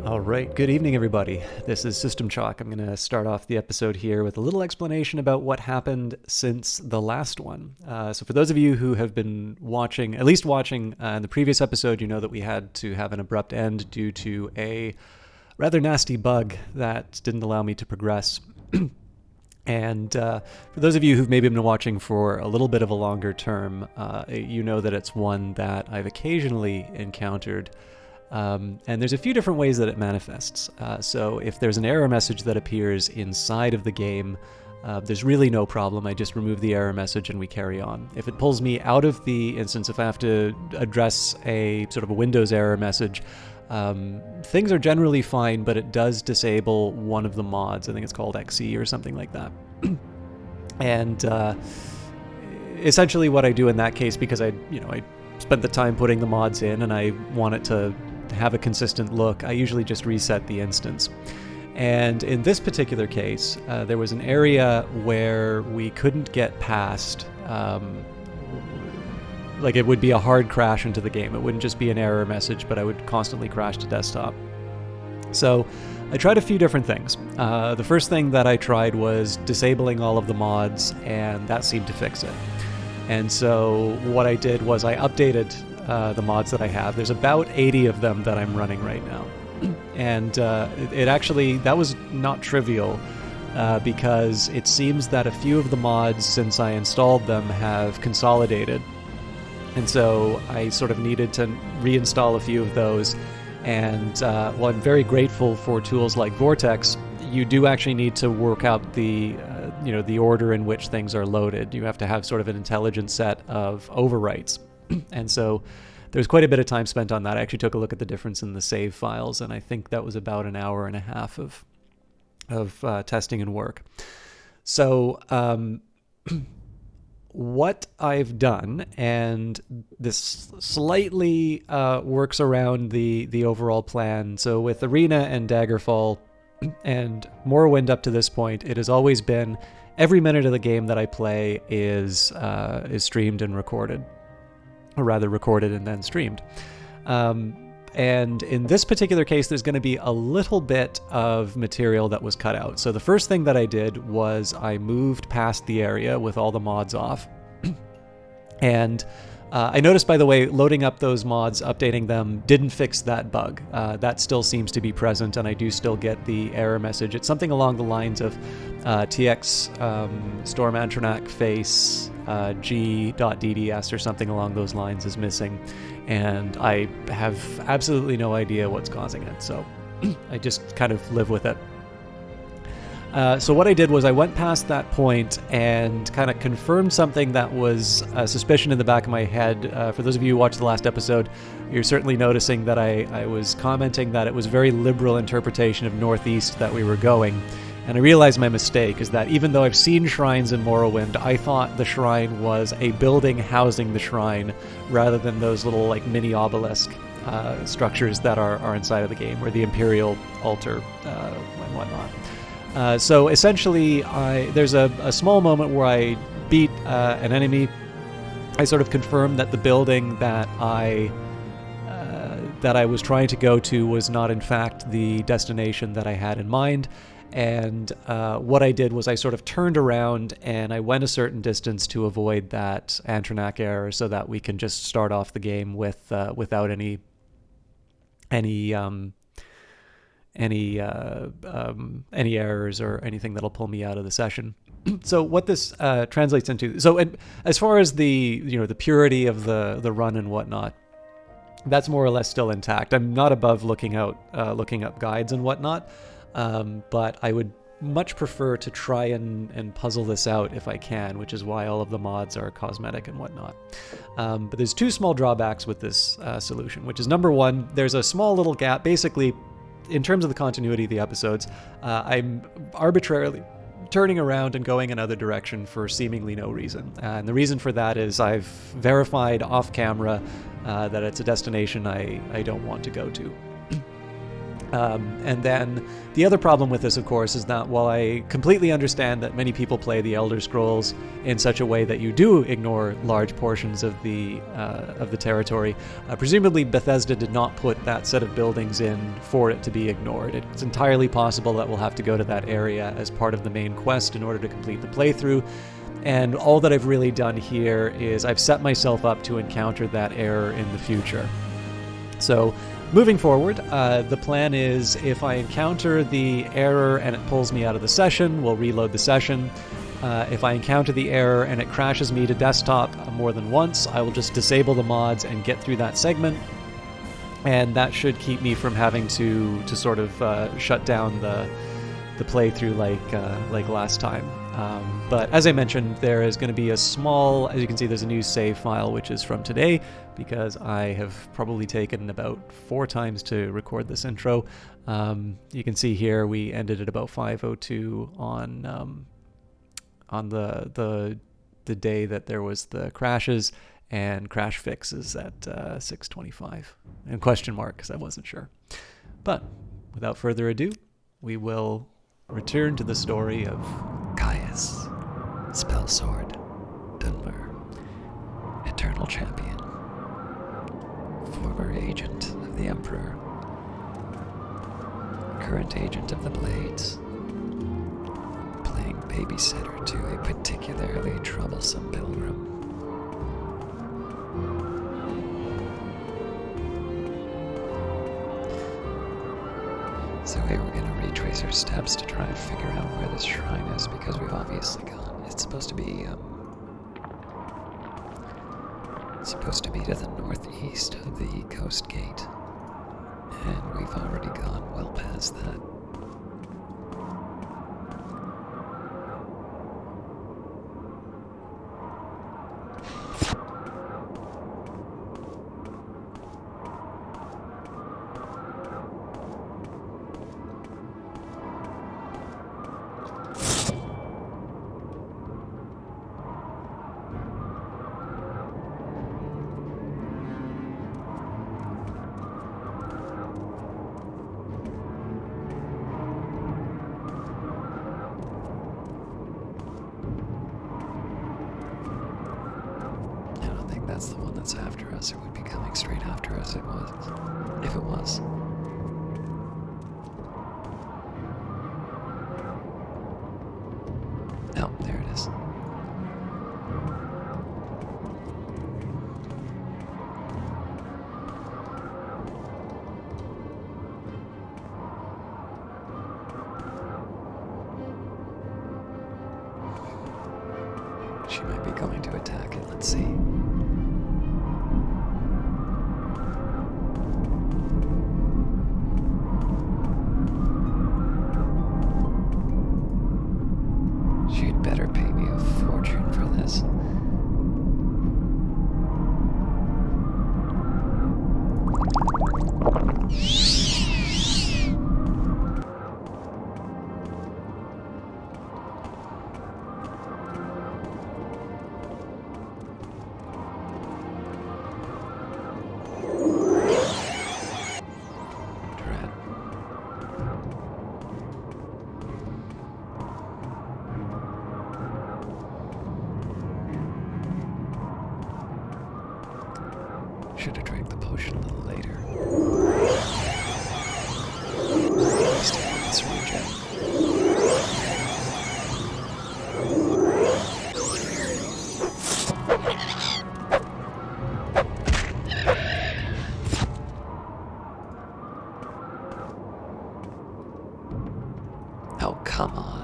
All right, good evening, everybody. This is System Chalk. I'm going to start off the episode here with a little explanation about what happened since the last one. So for those of you who have been watching, at least watching in the previous episode, you know that we had to have an abrupt end due to a rather nasty bug that didn't allow me to progress. And for those of you who've maybe been watching for a little bit of a longer term, you know that it's one that I've occasionally encountered. And there's a few different ways that it manifests. So if there's an error message that appears inside of the game, there's really no problem. I just remove the error message and we carry on. If it pulls me out of the instance, if I have to address a sort of a Windows error message, things are generally fine, but it does disable one of the mods. I think it's called XE or something like that. And essentially what I do in that case, because I spent the time putting the mods in and I want it to have a consistent look, I usually just reset the instance. And in this particular case, there was an area where we couldn't get past, like it would be a hard crash into the game. It wouldn't just be an error message, but I would constantly crash to desktop. So I tried a few different things. The first thing that I tried was disabling all of the mods, and that seemed to fix it. And so what I did was I updated the mods that I have. There's about 80 of them that I'm running right now. And it actually, that was not trivial because it seems that a few of the mods since I installed them have consolidated. And so I sort of needed to reinstall a few of those. And while I'm very grateful for tools like Vortex, you do actually need to work out the order in which things are loaded. You have to have sort of an intelligent set of overwrites. And so there's quite a bit of time spent on that. I actually took a look at the difference in the save files, and I think that was about an hour and a half of testing and work. So what I've done, and this slightly works around the overall plan. So with Arena and Daggerfall and Morrowind up to this point, it has always been every minute of the game that I play is streamed and recorded, or rather recorded and then streamed. And in this particular case, there's going to be a little bit of material that was cut out. So the first thing that I did was I moved past the area with all the mods off. And I noticed, by the way, loading up those mods, updating them, didn't fix that bug. That still seems to be present, and I do still get the error message. It's something along the lines of TX Storm Antronak face G.DDS or something along those lines is missing, and I have absolutely no idea what's causing it, so I just kind of live with it. So what I did was I went past that point and kind of confirmed something that was a suspicion in the back of my head. For those of you who watched the last episode, you're certainly noticing that I was commenting that it was a very liberal interpretation of Northeast that we were going. And I realized my mistake is that even though I've seen shrines in Morrowind, I thought the shrine was a building housing the shrine rather than those little like mini obelisk structures that are inside of the game, or the Imperial altar and whatnot. So essentially, there's a small moment where I beat an enemy. I sort of confirmed that the building that I was trying to go to was not in fact the destination that I had in mind. And what I did was I sort of turned around and I went a certain distance to avoid that Antronak error, so that we can just start off the game without any errors or anything that'll pull me out of the session. So what this translates into, so as far as the purity of the run and whatnot, that's more or less still intact. I'm not above looking up guides and whatnot, but I would much prefer to try and puzzle this out if I can, which is why all of the mods are cosmetic and whatnot. But there's two small drawbacks with this solution, which is number one, there's a small little gap. Basically, in terms of the continuity of the episodes, I'm arbitrarily turning around and going another direction for seemingly no reason. And the reason for that is I've verified off camera that it's a destination I don't want to go to. And then the other problem with this, of course, is that while I completely understand that many people play the Elder Scrolls in such a way that you do ignore large portions of the territory, presumably Bethesda did not put that set of buildings in for it to be ignored. It's entirely possible that we'll have to go to that area as part of the main quest in order to complete the playthrough. And all that I've really done here is I've set myself up to encounter that error in the future. So moving forward, the plan is if I encounter the error and it pulls me out of the session, we'll reload the session. If I encounter the error and it crashes me to desktop more than once, I will just disable the mods and get through that segment. And that should keep me from having to sort of shut down the playthrough like last time. But as I mentioned, there is going to be a small, as you can see, there's a new save file, which is from today, because I have probably taken about 4 times to record this intro. You can see here we ended at about 5:02 on the day that there was the crashes, and crash fixes at 6:25. And question mark, because I wasn't sure. But without further ado, we will return to the story of Caius, Spellsword, Dunmer, Eternal Champion, former agent of the Emperor, current agent of the Blades, playing babysitter to a particularly troublesome pilgrim. So okay, we're going to retrace our steps to try and figure out where this shrine is, because we've obviously gone. It's supposed to be to the northeast of the coast gate, and we've already gone well past that. That's the one that's after us. It would be coming straight after us. It was. If it was. Oh, there it is. She might be going to attack it. Let's see. She'd better pay me a fortune for this. Should have drank the potion a little later. At least it's regen. Oh, come on.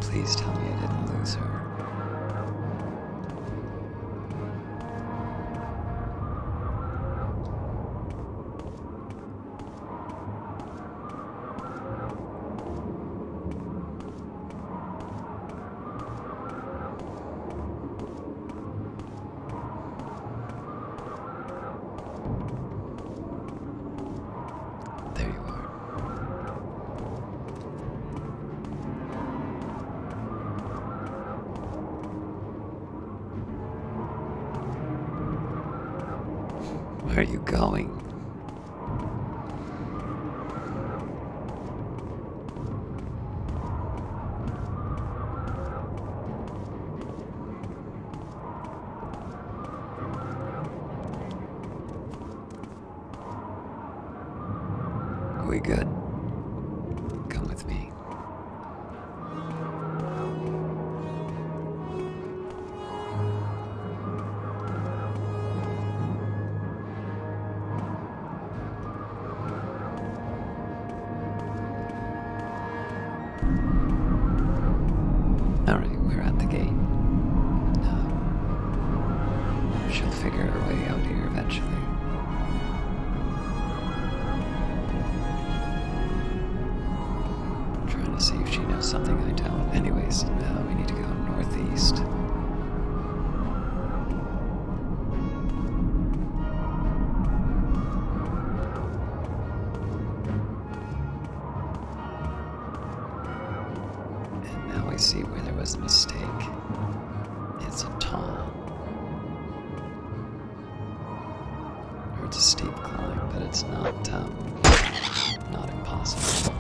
Please tell me I didn't lose her. Where are you going? Are we good? Come with me. Alright, we're at the gate. She'll figure her way out here eventually. Trying to see if she knows something I don't. Anyways, we need to go northeast. And now I see where there was a mistake. It's a tall. Or it's a steep climb, but it's not impossible.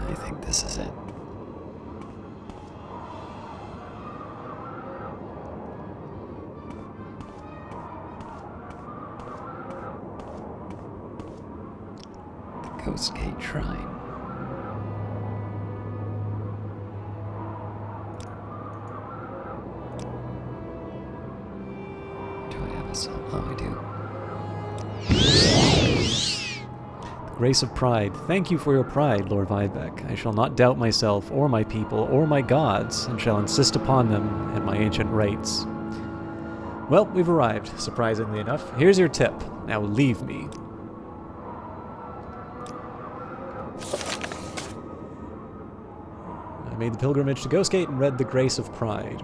I think this is it. The Ghost Gate Shrine. Do I have a song? Oh, I do. Grace of pride. Thank you for your pride, Lord Videbeck. I shall not doubt myself or my people or my gods, and shall insist upon them and my ancient rights. Well, we've arrived, surprisingly enough. Here's your tip. Now leave me. I made the pilgrimage to Ghostgate and read the Grace of Pride.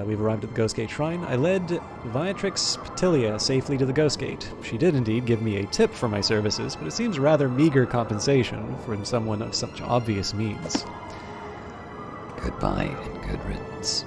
We've arrived at the Ghostgate Shrine. I led Viatrix Petilia safely to the Ghostgate. She did indeed give me a tip for my services, but it seems rather meager compensation from someone of such obvious means. Goodbye and good riddance.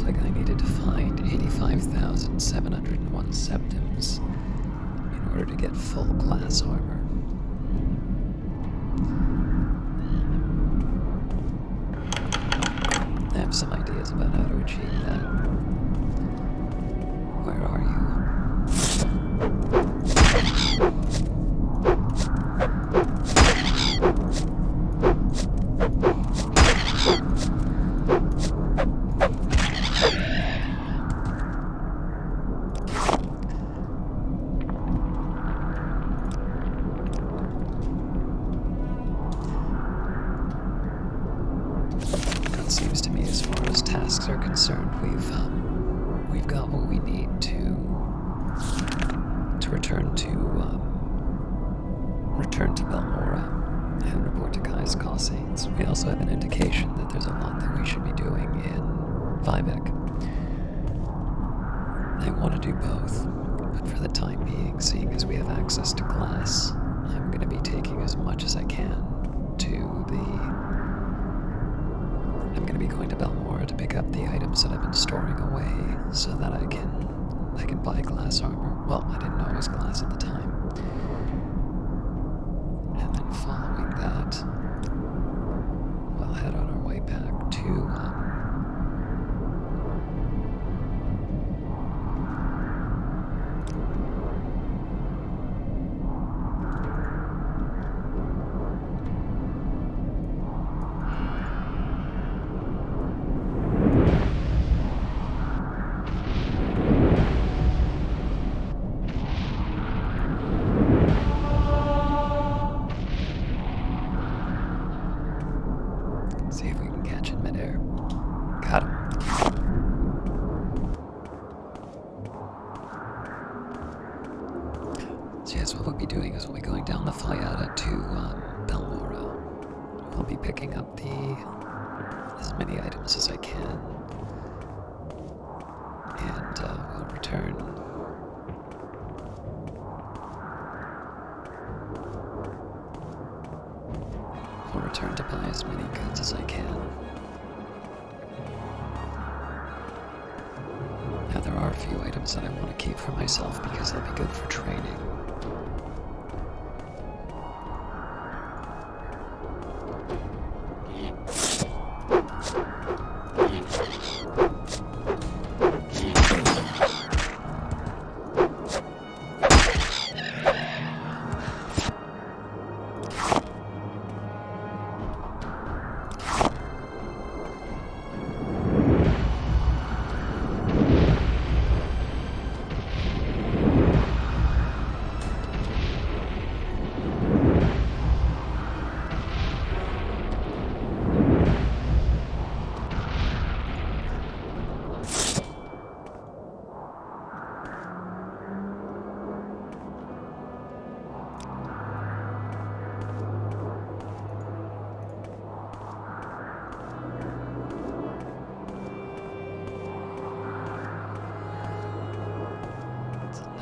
Like I needed to find 85,701 septims in order to get full glass armor. I have some ideas about how to achieve that. Where are you? it seems to me, as far as tasks are concerned, we've got what we need to return to Belmora and report to Kai's Causanes. We also have an indication that there's a lot that we should be doing in Vivek. I want to do both, but for the time being, seeing as we have access to glass, I'm going to be taking as much as I can I'm going to be going to Belmora to pick up the items that I've been storing away so that I can buy glass armor. Well, I didn't know it was glass at the time. And then following that, we'll head on our way back to see if we can catch it midair. Got him. So yes, what we'll be doing is we'll be going down the Fayada to Belmora. We'll be picking up as many items as I can. And we'll return. I'll return to buy as many goods as I can. Now there are a few items that I want to keep for myself because they'll be good for training.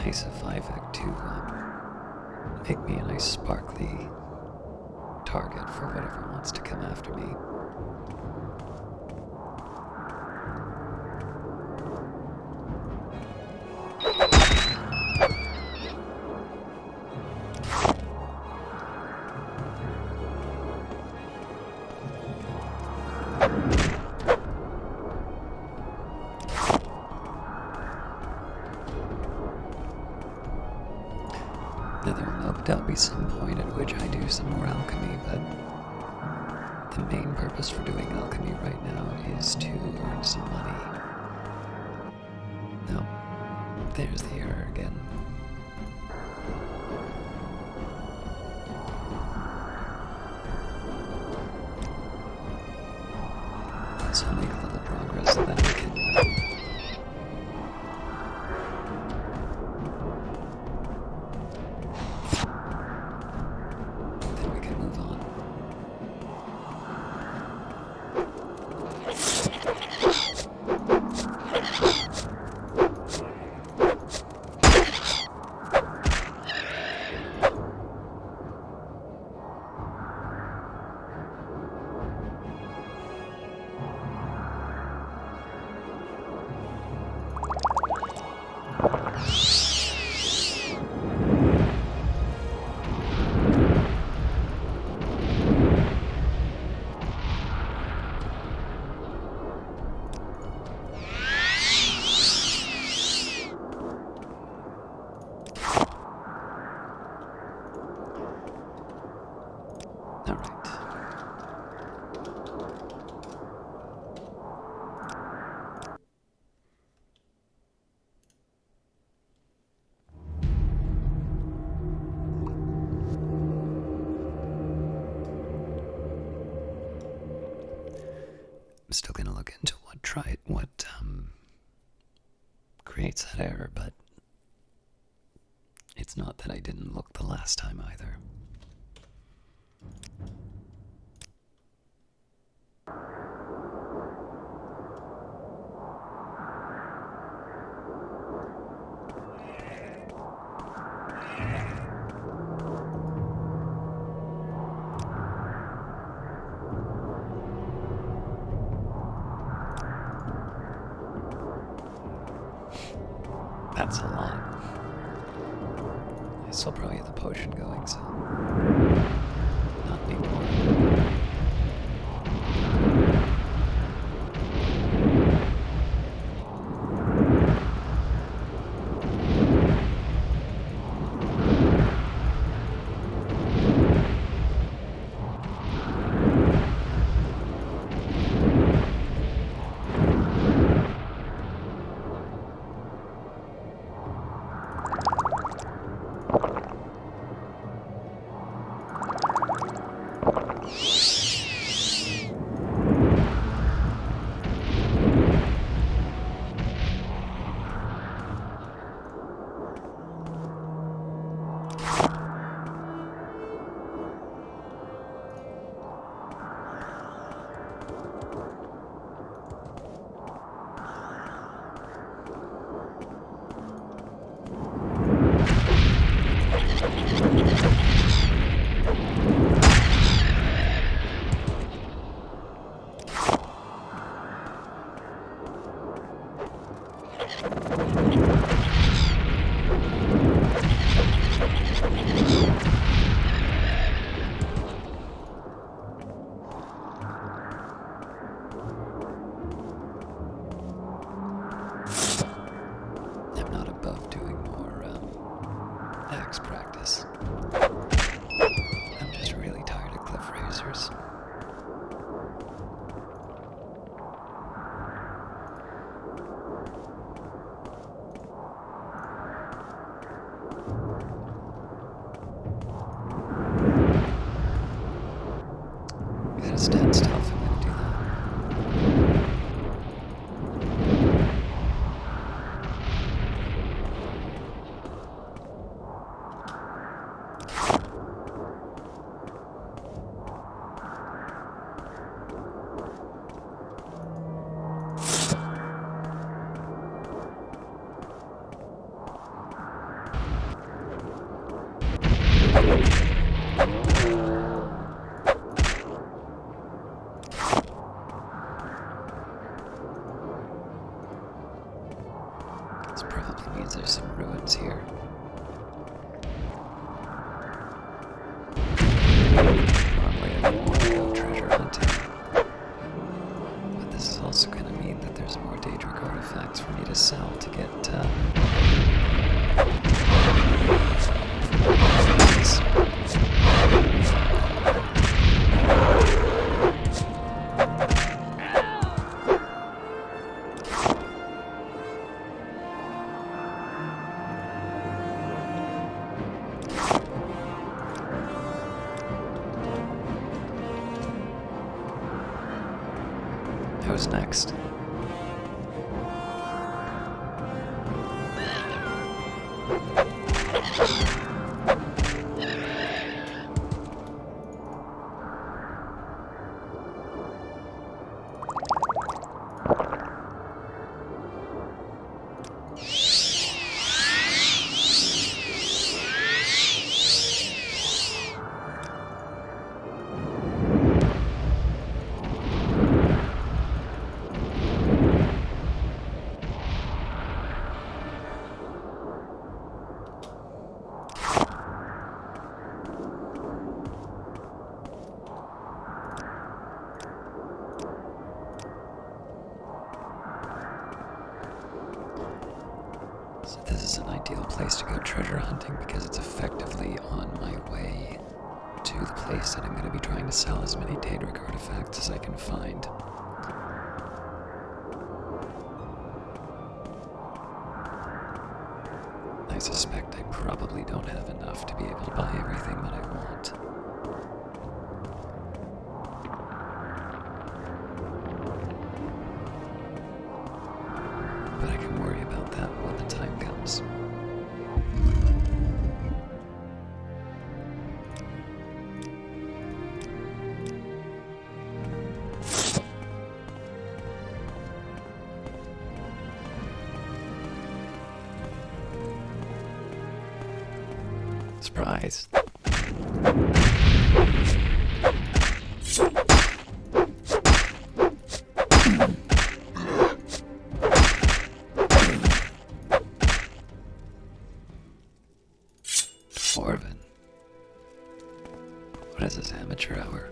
Nice of Vivek to make me a nice sparkly target for whatever wants to come after me. Now, there will no doubt be some point at which I do some more alchemy, but the main purpose for doing alchemy right now is to earn some money. No, there's the error again. So I'll make a little progress and then we can move on. still gonna look into what creates that error, but it's not that I didn't look the last time either. That's a lot. I still probably have the potion going, so not anymore. I'm not above doing more axe practice. I'm just really tired of cliff razors. Gotta stand still if I'm gonna do that. This probably means there's some ruins here. Normally I don't want to go treasure hunting, but this is also going to mean that there's more daedric artifacts for me to sell to get Who's next? So this is an ideal place to go treasure hunting because it's effectively on my way to the place that I'm going to be trying to sell as many daedric artifacts as I can find. I suspect I probably don't have enough to be able to buy everything that I want. Surprise. Dwarven. What is this, amateur hour?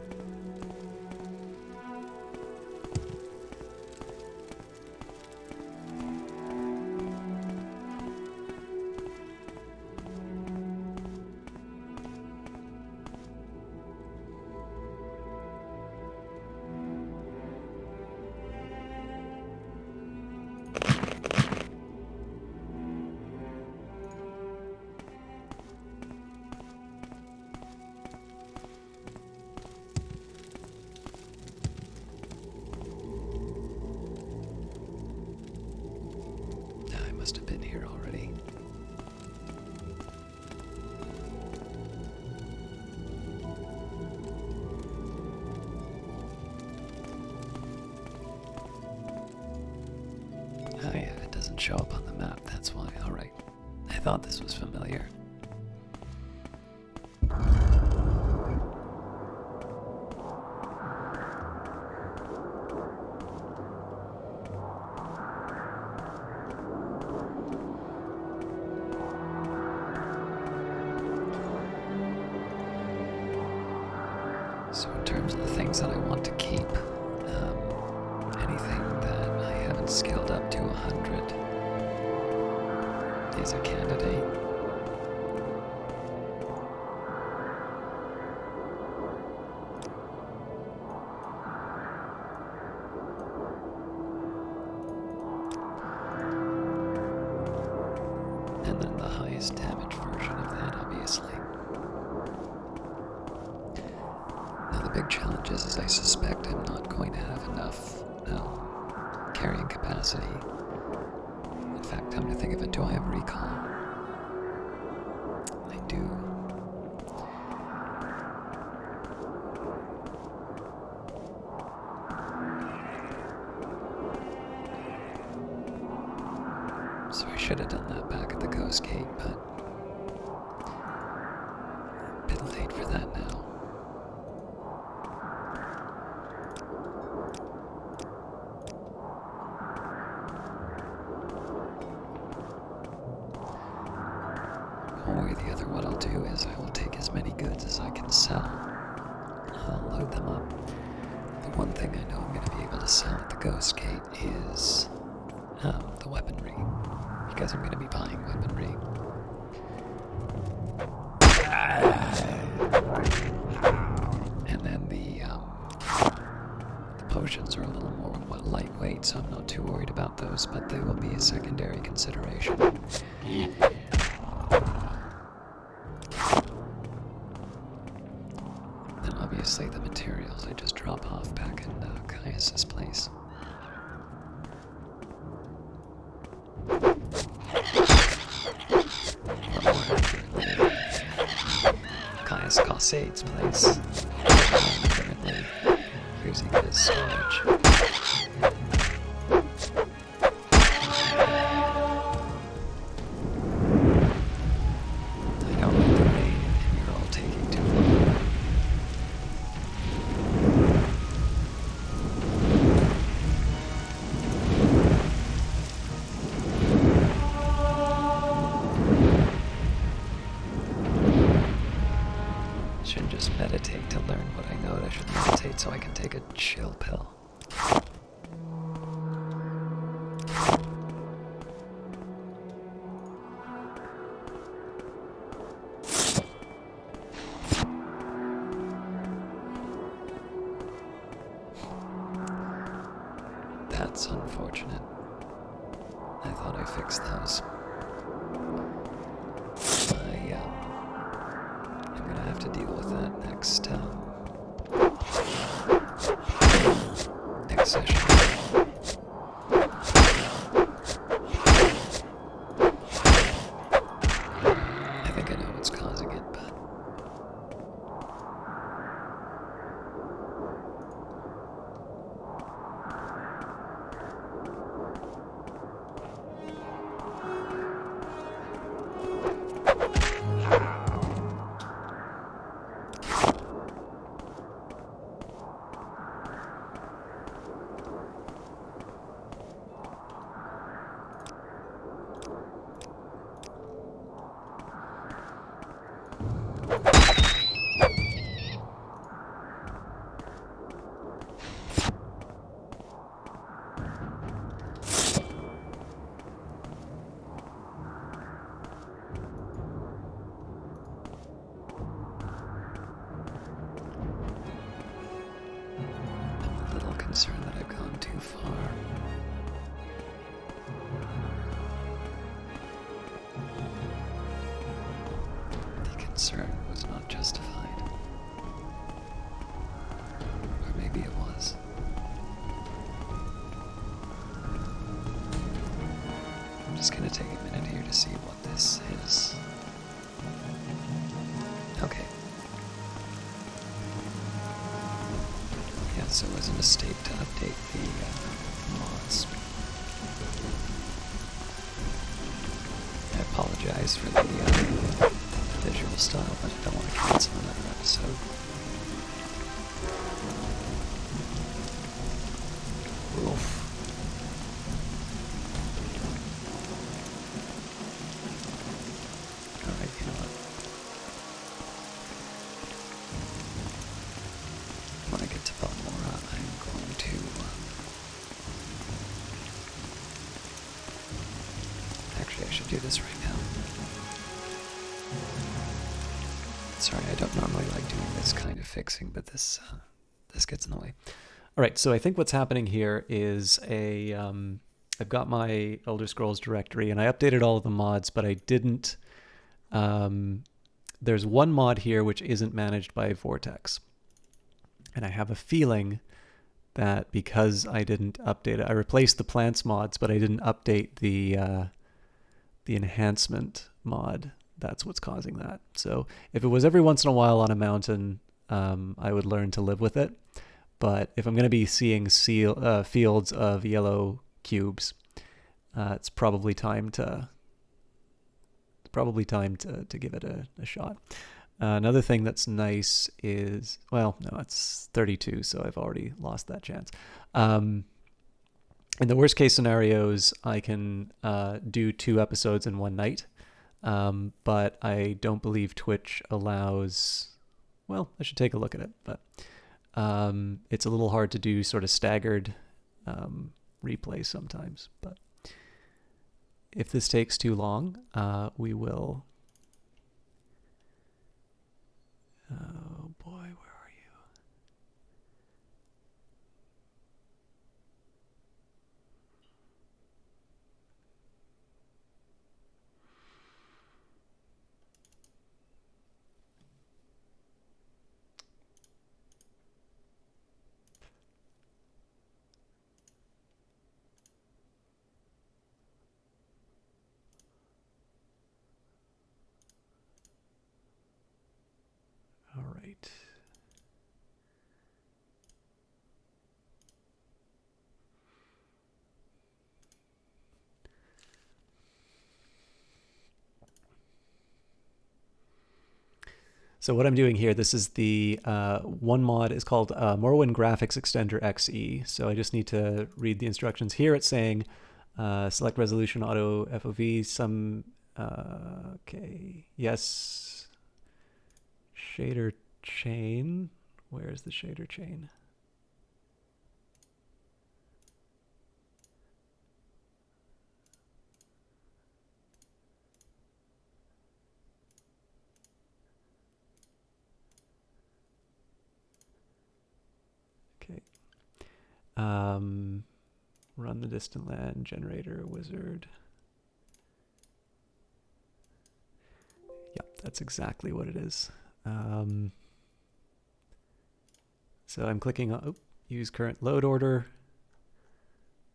Must have been here already. Oh yeah, it doesn't show up on the map, that's why. Alright. I thought this was familiar. So in terms of the things that I want to keep, anything that I haven't scaled up to 100 is a candidate. And then the highest damage version of that, obviously. The big challenge is I suspect I'm not going to have enough carrying capacity. In fact, come to think of it, do I have recall? I do. So I should have done that back at the Ghost Gate, but a bit late for that now. One way or the other, what I'll do is I will take as many goods as I can sell. I'll load them up. The one thing I know I'm going to be able to sell at the Ghost Gate is the weaponry, because I'm going to be buying weaponry. And then the potions are a little more lightweight, so I'm not too worried about those, but they will be a secondary consideration. And obviously the materials I just drop off back in Caius's place. Or more accurately, Caius Cossade's place. I'm currently using it as storage. I don't like the rain, and you're all taking too long. Shouldn't just meditate to learn what I know. I should meditate so I can take a chill pill. That's unfortunate. I thought I fixed those. I'm gonna have to deal with that next session. I think I know what's causing it, but concerned that I've gone too far. The concern was not justified. Or maybe it was. I'm just gonna take a minute here to see what this is. Okay. Yeah, so it was a mistake to update the mods. I apologize for the visual style, but I don't want to cancel another episode. Oof. Alright, you know what? When I get to Balmora, I'm going to... Actually, I should do this right now. Sorry, I don't normally like doing this kind of fixing, but this gets in the way. All right, so I think what's happening here is I've got my Elder Scrolls directory, and I updated all of the mods, but I didn't... there's one mod here which isn't managed by Vortex. And I have a feeling that because I didn't update it, I replaced the plants mods, but I didn't update the enhancement mod. That's what's causing that. So if it was every once in a while on a mountain, I would learn to live with it. But if I'm going to be seeing fields of yellow cubes, it's probably time to give it a shot. Another thing that's nice is, well, no, it's 32, so I've already lost that chance. In the worst case scenarios, I can do 2 episodes in one night, but I don't believe Twitch allows, well, I should take a look at it, but it's a little hard to do sort of staggered replays sometimes. But if this takes too long, we will... Oh boy, where are you? All right. So what I'm doing here, this is the one mod is called Morrowind Graphics Extender XE. So I just need to read the instructions here. It's saying select resolution auto FOV, some, okay, yes, shader chain. Where's the shader chain? Okay. Run the distant land generator wizard. Yep, that's exactly what it is. So I'm clicking on use current load order.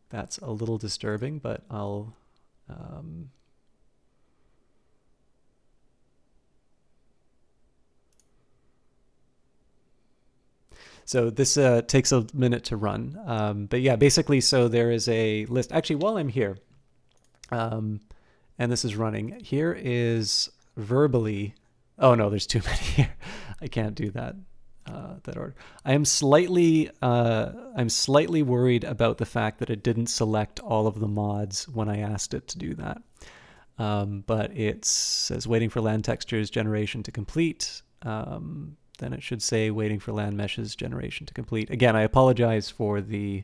That's a little disturbing, but I'll so this takes a minute to run. But yeah, basically, so there is a list. Actually, while I'm here, and this is running, here is verbally. Oh no, there's too many here. I can't do that. That order. I'm slightly worried about the fact that it didn't select all of the mods when I asked it to do that. But it says waiting for land textures generation to complete. Then it should say waiting for land meshes generation to complete. Again, I apologize for the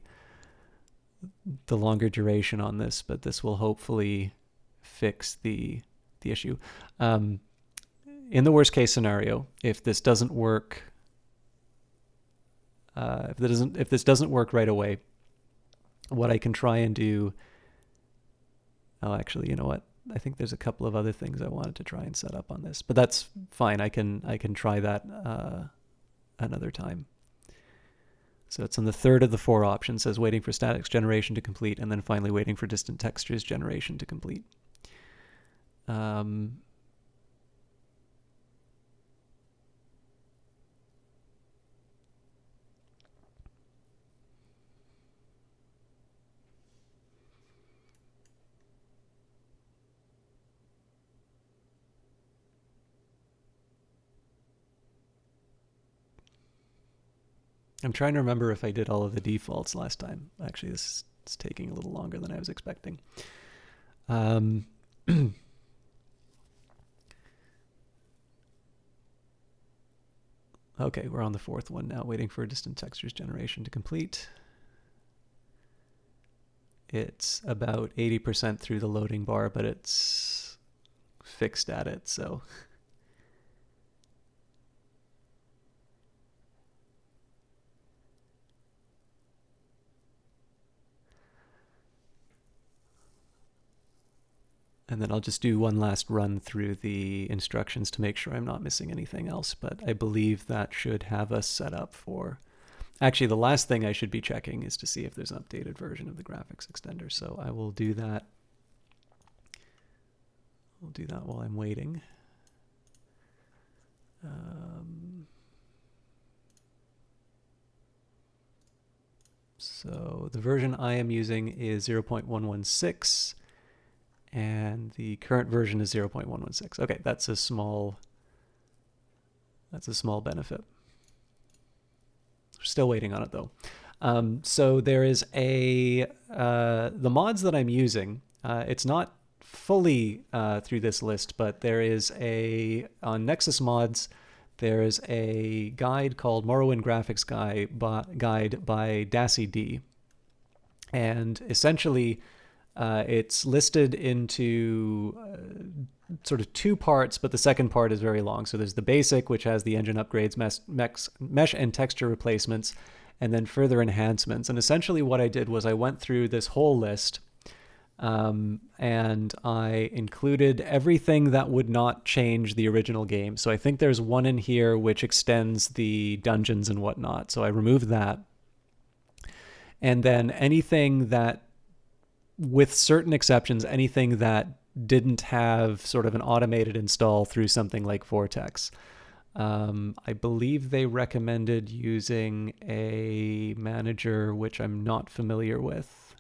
longer duration on this, but this will hopefully fix the issue. In the worst case scenario, if this doesn't work, if this doesn't work right away, what I can try and do. Oh, actually, you know what? I think there's a couple of other things I wanted to try and set up on this, but that's fine. I can try that another time. So it's on the third of the 4 options. It says waiting for statics generation to complete, and then finally waiting for distant textures generation to complete. I'm trying to remember if I did all of the defaults last time. Actually, this is taking a little longer than I was expecting. Okay, we're on the 4th one now, waiting for distant textures generation to complete. It's about 80% through the loading bar, but it's fixed at it, so... And then I'll just do one last run through the instructions to make sure I'm not missing anything else. But I believe that should have us set up for... Actually, the last thing I should be checking is to see if there's an updated version of the graphics extender. So I will do that. I'll do that while I'm waiting. So the version I am using is 0.116. And the current version is 0.116. Okay, that's a small benefit. Still waiting on it though. So there is the mods that I'm using. It's not fully through this list, but there is on Nexus Mods. There is a guide called Morrowind Graphics Guide by Dassy D, and essentially. It's listed into sort of 2 parts, but the second part is very long. So there's the basic, which has the engine upgrades, mesh and texture replacements, and then further enhancements. And essentially what I did was I went through this whole list, and I included everything that would not change the original game. So I think there's one in here which extends the dungeons and whatnot. So I removed that. And then anything that, with certain exceptions, anything that didn't have sort of an automated install through something like Vortex. I believe they recommended using a manager which I'm not familiar with.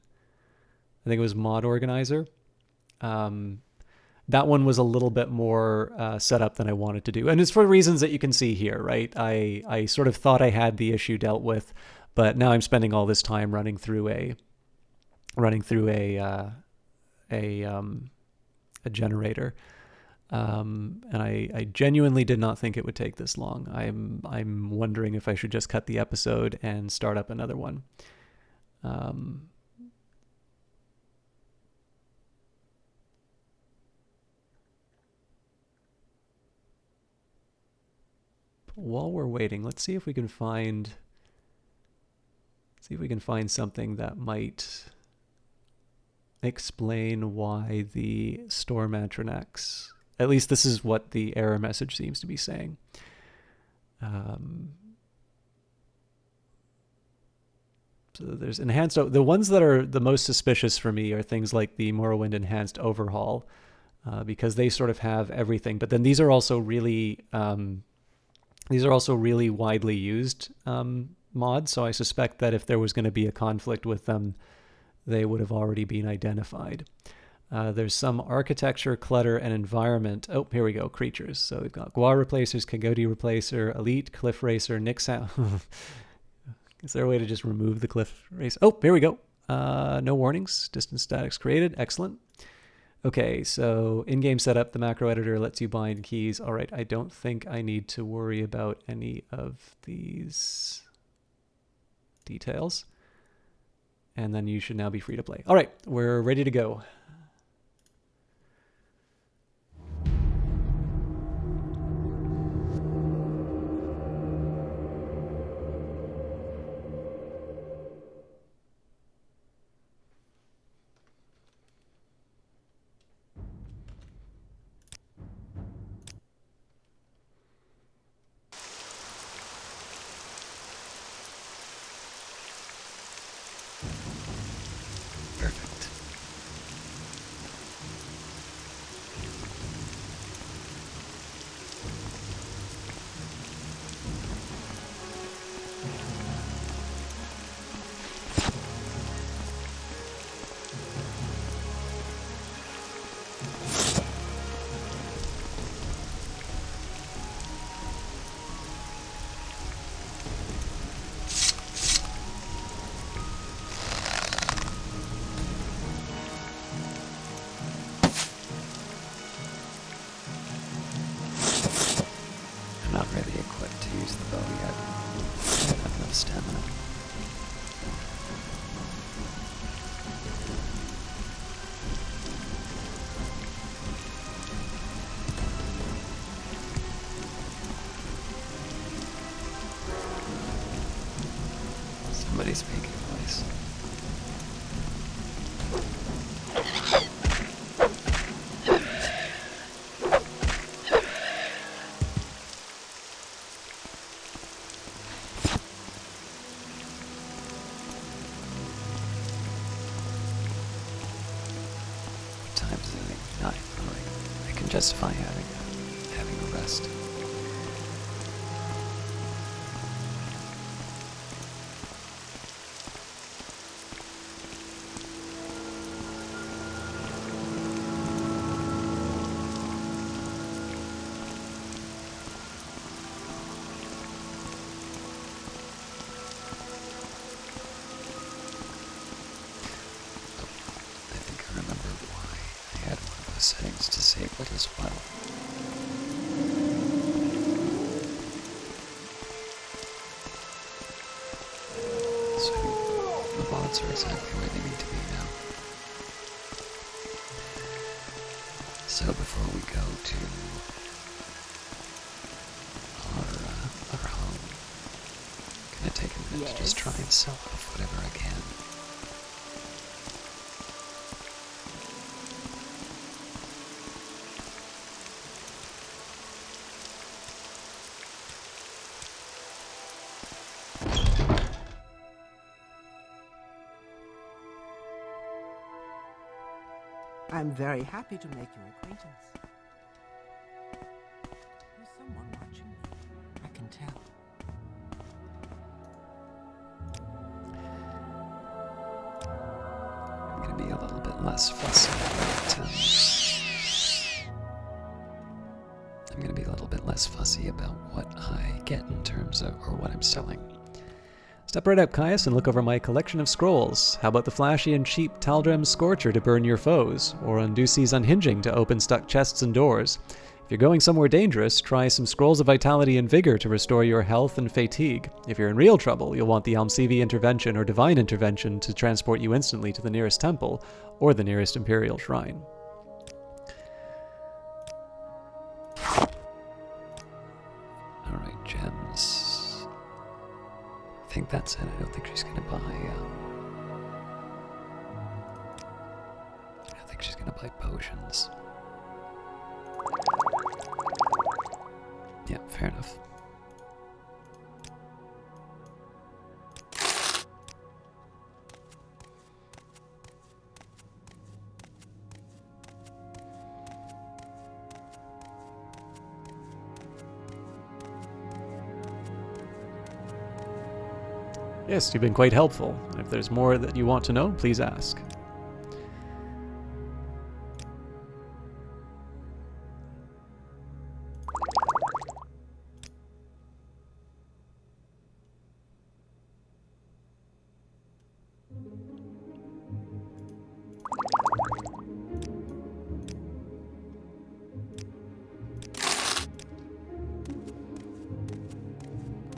I think it was Mod Organizer. That one was a little bit more set up than I wanted to do. And it's for reasons that you can see here, right? I sort of thought I had the issue dealt with, but now I'm spending all this time running through a generator, and I genuinely did not think it would take this long. I'm wondering if I should just cut the episode and start up another one. While we're waiting, let's see if we can find something that might explain why the Storm Atronach, at least this is what the error message seems to be saying. So there's enhanced, the ones that are the most suspicious for me are things like the Morrowind Enhanced Overhaul, because they sort of have everything. But then these are also really widely used mods, so I suspect that if there was going to be a conflict with them, they would have already been identified. There's some architecture, clutter, and environment. Oh, here we go, creatures. So we've got Gua Replacers, Kagoti Replacer, Elite, Cliff Racer, Nixound. Is there a way to just remove the Cliff Racer? Oh, here we go. No warnings, distance statics created, excellent. Okay, so in-game setup, the macro editor lets you bind keys. All right, I don't think I need to worry about any of these details. And then you should now be free to play. All right, we're ready to go. ice-making noise. What time is it? 9. Alright. I can justify having a rest. I think I remember why I had one of those settings disabled as well. So the bots are exactly where they need to be now. So before we go to our home, I'm gonna take a minute to just try and sell off whatever I can. I'm very happy to make your acquaintance. There's someone watching me. I can tell. I'm gonna be a little bit less fussy about what I get in terms of, or what I'm selling. Step right up, Caius, and look over my collection of scrolls. How about the flashy and cheap Taldrem Scorcher to burn your foes, or Unduci's Unhinging to open stuck chests and doors? If you're going somewhere dangerous, try some Scrolls of Vitality and Vigor to restore your health and fatigue. If you're in real trouble, you'll want the Almsivi Intervention or Divine Intervention to transport you instantly to the nearest temple, or the nearest Imperial Shrine. Alright, gems. I think that's it. I don't think she's gonna buy, I don't think she's gonna buy potions. Yeah, fair enough. Yes, you've been quite helpful. If there's more that you want to know, please ask.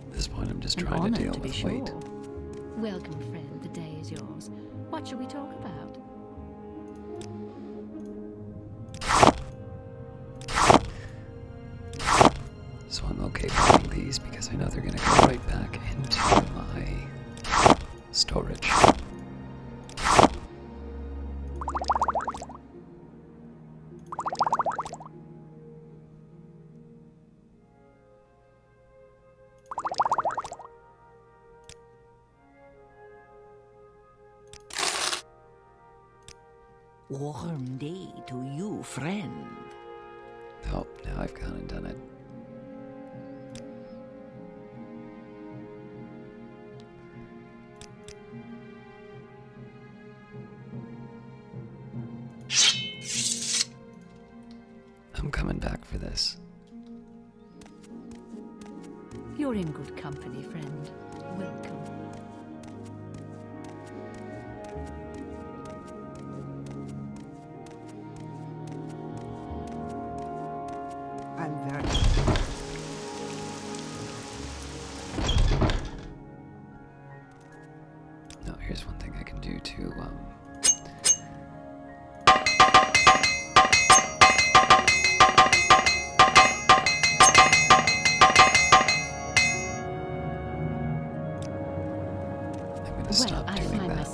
At this point, I'm just An trying to honor deal to be with sure. weight. Welcome, friend. The day is yours. What shall we talk about? So I'm okay buying these because I know they're gonna go right back into my storage. Warm day to you, friend. Oh, now I've gone and done it. I'm coming back for this. You're in good company, friend. Welcome. I'm very... No, here's one thing I can do to,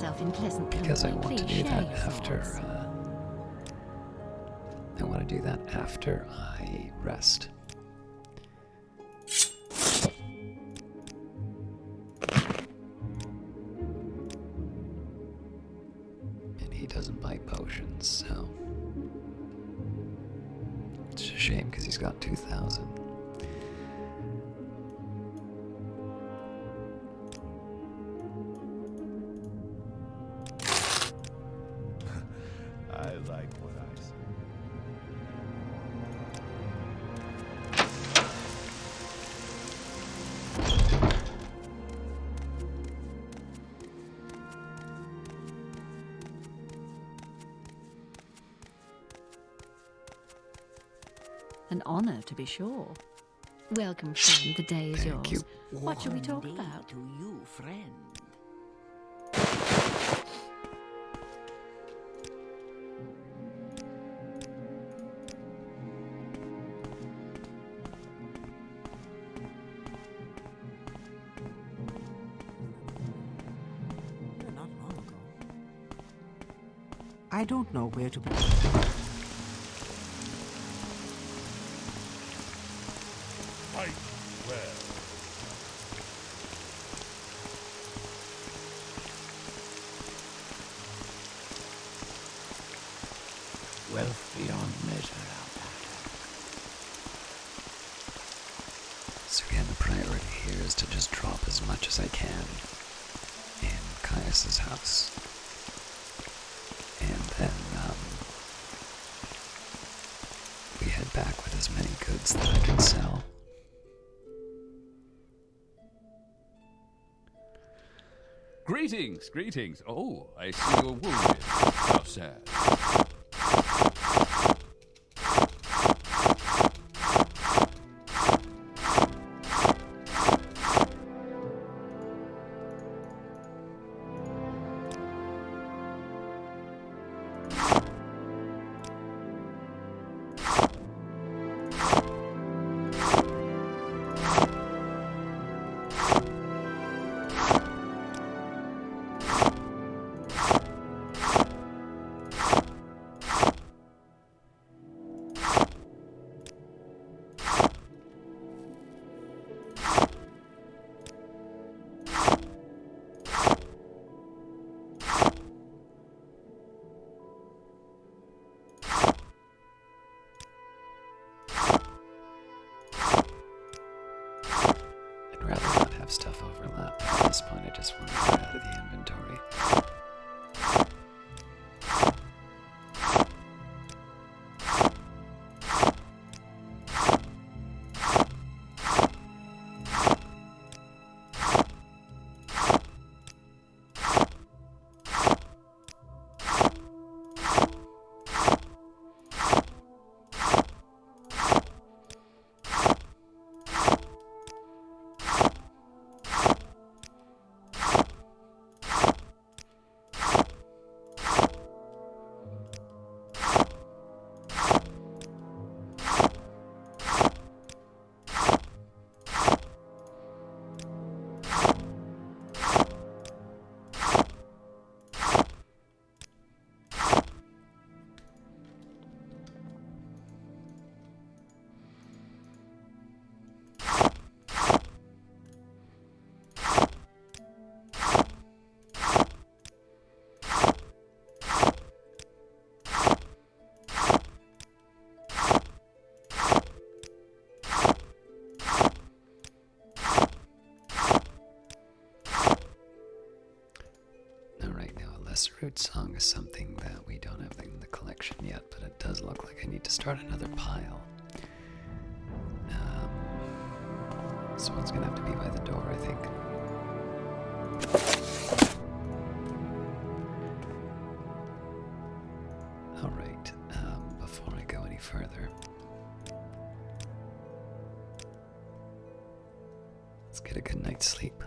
yourself in pleasant because I company. want to Please do share that your after. thoughts. I want to do that after I rest. And he doesn't buy potions, so it's a shame because he's got 2,000. I like what I see. An honor, to be sure. Welcome, friend. The day is Thank yours. you. What shall we talk Warm day about? to you, friend. Not long ago. I don't know where to begin. Fight well. Wealth beyond measure out So again, the priority here is to just drop as much as I can in Caius's house. And then we head back with as many goods that I can sell. Greetings, greetings. Oh, I see you're wounded. How sad. I'd rather not have stuff overlap. At this point, I just want to get out of the inventory. Lesser Root Song is something that we don't have in the collection yet, but it does look like I need to start another pile. So it's gonna have to be by the door, I think. Alright, before I go any further, let's get a good night's sleep.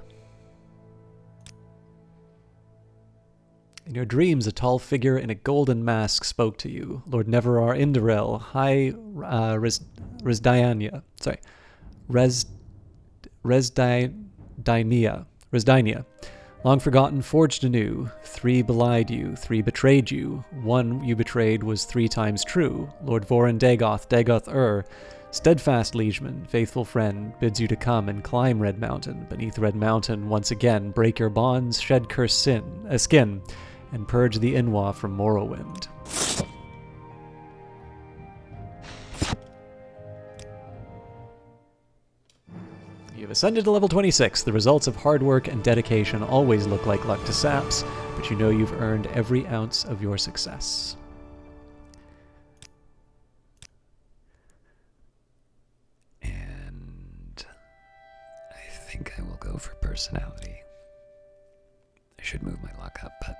In your dreams, a tall figure in a golden mask spoke to you. Lord Neverar Indarel, High Resdainia. Resdainia. Long forgotten, forged anew. 3 belied you, 3 betrayed you. 1 you betrayed was 3 times true. Lord Vorin Dagoth steadfast liegeman, faithful friend, bids you to come and climb Red Mountain. Beneath Red Mountain, once again, break your bonds, shed cursed skin, and purge the Inwa from Morrowind. You've ascended to level 26. The results of hard work and dedication always look like luck to saps, but you know you've earned every ounce of your success. And I think I will go for personality. I should move my luck up, but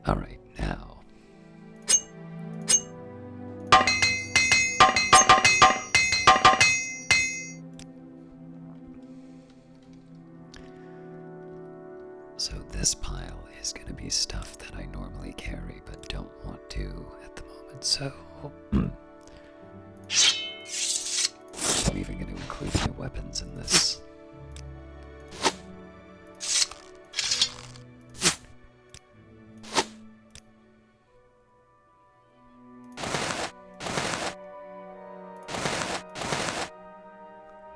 all right, now. So this pile is going to be stuff that I normally carry but don't want to at the moment. So I'm even going to include my weapons in this.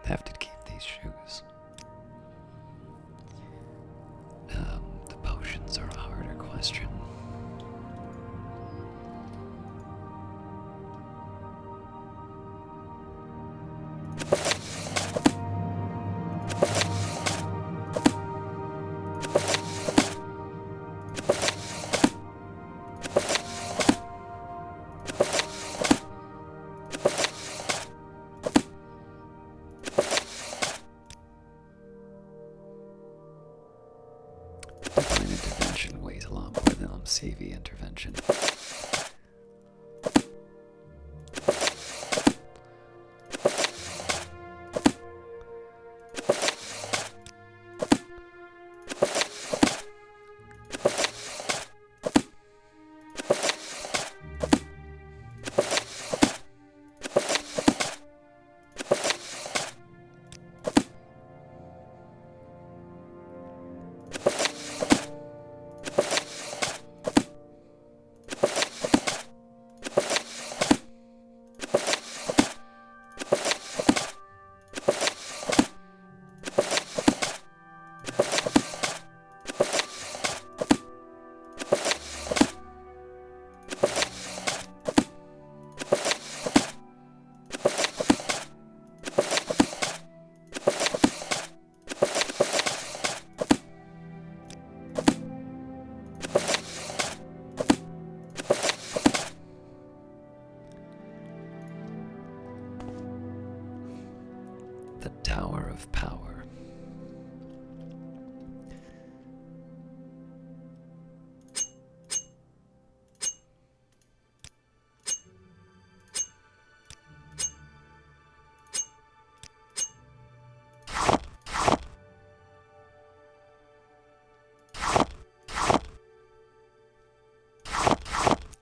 Have to keep these shoes. The potions are a harder question. Divine intervention weighs a lot more than CV intervention. The Tower of Power.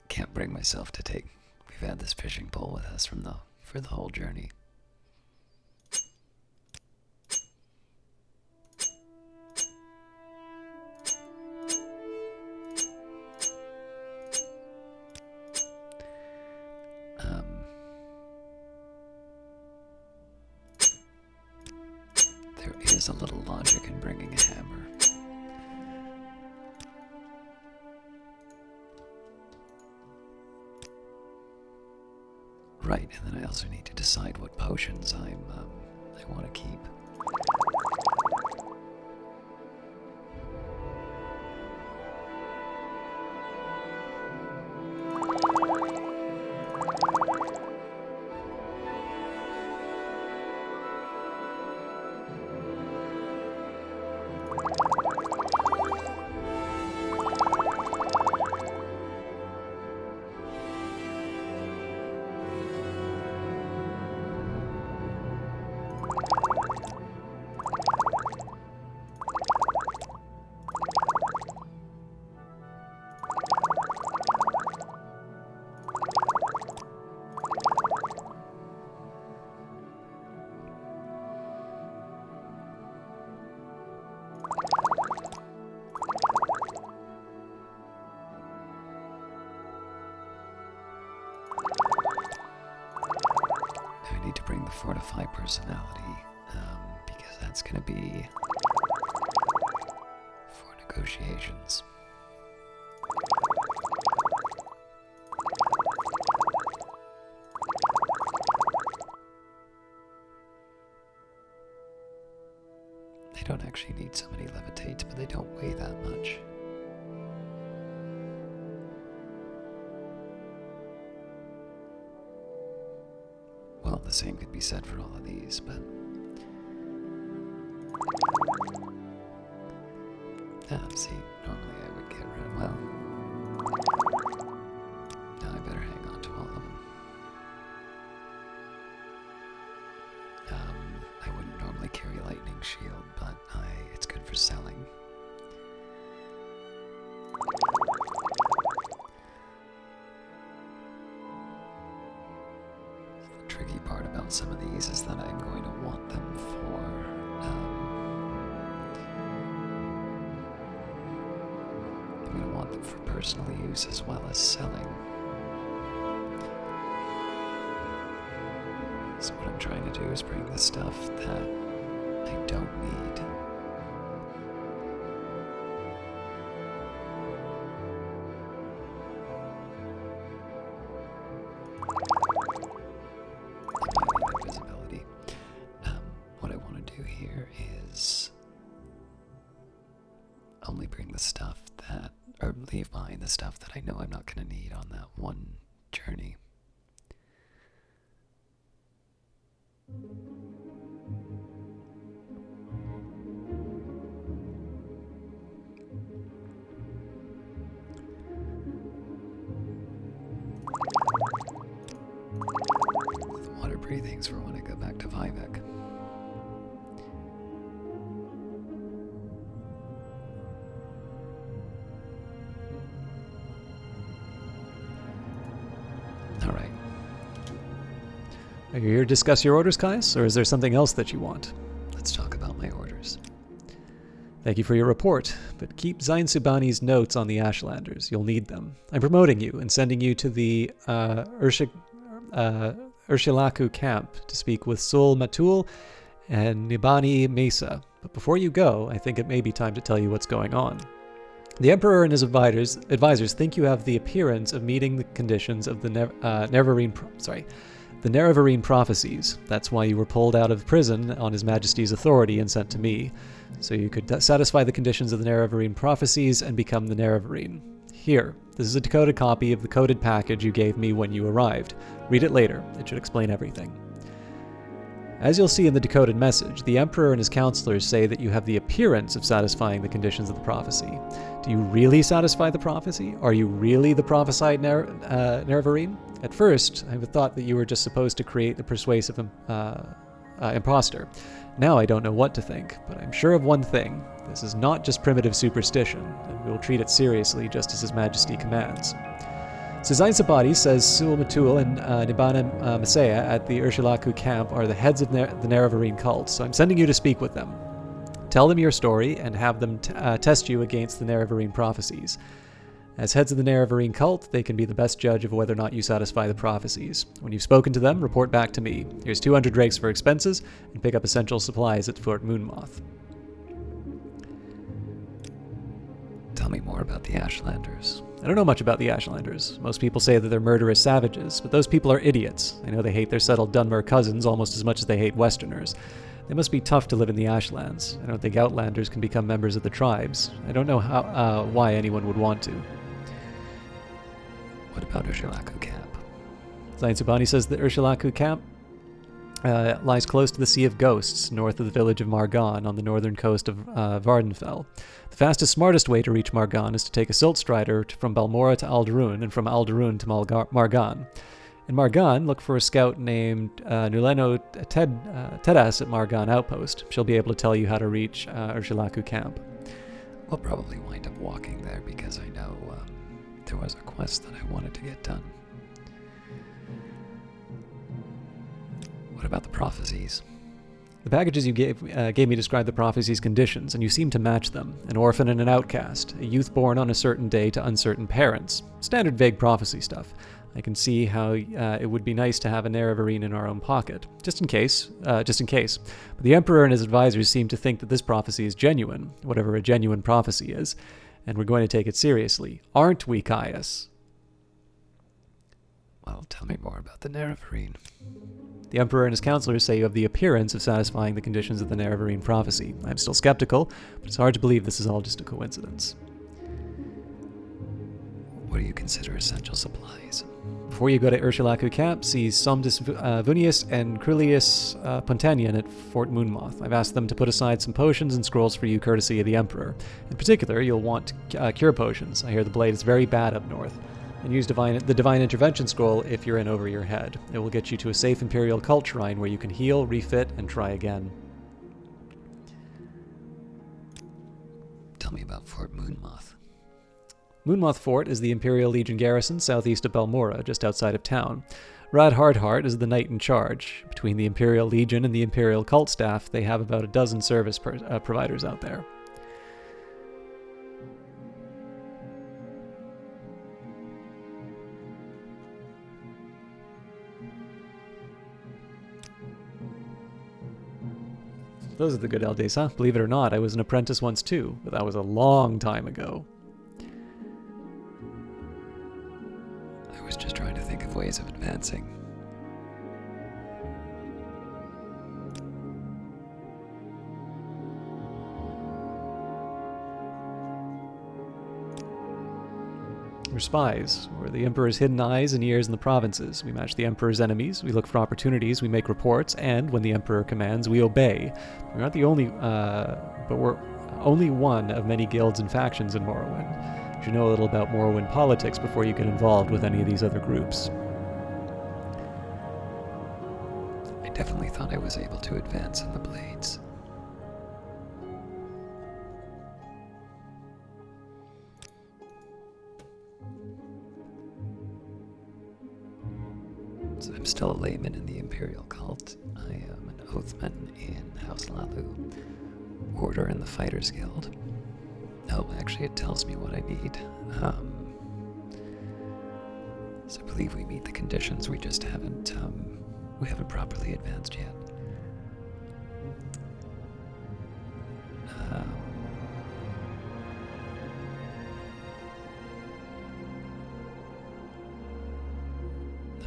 Can't bring myself to take. We've had this fishing pole with us for the whole journey. There is a little logic in bringing a hammer. Right, and then I also need to decide what potions I want to keep. fortify personality, because that's going to be for negotiations. They don't actually need so many levitates, but they don't weigh that much. Well, the same could be said for all of these, but... see, normally I would get rid of... Well... Now I better hang on to all of them. I wouldn't normally carry Lightning Shield, but it's good for selling. The tricky part about some of these is that I'm going to want them for, I'm going to want them for personal use as well as selling. So what I'm trying to do is bring the stuff that I don't need. Invisibility. What I want to do here is only bring the stuff that, or leave behind the stuff that I know I'm not going to need on that one journey. The water breathings for when I go back to Vivek. All right. Are you here to discuss your orders, Caius, or is there something else that you want? Let's talk about my orders. Thank you for your report, but keep Zain Subani's notes on the Ashlanders. You'll need them. I'm promoting you and sending you to the Urshilaku camp to speak with Sul Matul and Nibani Mesa. But before you go, I think it may be time to tell you what's going on. The Emperor and his advisors think you have the appearance of meeting the conditions of the the Nerevarine prophecies. That's why you were pulled out of prison on His Majesty's authority and sent to me, so you could satisfy the conditions of the Nerevarine prophecies and become the Nerevarine. Here, this is a decoded copy of the coded package you gave me when you arrived. Read it later. It should explain everything. As you'll see in the decoded message, the Emperor and his counselors say that you have the appearance of satisfying the conditions of the prophecy. Do you really satisfy the prophecy? Are you really the prophesied Nerevarine? At first, I thought that you were just supposed to create the persuasive imposter. Now I don't know what to think, but I'm sure of one thing. This is not just primitive superstition, and we will treat it seriously just as His Majesty commands. Zain Sabati says Sul Matul and Nibana Masaya at the Urshilaku camp are the heads of the Nerevarine cult, so I'm sending you to speak with them. Tell them your story and have them test you against the Nerevarine prophecies. As heads of the Nerevarine cult, they can be the best judge of whether or not you satisfy the prophecies. When you've spoken to them, report back to me. Here's 200 drakes for expenses, and pick up essential supplies at Fort Moonmoth. Tell me more about the Ashlanders. I don't know much about the Ashlanders. Most people say that they're murderous savages, but those people are idiots. I know they hate their settled Dunmer cousins almost as much as they hate Westerners. They must be tough to live in the Ashlands. I don't think Outlanders can become members of the tribes. I don't know why anyone would want to. What about Urshilaku camp? Zain Subani says the Urshilaku camp lies close to the Sea of Ghosts, north of the village of Margan on the northern coast of Vardenfell. The fastest, smartest way to reach Margan is to take a silt strider from Balmora to Alderun, and from Alderun to Margan. In Margan, look for a scout named Nuleno Tedas at Margan Outpost. She'll be able to tell you how to reach Urshilaku camp. We'll probably wind up walking there because I know there was a quest that I wanted to get done. What about the prophecies? The packages you gave me describe the prophecy's conditions, and you seem to match them. An orphan and an outcast, a youth born on a certain day to uncertain parents. Standard vague prophecy stuff. I can see how it would be nice to have a Nerevarine in our own pocket, just in case. But the Emperor and his advisors seem to think that this prophecy is genuine, whatever a genuine prophecy is, and we're going to take it seriously. Aren't we, Caius? Well, tell me more about the Nerevarine. The Emperor and his counselors say you have the appearance of satisfying the conditions of the Nerevarine prophecy. I'm still skeptical, but it's hard to believe this is all just a coincidence. What do you consider essential supplies? Before you go to Urshulaku Camp, see Somdus Vunius and Crulius Pontanian at Fort Moonmoth. I've asked them to put aside some potions and scrolls for you courtesy of the Emperor. In particular, you'll want cure potions. I hear the blade is very bad up north. And use the Divine Intervention Scroll if you're in over your head. It will get you to a safe Imperial cult shrine where you can heal, refit, and try again. Tell me about Fort Moonmoth. Moonmoth Fort is the Imperial Legion garrison southeast of Balmora, just outside of town. Rad Hardheart is the knight in charge. Between the Imperial Legion and the Imperial cult staff, they have about a dozen service providers out there. Those are the good old days, huh? Believe it or not, I was an apprentice once too, but that was a long time ago. I was just trying to think of ways of advancing. We're spies. We're the Emperor's hidden eyes and ears in the provinces. We match the Emperor's enemies, we look for opportunities, we make reports, and when the Emperor commands, we obey. We're not the only, but we're only one of many guilds and factions in Morrowind. You should know a little about Morrowind politics before you get involved with any of these other groups. I definitely thought I was able to advance in the blades. So I'm still a layman in the Imperial cult. I am an oathman in House Lalu, warder in the Fighters Guild. Oh, actually it tells me what I need. So I believe we meet the conditions, we just haven't properly advanced yet.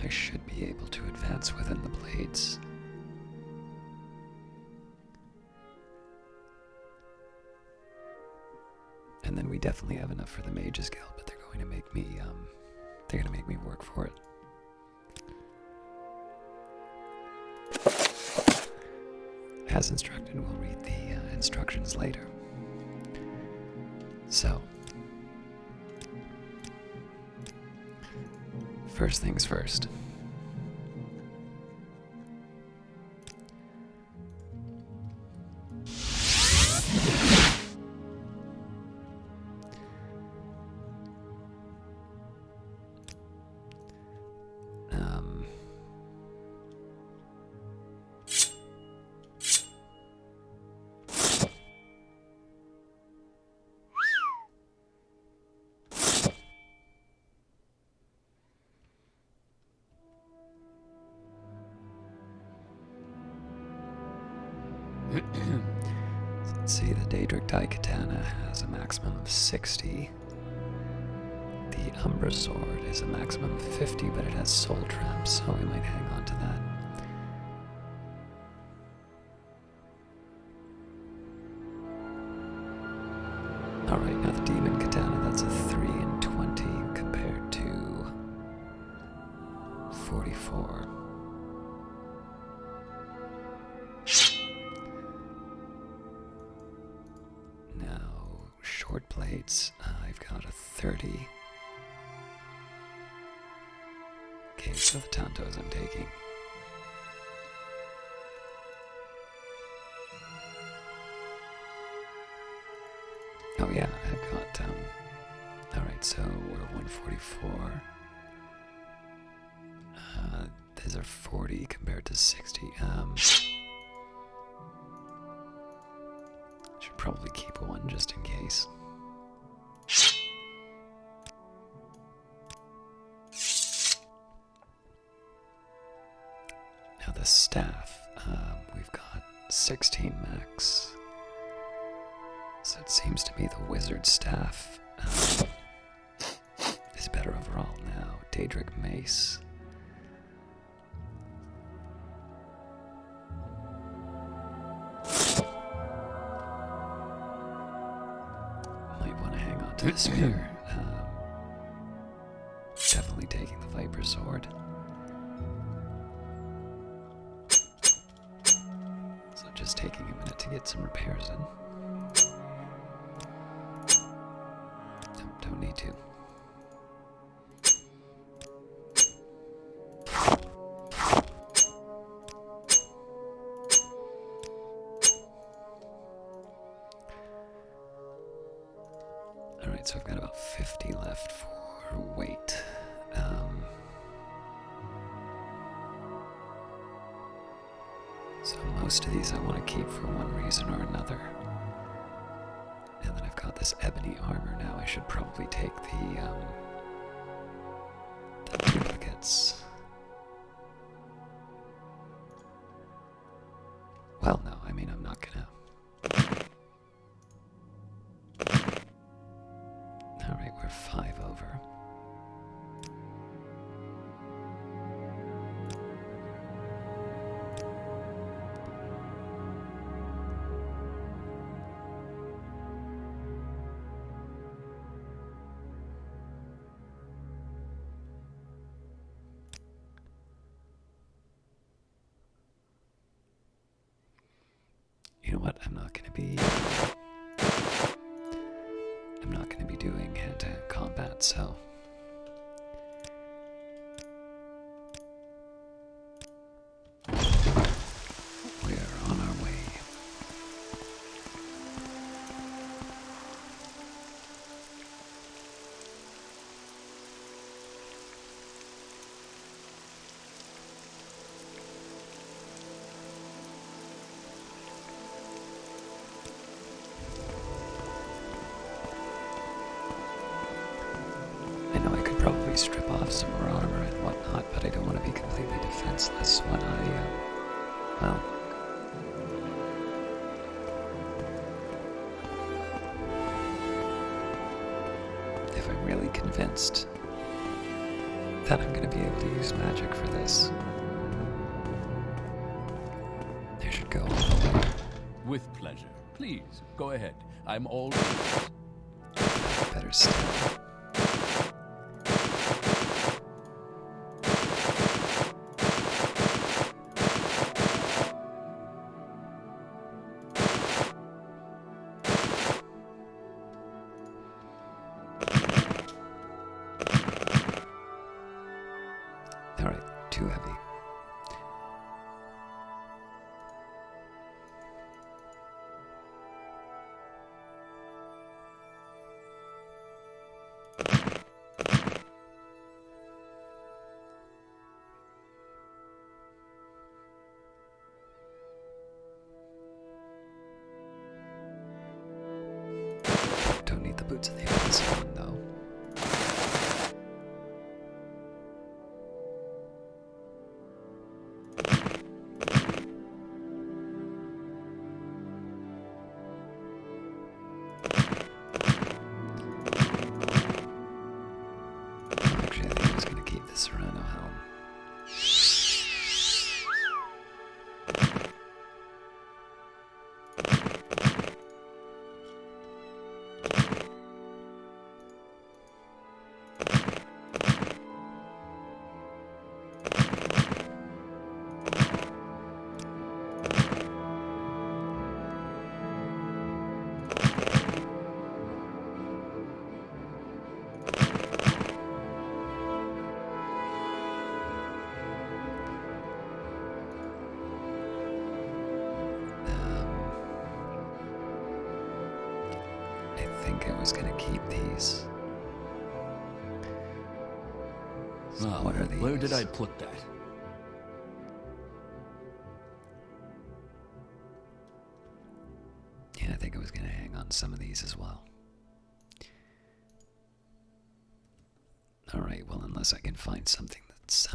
I should be able to advance within the blades. And then we definitely have enough for the Mages Guild, but they're going to make me work for it. As instructed, we'll read the instructions later. So, first things first. Let's see, the daedric Daikatana has a maximum of 60. The Umbra Sword is a maximum of 50, but it has soul traps, so we might hang on to that. Alright, now the Demon Katana, that's a 3 and 20 compared to 44. Short blades, I've got a 30. Okay, so the Tantos I'm taking. Oh yeah, I've got, alright, so we're 144. These are 40 compared to 60. probably keep one just in case. Now the staff, we've got 16 max. So it seems to me the wizard staff is better overall now. Daedric mace. Might want to hang on to the spear. Definitely taking the Viper Sword. So just taking a minute to get some repairs in. Nope, don't need to. Alright, so I've got about 50 left for weight. So most of these I want to keep for one reason or another. And then I've got this ebony armor now. I should probably take the duplicates. Well, no, I mean, I'm not gonna. Alright, we're 5 over. You know what? I'm not going to be doing hand-to-hand combat, so we're on our way. I know I could probably strip off some more armor and whatnot, but I don't want to be completely defenseless when well, if I'm really convinced that I'm going to be able to use magic for this, I should go all the way. With pleasure. Please, go ahead. I'm all... Better still. Alright, too heavy. Don't need the boots of the Amazon, though. Actually, I think I was going to keep the Serrano helm. I think I was gonna keep these. So what are these? Where did I put that? Yeah, I think I was going to hang on some of these as well. Alright, well, unless I can find something that's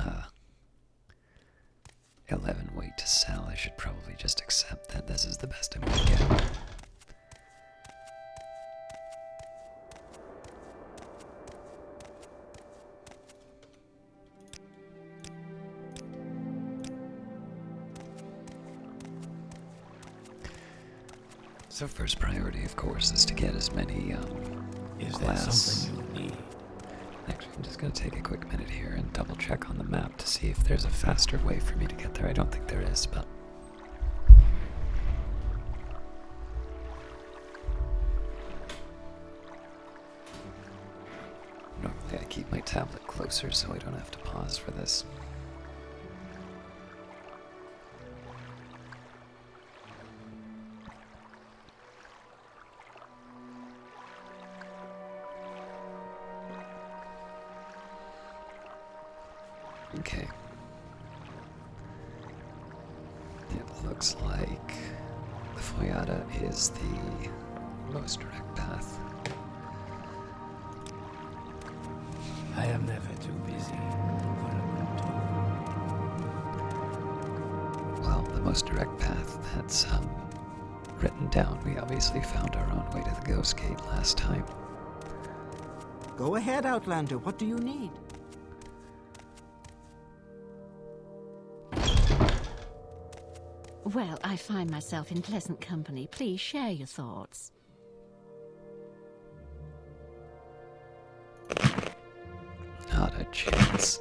11 weight to sell, I should probably just accept that this is the best I'm going to get. So first priority, of course, is to get as many Is there glass. something you need? Actually, I'm just going to take a quick minute here and double check on the map to see if there's a faster way for me to get there. I don't think there is, but... Normally I keep my tablet closer so I don't have to pause for this. Okay. It looks like the Foyata is the most direct path. I am never too busy for a good talk. Well, the most direct path that's written down. We obviously found our own way to the Ghost Gate last time. Go ahead, Outlander. What do you need? Well, I find myself in pleasant company. Please share your thoughts. Not a chance.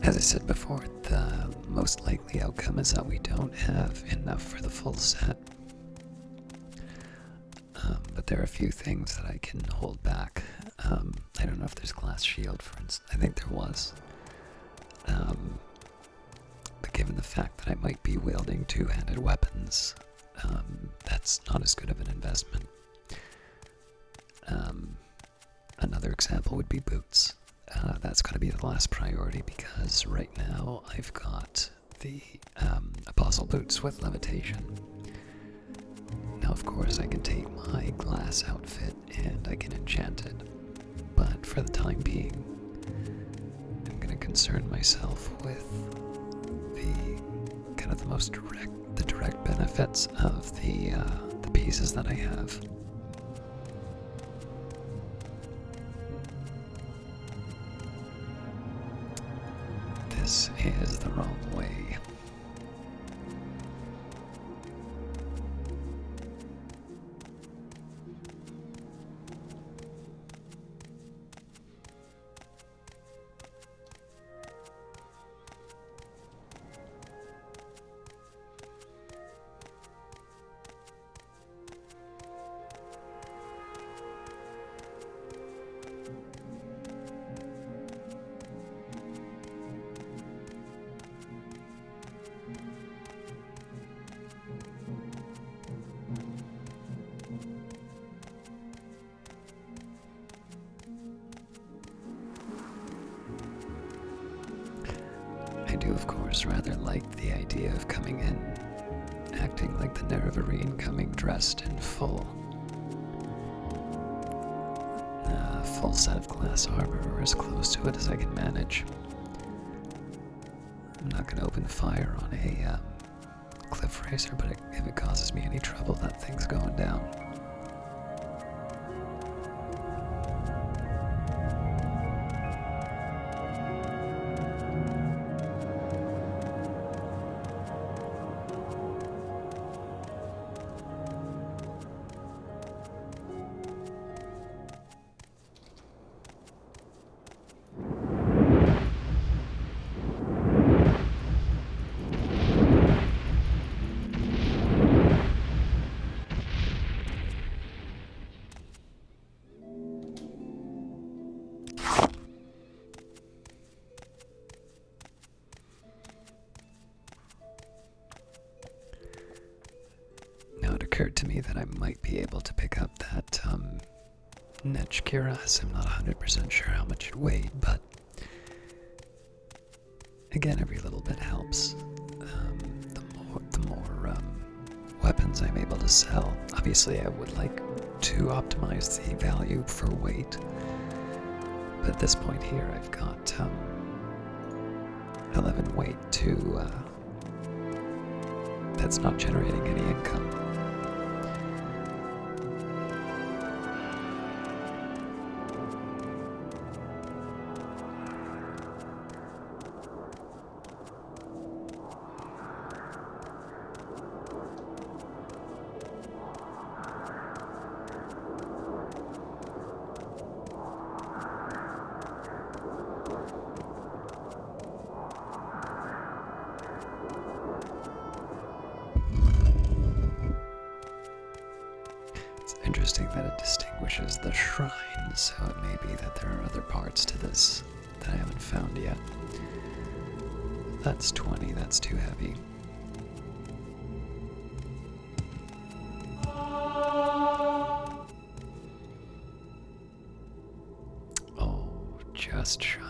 As I said before, the most likely outcome is that we don't have enough for the full set. But there are a few things that I can hold back. I don't know if there's glass shield, for instance. I think there was. But given the fact that I might be wielding two-handed weapons, that's not as good of an investment. Another example would be boots. That's going to be the last priority because right now I've got the apostle boots with levitation. Now, of course, I can take my glass outfit and I can enchant it, but for the time being, I'm going to concern myself with the kind of the direct benefits of the pieces that I have. This is the wrong way. I do, of course, rather like the idea of coming in, acting like the Nerevarine, coming dressed in full set of glass armor, or as close to it as I can manage. I'm not going to open fire on a cliff racer, but if it causes me any trouble, that thing's going down. occurred to me that I might be able to pick up that Netch Cuirass. I'm not 100% sure how much it weighed, but again, every little bit helps. The more weapons I'm able to sell. Obviously, I would like to optimize the value for weight, but at this point here, I've got 11 weight to. That's not generating any income. Interesting that it distinguishes the shrine, so it may be that there are other parts to this that I haven't found yet. That's 20, that's too heavy. Oh, just shy.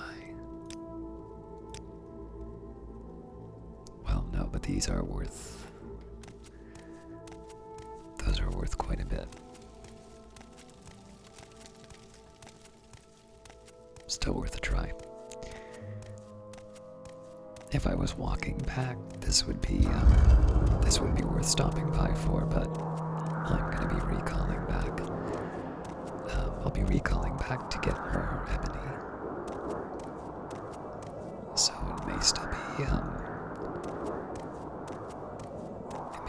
Well, no, but these are worth... Those are worth quite a bit. Still worth a try. If I was walking back, this would be worth stopping by for, but I'm gonna be recalling back. I'll be recalling back to get more ebony. So it may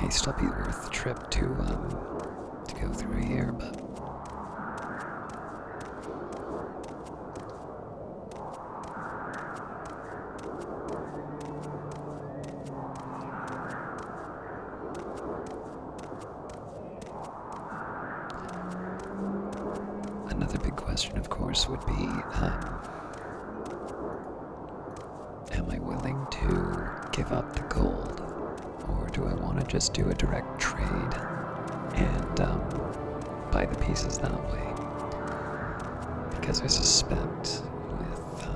still be worth the trip to go through here, but another big question, of course, would be, am I willing to give up the gold, or do I want to just do a direct trade and buy the pieces that way? Because I suspect with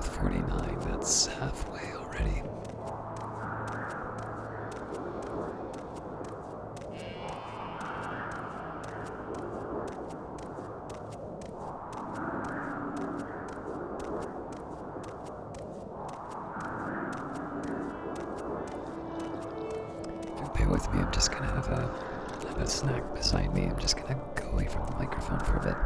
49, that's halfway already. Bear with me, I'm just gonna have a snack beside me. I'm just gonna go away from the microphone for a bit.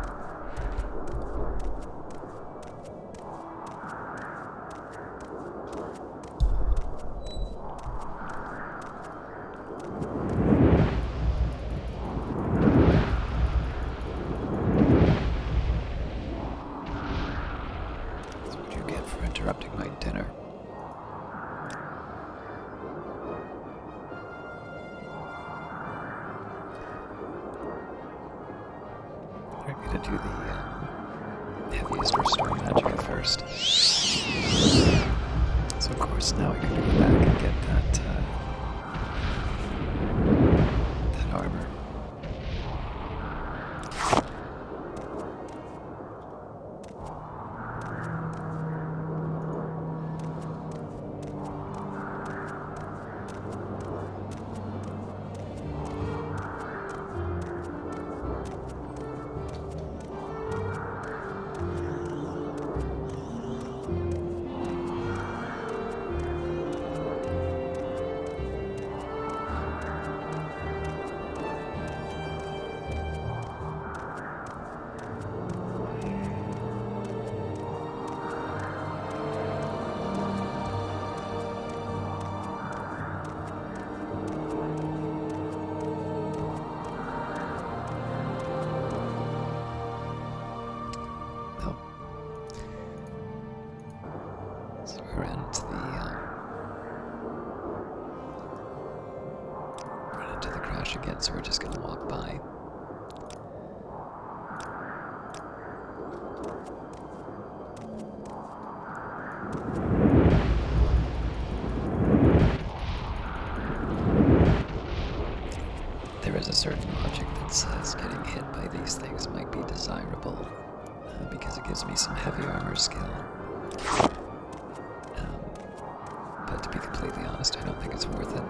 That's what you get for interrupting my dinner. I'm gonna do the heaviest restore magic at first. So of course now I can go back and get that armor. We're into the crash again, so we're just gonna walk by. certain logic that says getting hit by these things might be desirable, because it gives me some heavy armor skill. But to be completely honest, I don't think it's worth it.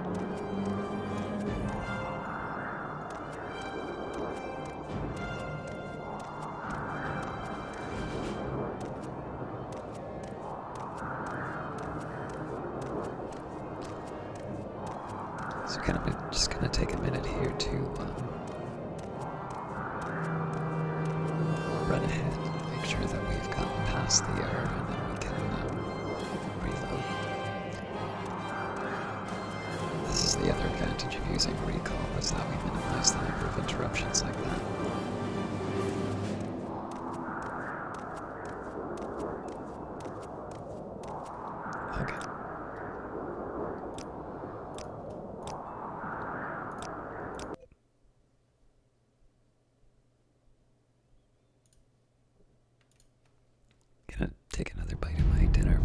So just gonna take a minute here to run ahead, make sure that we've gotten past the error, and then we can reload. This is the other advantage of using recall, is that we minimize the number of interruptions like that. Okay. Gonna take another bite of my dinner.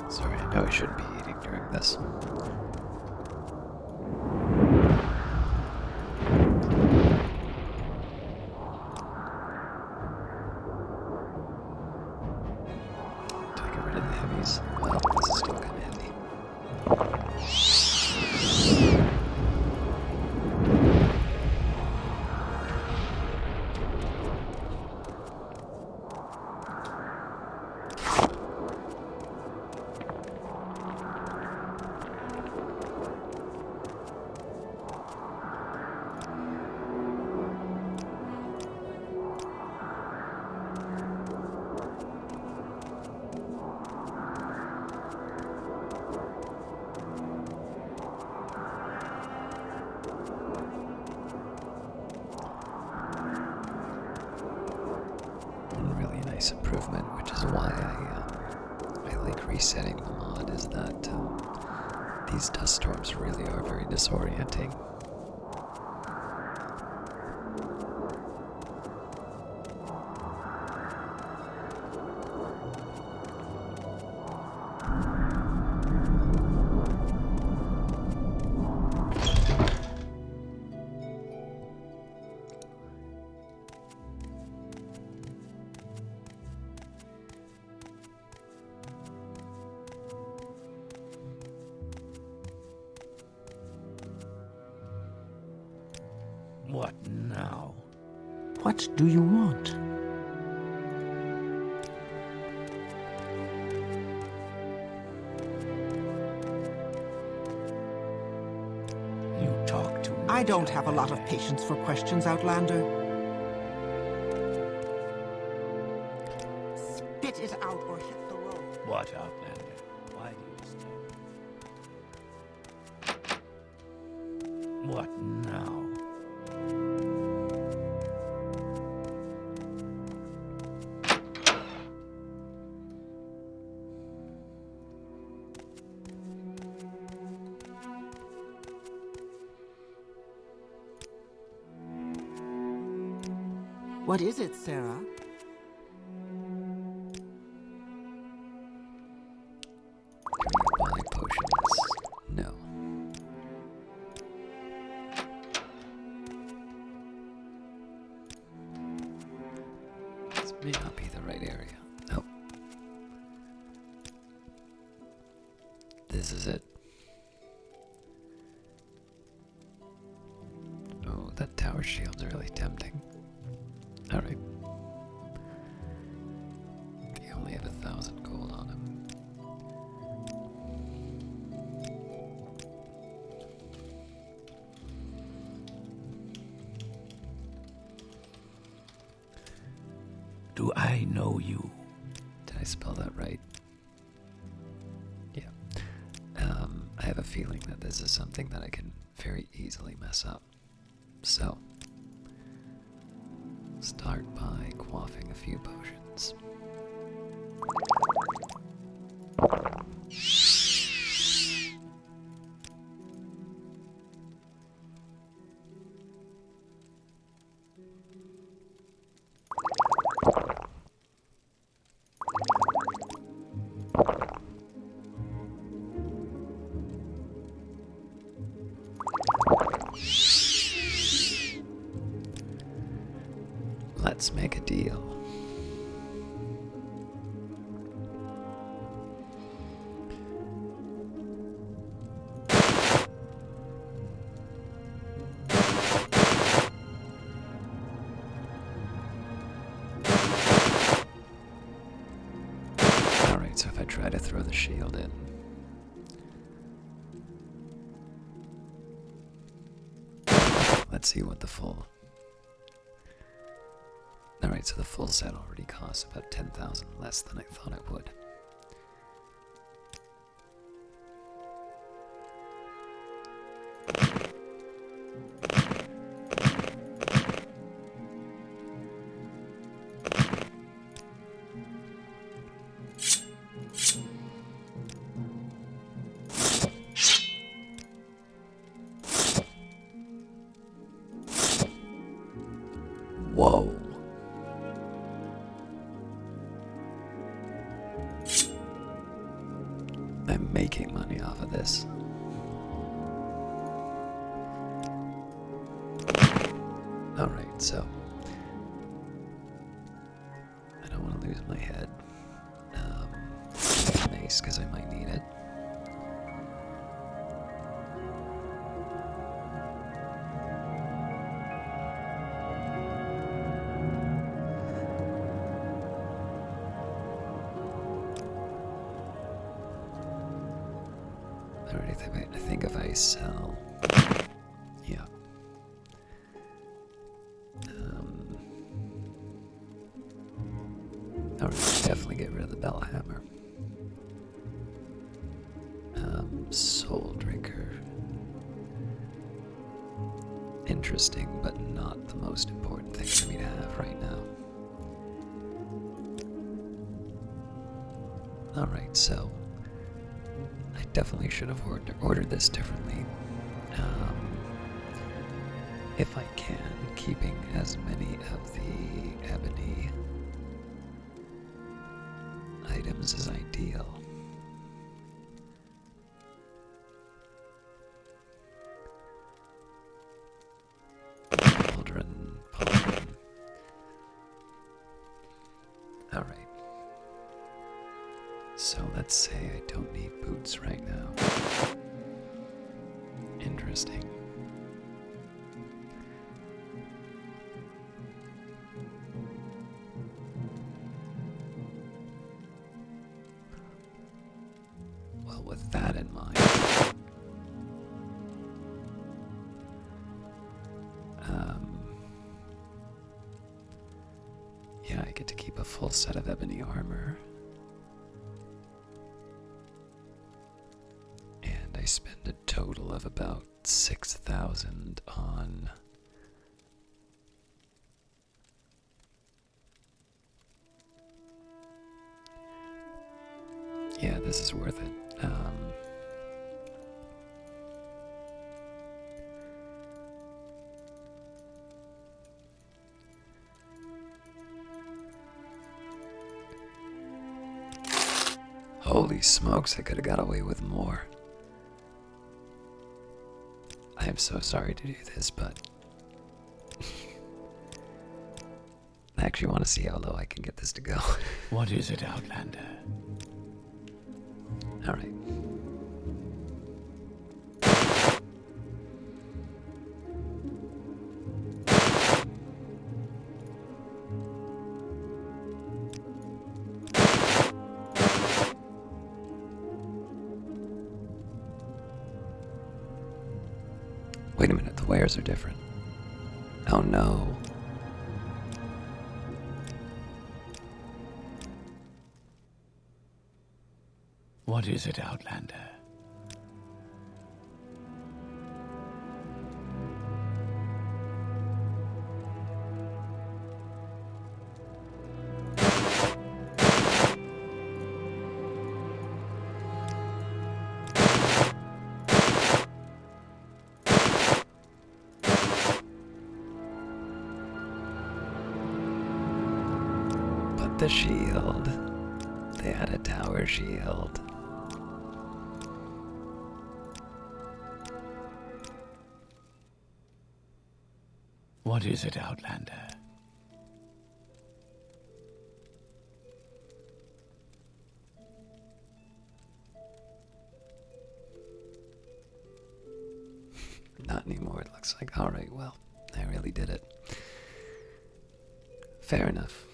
Sorry, I know I shouldn't be eating during this. Do I get rid of the heavies? Well, this is still kind of heavy. Really nice improvement, which is why I like resetting the mod, is that these dust storms really are very disorienting. What now? What do you want? You talk to me. I don't have a lot of patience for questions, Outlander. Spit it out or hit the road. What, Outlander? Why do you stay? What now? What is it, Sarah? Buy potions. No. This may not be the right area. Nope. This is it. Oh, that tower shield's really tempting. Alright. They only have 1,000 gold on him. Do I know you? Did I spell that right? Yeah. I have a feeling that this is something that I can very easily mess up. So, start by quaffing a few potions. Let's make a deal. Alright, so if I try to throw the shield in. Let's see what the full... Alright, so the full set already costs about 10,000 less than I thought it would. Whoa. I'm making money off of this. Alright, so I don't want to lose my head. Mace, because I might need it. Alright, I think if I sell... Yeah. Alright, definitely get rid of the bell hammer. Soul drinker. Interesting, but not the most important thing for me to have right now. Alright, so I definitely should have ordered this differently. If I can, keeping as many of the ebony items as ideal. Pauldron. Alright. So let's say I don't need boots right now. Interesting. Well, with that in mind, yeah, I get to keep a full set of ebony armor. And I spend a total of about 6,000 on... Yeah, this is worth it. Holy smokes, I could have got away with more. I am so sorry to do this, but I actually want to see how low I can get this to go. What is it, Outlander? Alright. Wait a minute, the wares are different. Oh no. What is it, Outlander? But the shield. They had a tower shield. What is it, Outlander? Not anymore, it looks like. Alright, well, I really did it. Fair enough.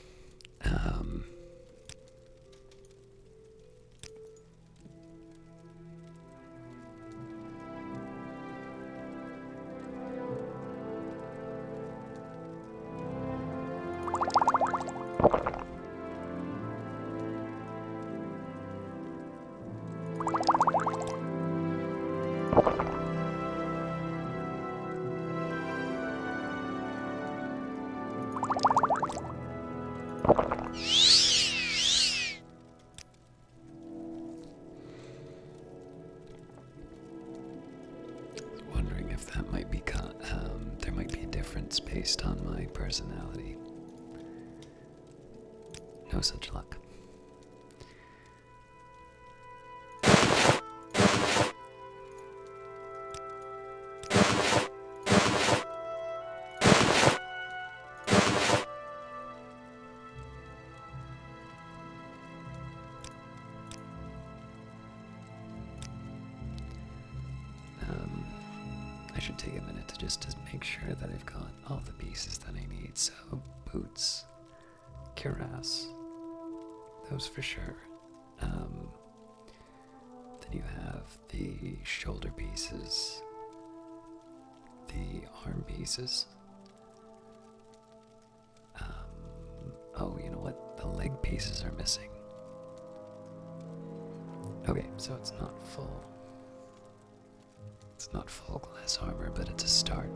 Wondering if that might be there might be a difference based on my personality. No such luck. I should take a minute to make sure that I've got all the pieces that I need. So, boots, cuirass, those for sure. Then you have the shoulder pieces, the arm pieces. Oh, you know what? The leg pieces are missing. Okay, so it's not full. It's not full glass armor, but it's a start.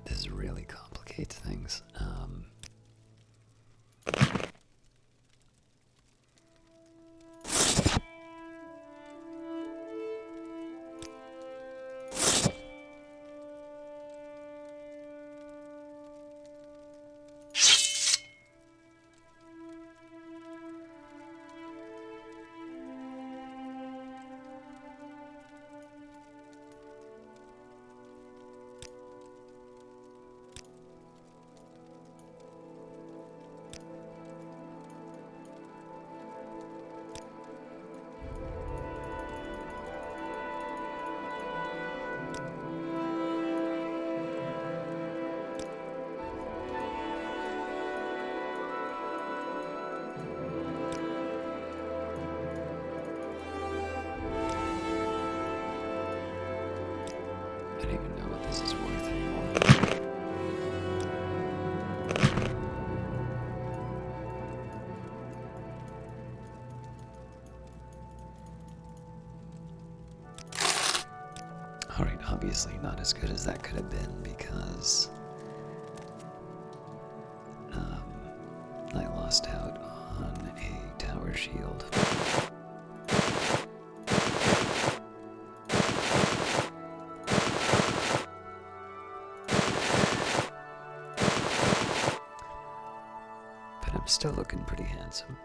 This really complicates things. I don't even know what this is worth anymore. Alright, obviously not as good as that could have been because I lost out on a tower shield. Still looking pretty handsome.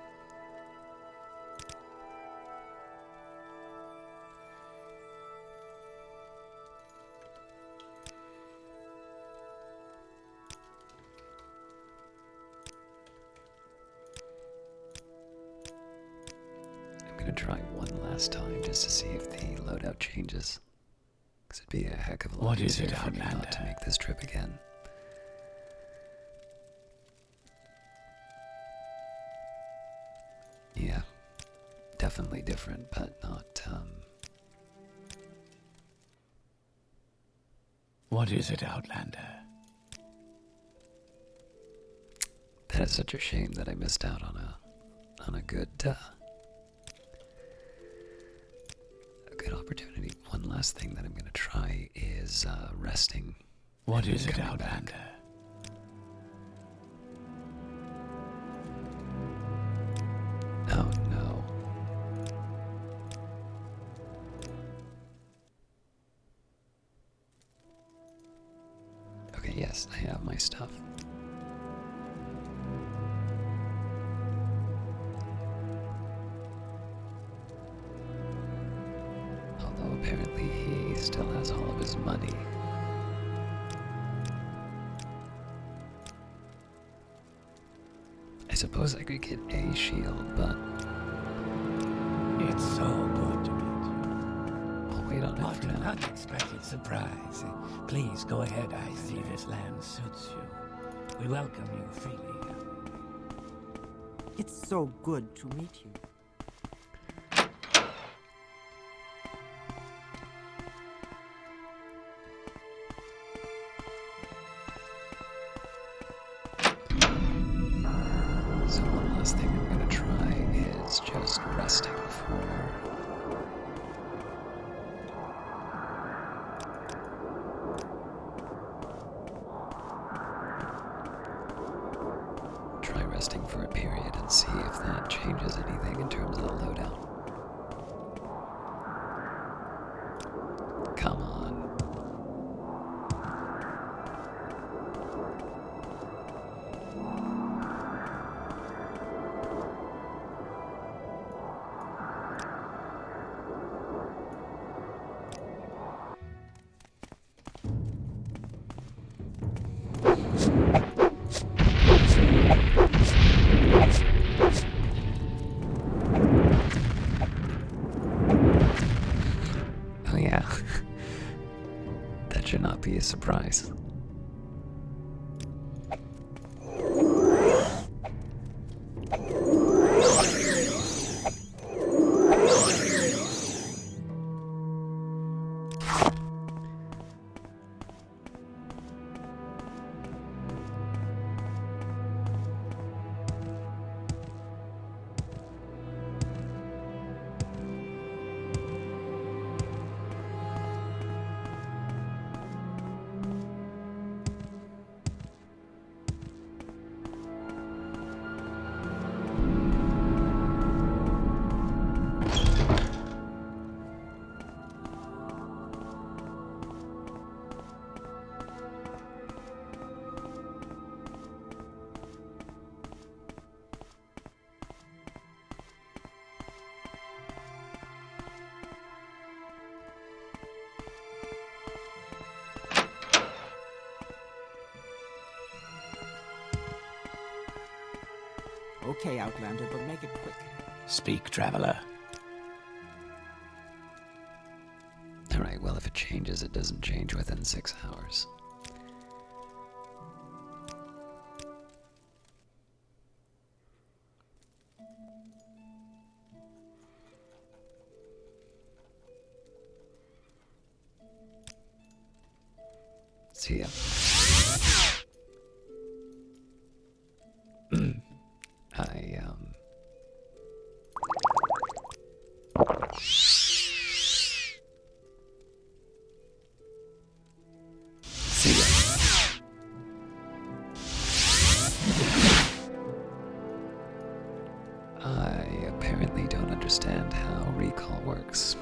I'm gonna try one last time just to see if the loadout changes. Because it'd be a heck of a lot What is easier it, for me not Outlander? to make this trip again. Yeah, definitely different, but not, What is it, Outlander? that is such a shame that I missed out on a good opportunity. One last thing that I'm gonna try is resting. What and is it, coming back. Outlander? Oh no. Okay, yes, I have my stuff. Although apparently he still has all of his money. I suppose I could get a shield, but It's so good to meet you. I'll wait on it What for an now. unexpected surprise. Please go ahead. I see this land suits you. We welcome you freely. It's so good to meet you. So one last thing I'm gonna try is just resting for a period and see if that changes anything in terms of the loadout. Come on. Oh yeah. That should not be a surprise. Okay, Outlander, but make it quick. Speak, traveler. Alright, well, if it changes, it doesn't change within 6 hours. See ya. See ya. I apparently don't understand how recall works.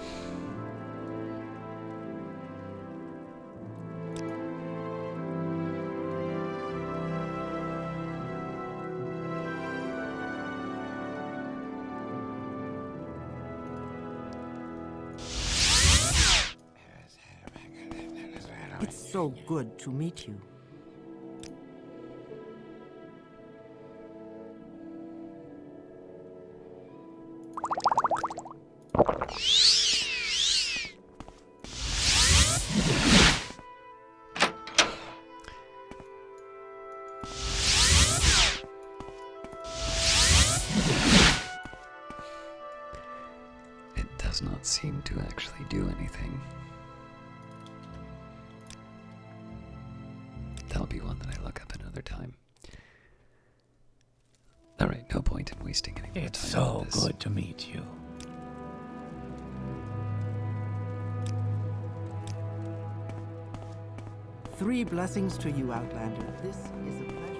So good to meet you. It does not seem to actually do anything. That'll be one that I look up another time. Alright, no point in wasting any more It's time so on this. good to meet you. Three blessings to you, Outlander. This is a pleasure.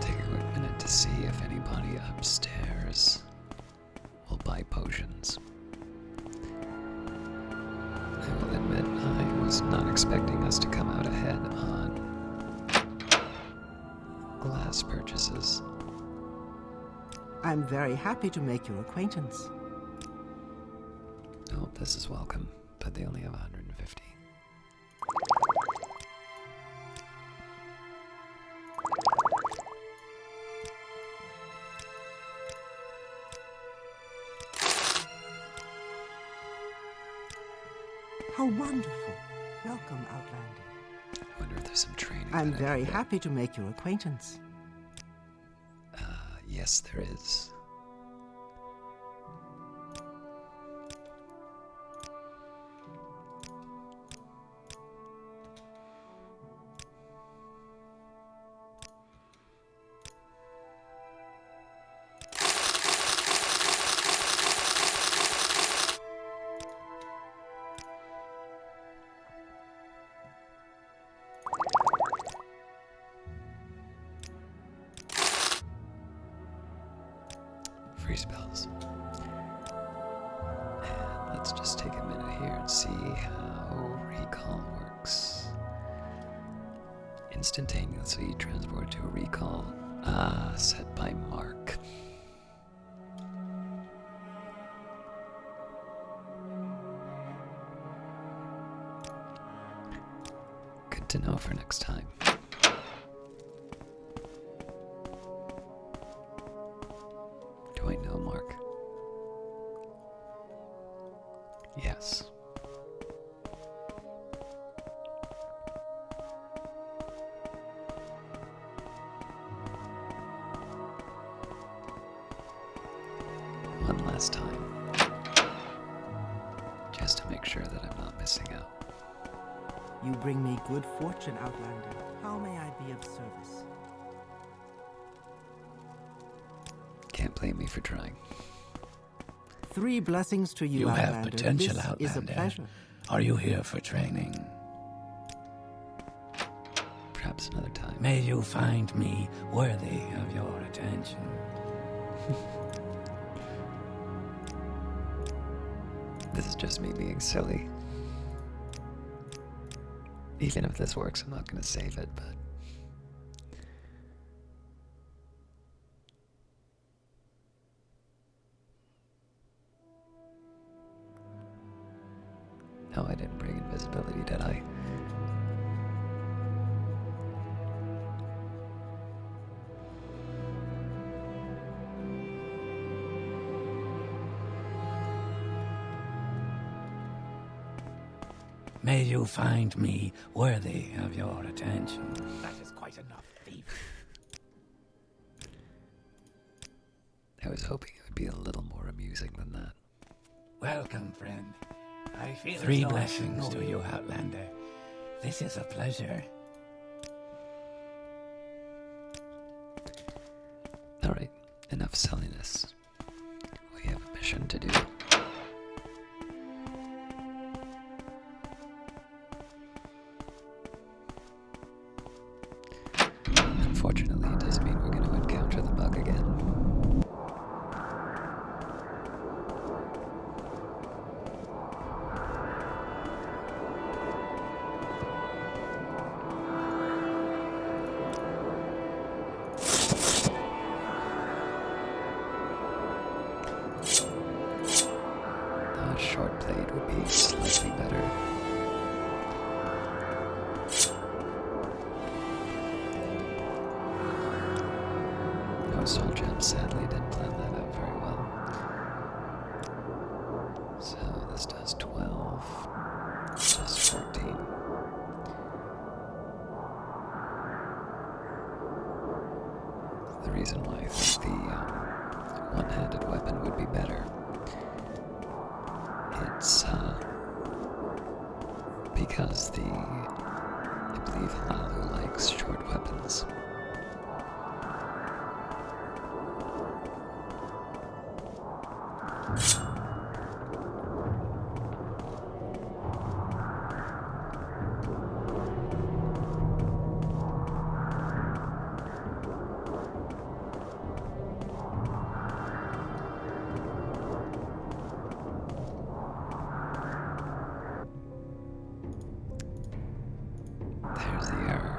Take a quick minute to see if anybody upstairs will buy potions. I will admit I was not expecting us to come out ahead on glass purchases. I'm very happy to make your acquaintance. Oh, this is welcome, but they only have 150. How wonderful. Welcome, Outlander. I wonder if there's some training. I'm that I very can get. happy to make your acquaintance. Yes, there is. Free spells. And let's just take a minute here and see how recall works. Instantaneously transport to a recall. Set by mark. Good to know for next time. Do I know Mark? Yes. One last time. Just to make sure that I'm not missing out. You bring me good fortune, Outlander. How may I be of service? Can't blame me for trying. Three blessings to you, You Outlander. have potential, This Outlander. is a pleasure. Are you here for training? Perhaps another time. May you find me worthy of your attention. This is just me being silly. Even if this works, I'm not going to save it, but... No, I didn't bring invisibility, did I? May you find me worthy of your attention. That is quite enough, thief. I was hoping it would be a little more amusing than that. Welcome, friend. I feel three blessings to you, Outlander. This is a pleasure. Alright, enough silliness. We have a mission to do. Unfortunately, it does mean we're going to encounter the bug again. A short blade would be slightly better. This does 12. This does 14. The reason why I think the one-handed weapon would be better, it's because I believe Lalu likes short weapons. There's the error.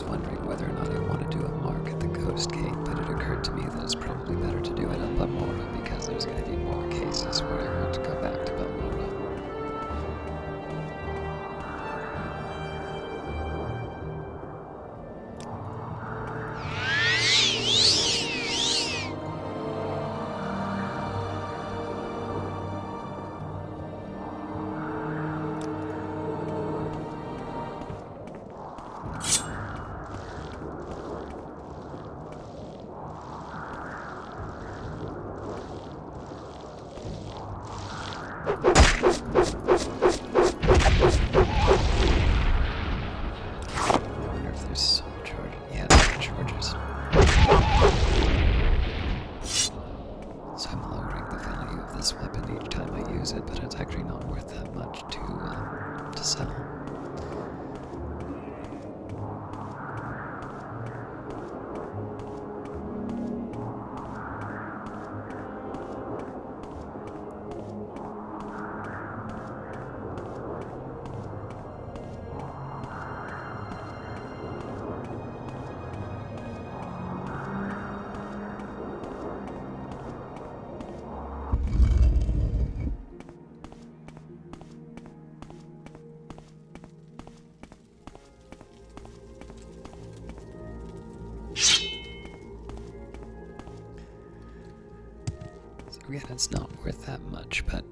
Wondering whether or not I want to do a mark at the Ghost Gate, but it occurred to me that it's probably better to do it up Balmora because there's going to be more cases where I want to go back to Balmora. Again, it's not worth that much, but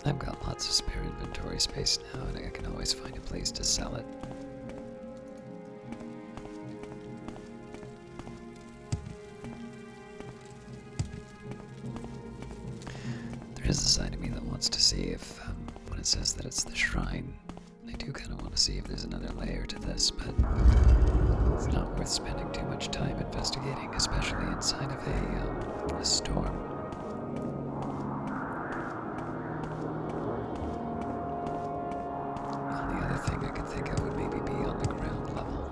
I've got lots of spare inventory space now, and I can always find a place to sell it. There is a side of me that wants to see if, when it says that it's the shrine, I do kind of want to see if there's another layer to this, but It's not worth spending too much time investigating, especially inside of a storm. The only other thing I could think of would maybe be on the ground level.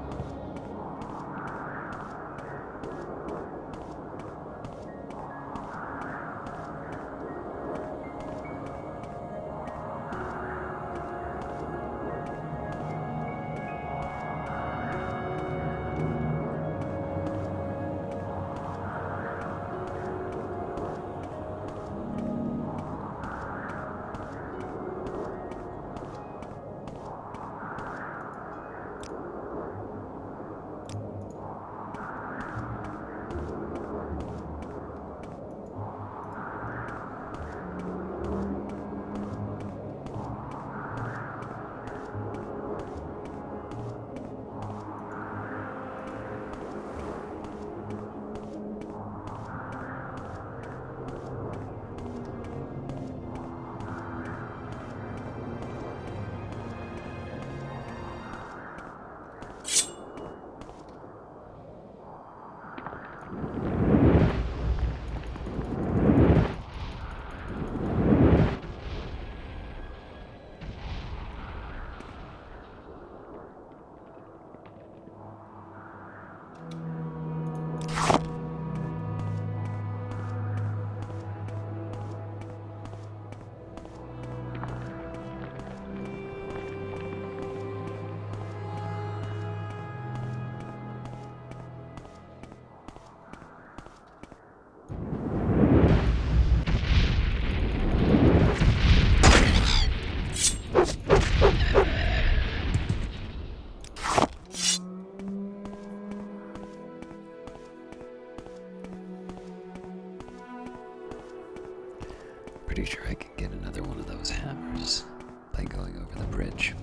Pretty sure I can get another one of those hammers by going over the bridge.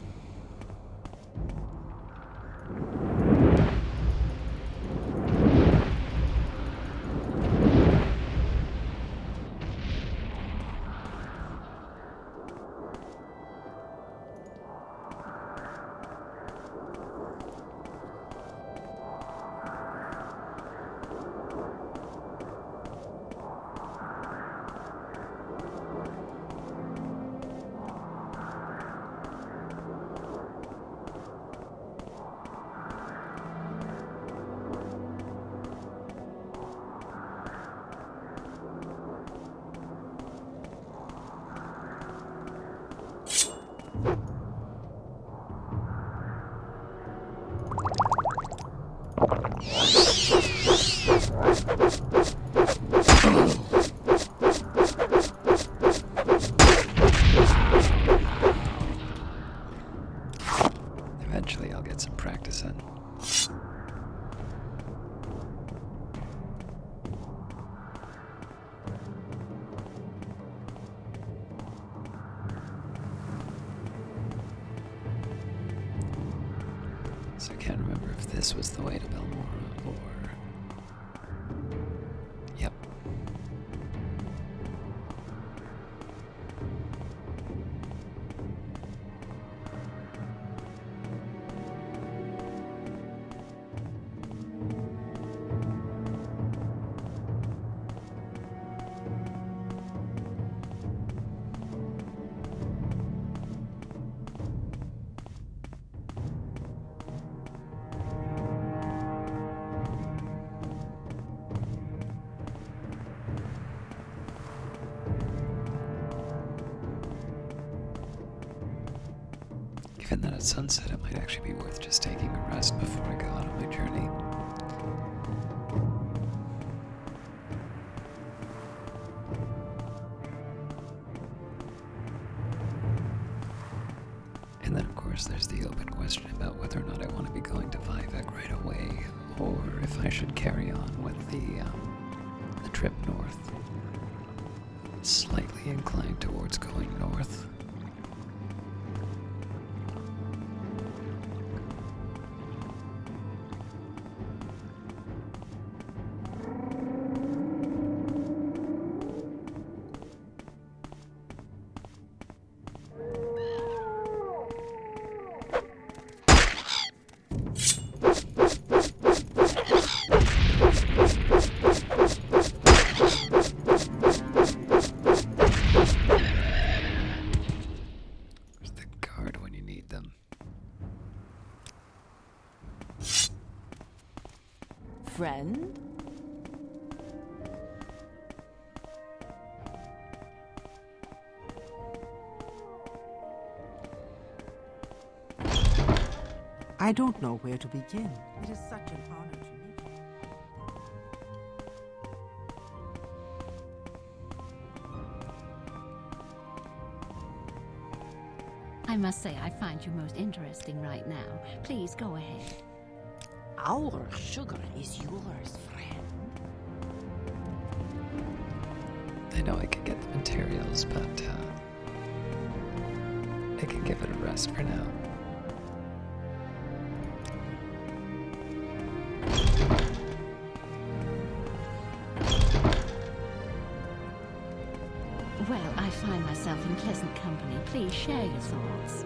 Eventually I'll get some practice in. So I can't remember if this was the way to Belmora or... Yep. Given that it's sunset, it might actually be worth just taking a rest before I go out on my journey. And then, of course, there's the open question about whether or not I want to be going to Vivek right away, or if I should carry on with the trip north. Slightly inclined towards going north. I don't know where to begin. It is such an honor to meet you. I must say I find you most interesting right now. Please go ahead. Our sugar is yours, friend. I know I can get the materials, but I can give it a rest for now. Well, I find myself in pleasant company. Please share your thoughts.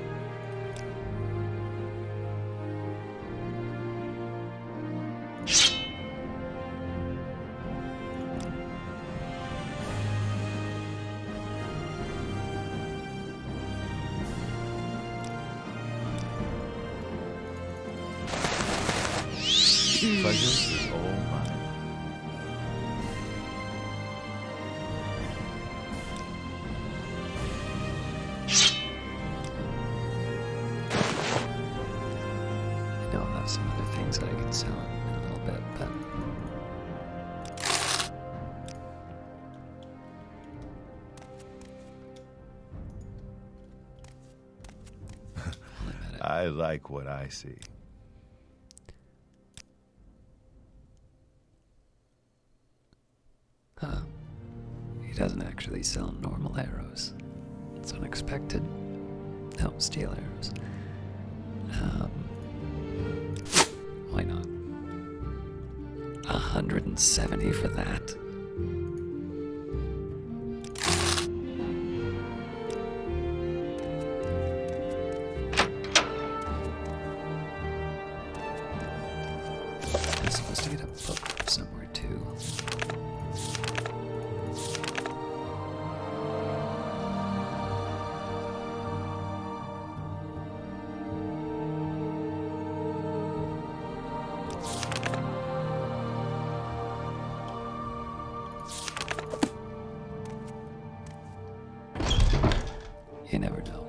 Pleasure is all mine. I know I'll have some other things that I can sell in a little bit, but I like what I see. huh. He doesn't actually sell normal arrows. It's unexpected. No, steel arrows. Why not? 170 for that? I'm supposed to get a book from somewhere too. You never know.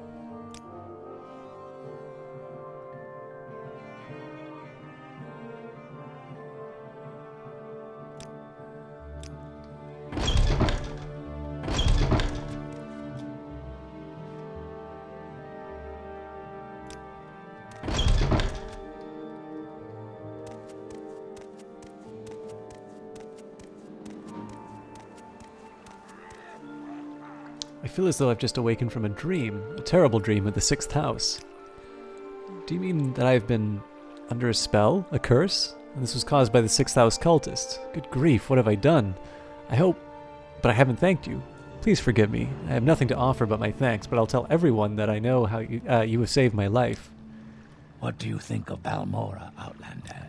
I feel as though I've just awakened from a dream, a terrible dream of the sixth house. Do you mean that I've been under a spell, a curse? And this was caused by the sixth house cultists. Good grief, what have I done? I hope, but I haven't thanked you. Please forgive me. I have nothing to offer but my thanks, but I'll tell everyone that I know how you have saved my life. What do you think of Balmora, Outlander?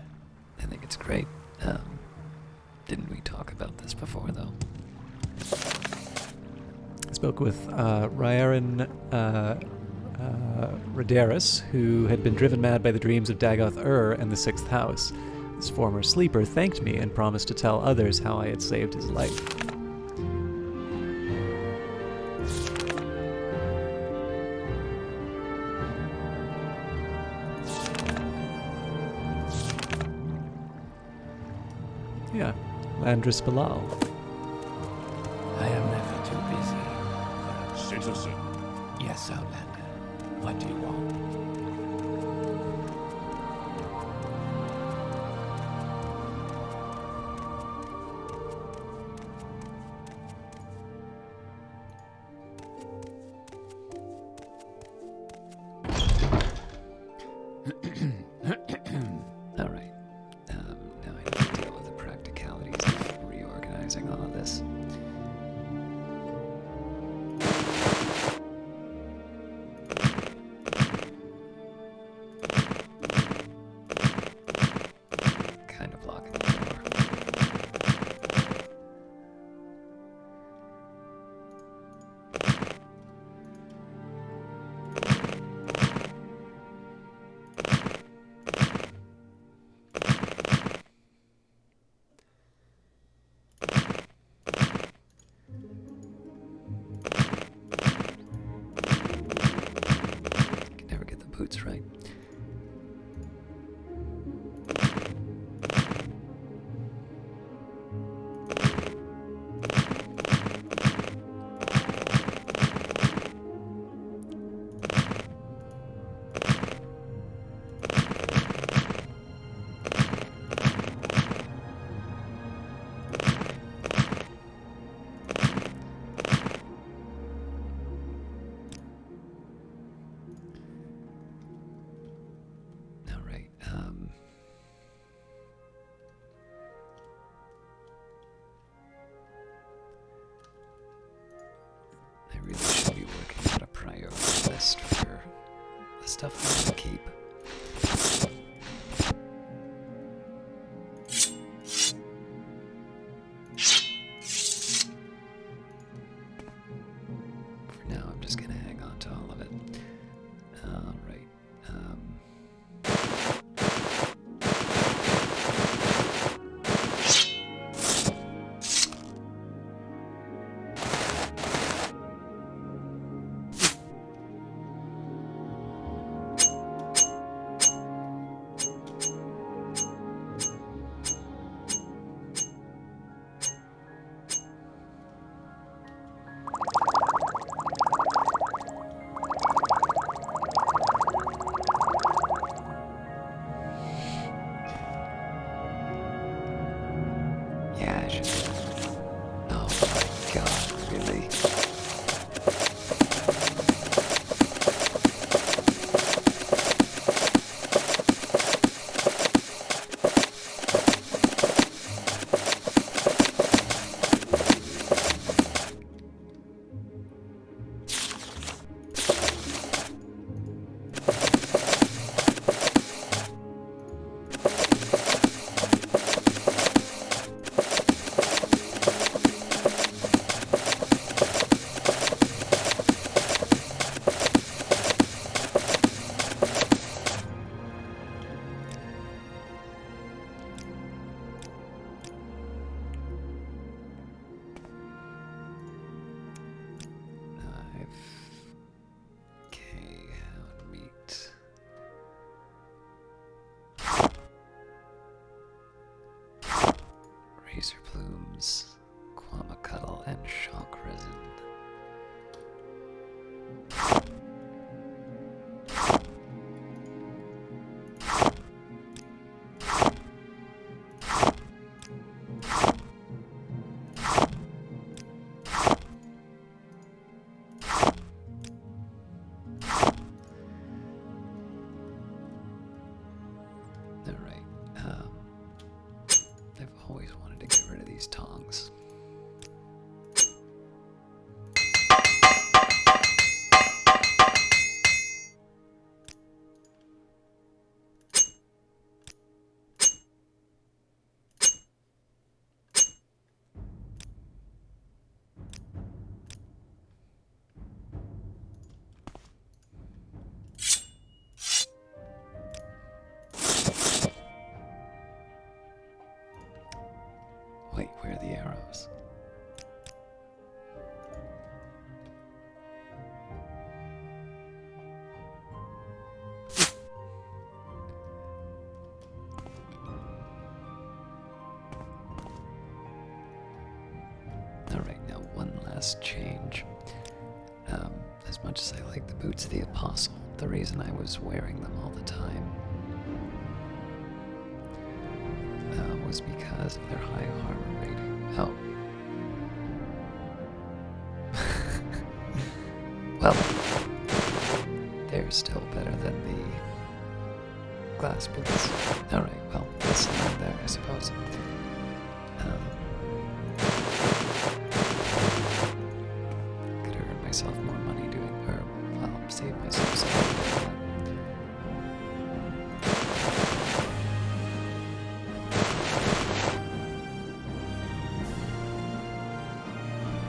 I think it's great. Didn't we talk about this before, though? I spoke with Ryaran Radaris, who had been driven mad by the dreams of Dagoth and the sixth house. This former sleeper thanked me and promised to tell others how I had saved his life. Yeah, Landris Bilal. I am never too busy. Citizen. Yes, Outlander. What do you want? All right. Now I need to deal with the practicalities of reorganizing all of this. Kind of blocking the door. Can never get the boots right. stuff I want to keep. For now, I'm just gonna hang on to all of it. All right. Yeah, I should. Oh my god, really? Okay, hound meat. Razor plumes, quamacuttle, and shock resin. Alright, I've always wanted to get rid of these tongs. Wait, where are the arrows? Alright, now one last change. As much as I like the boots of the Apostle, the reason I was wearing them all the time was because of their high armor rating. Oh. Well, they're still better than the glass boots. Alright, well, that's the line there, I suppose. Could earn myself more money doing, or, well, save myself some money doing that.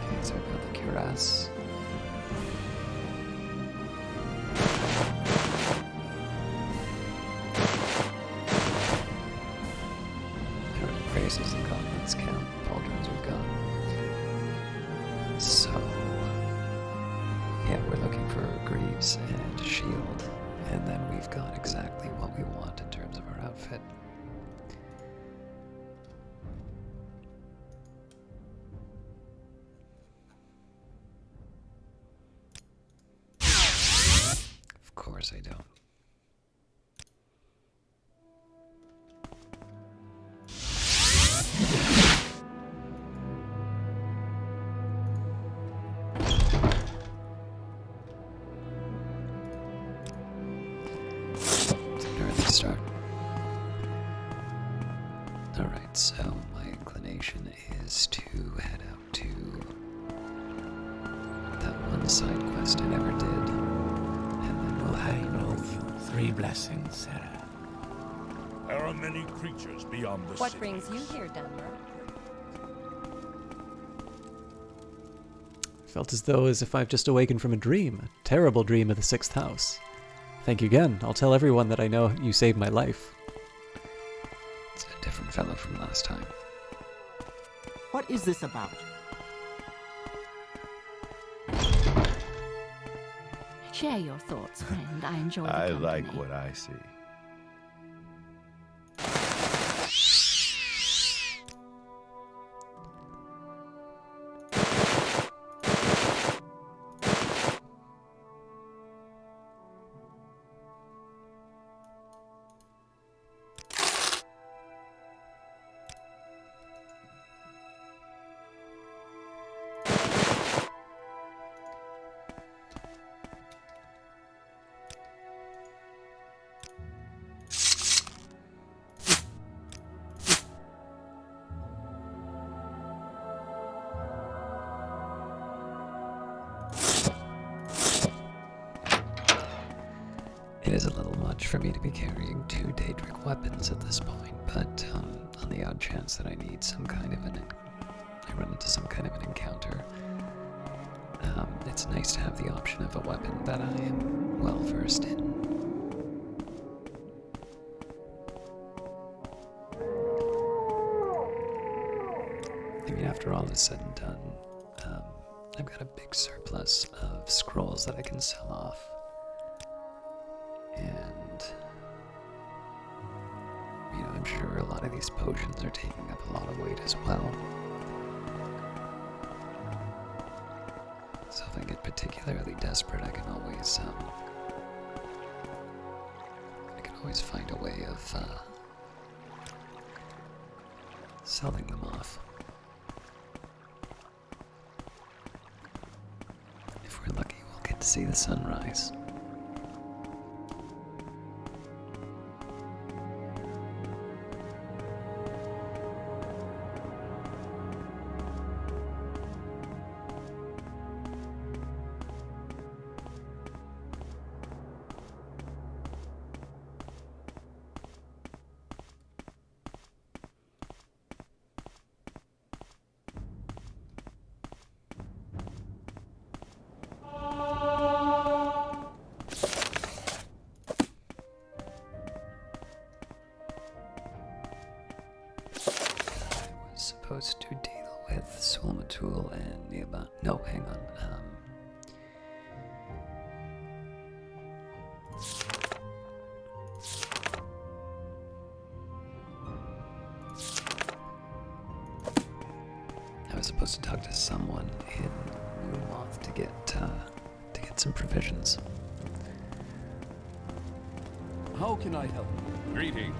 Okay, so I've got the cuirass. Braces and gauntlets count. Pauldrons we've got. So, yeah, we're looking for greaves and a shield, and then we've got exactly what we want in terms of our outfit. Of course I don't. Start. Alright, so my inclination is to head out to that one side quest I never did, and then we'll head north. Three blessings, Sarah. There are many creatures beyond the What city. brings you here, Denver? Felt as though as if I've just awakened from a dream, a terrible dream of the 6th house. Thank you again. I'll tell everyone that I know you saved my life. It's a different fellow from last time. What is this about? Share your thoughts, friend. I enjoy the I company. like what I see. It is a little much for me to be carrying 2 daedric weapons at this point, but on the odd chance that I need some kind of I run into some kind of an encounter, it's nice to have the option of a weapon that I am well versed in. I mean, after all is said and done, I've got a big surplus of scrolls that I can sell off. And, I'm sure a lot of these potions are taking up a lot of weight as well. So if I get particularly desperate, I can always find a way of selling them off. If we're lucky, we'll get to see the sunrise. Supposed to deal with Sulmatul and Niabat. No, hang on. I was supposed to talk to someone in Moonmoth to get some provisions. How can I help you? Greetings.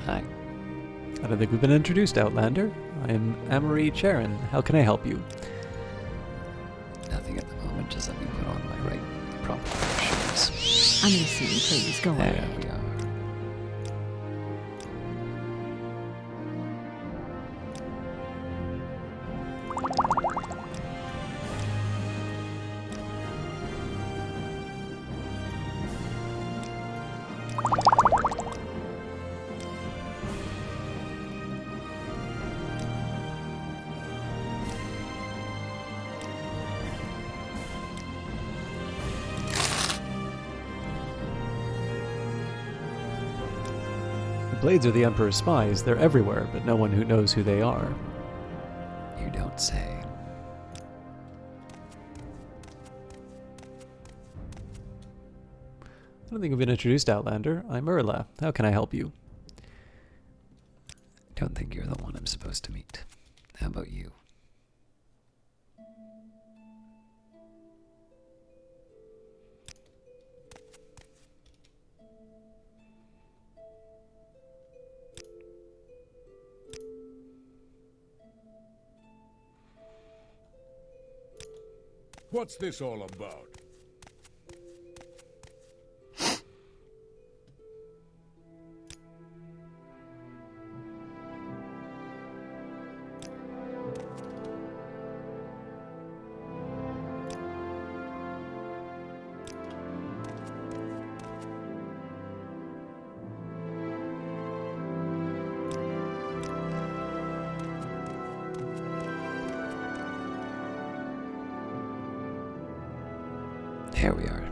Hi. I don't think we've been introduced, Outlander. I am Amory Charon. How can I help you? Nothing at the moment, just let me put on my proper shoes. I'm listening, please. Go There ahead. we are. The blades are the Emperor's spies. They're everywhere, but no one who knows who they are. You don't say. I don't think we've been introduced, Outlander. I'm Urla. How can I help you? Don't think you're the one I'm supposed to meet. How about you? What's this all about? Here we are.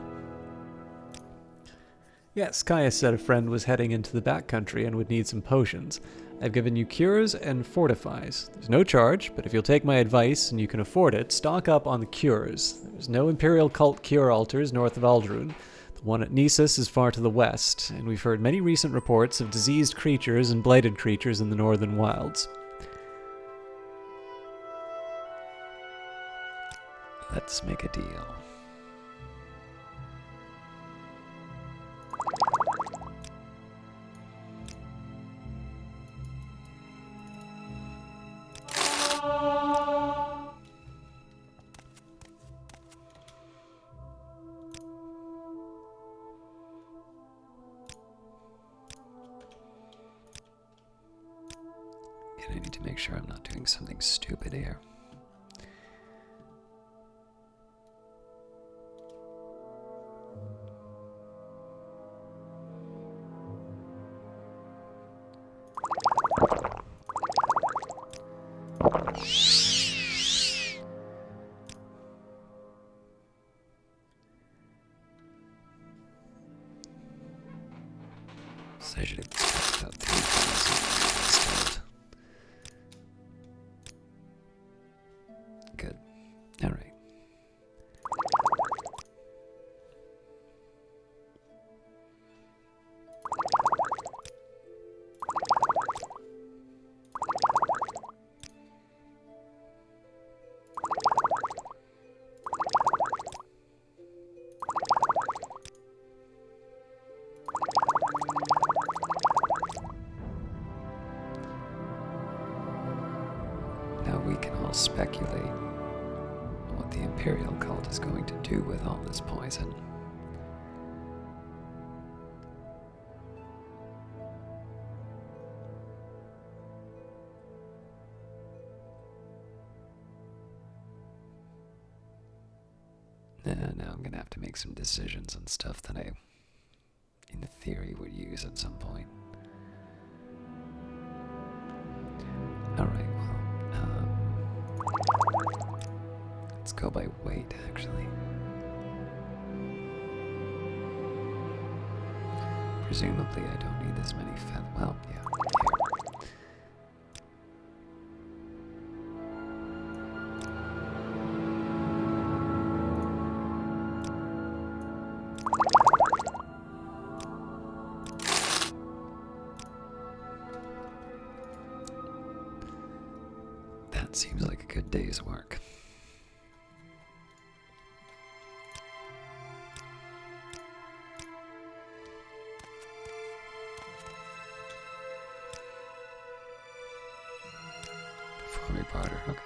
Yes, Caius said a friend was heading into the backcountry and would need some potions. I've given you cures and fortifies. There's no charge, but if you'll take my advice and you can afford it, stock up on the cures. There's no Imperial cult cure altars north of Aldrun. The one at Nisus is far to the west, and we've heard many recent reports of diseased creatures and blighted creatures in the northern wilds. Let's make a deal. And I need to make sure I'm not doing something stupid here. So I should have checked out 3,000 instead. Good. Alright. Now we can all speculate what the Imperial cult is going to do with all this poison. Now I'm gonna have to make some decisions on stuff that I, in theory, would use at some point. Alright, well, let's go by weight, actually. Presumably I don't need as many well, yeah, here. That seems like a good day's work. Before we barter, okay.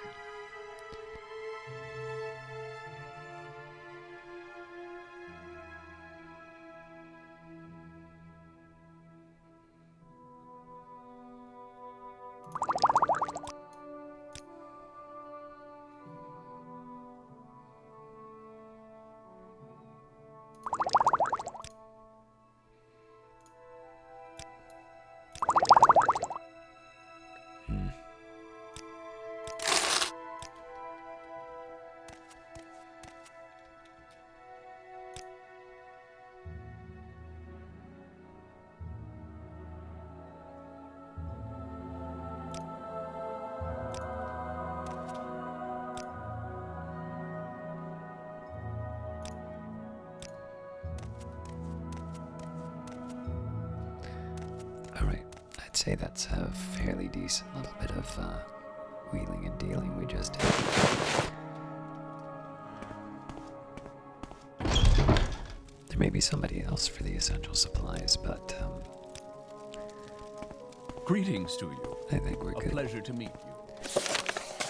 Alright, I'd say that's a fairly decent little bit of wheeling and dealing we just did. There may be somebody else for the essential supplies, but Greetings to you. I think we're A good. pleasure to meet you.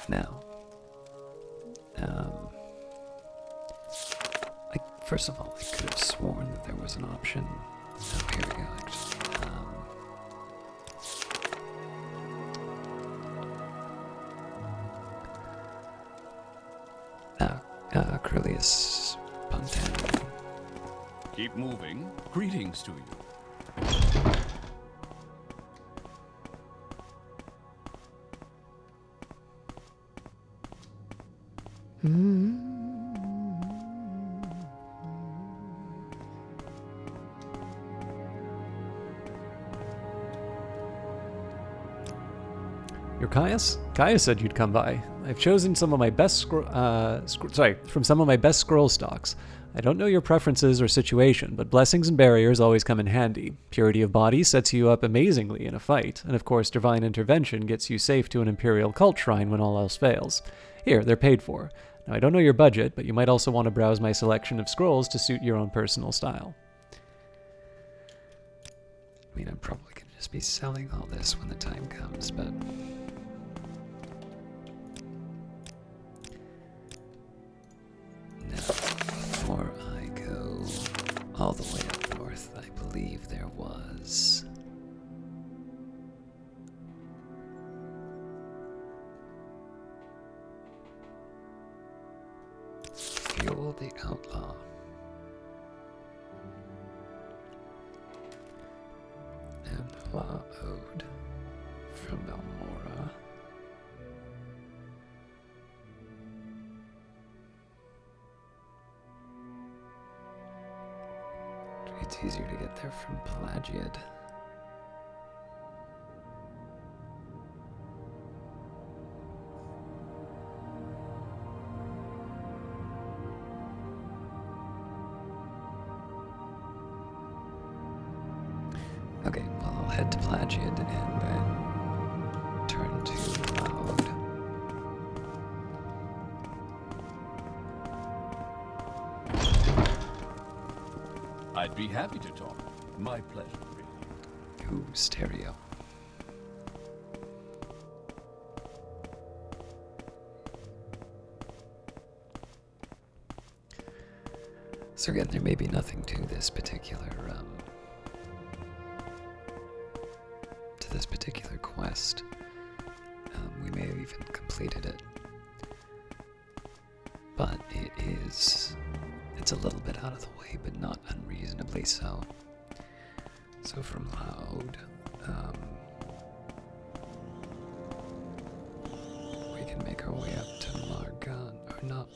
Now, first of all, I could have sworn that there was an option. Oh, here we go, actually. Curlius Spontaneity. Keep moving. Greetings to you. You're Caius? Caius said you'd come by. I've chosen some of my best from some of my best scroll stocks. I don't know your preferences or situation, but blessings and barriers always come in handy. Purity of body sets you up amazingly in a fight, and of course divine intervention gets you safe to an imperial cult shrine when all else fails. Here, they're paid for. Now, I don't know your budget, but you might also want to browse my selection of scrolls to suit your own personal style. I mean, I'm probably going to just be selling all this when the time comes, but... Now, before I go all the way up north, I believe there was... Fuel the Outlaw. And La Ode from Elmora. It's easier to get there from Pelagiad. Okay, well, I'll head to Pelagiad and then turn to Loud. I'd be happy to talk. My pleasure, really. Ooh, stereo. So again, there may be nothing to this particular quest. We may have even completed it, but it's a little bit out of the way, but not unreasonably so. So from Loud, we can make our way up to Margan, or not.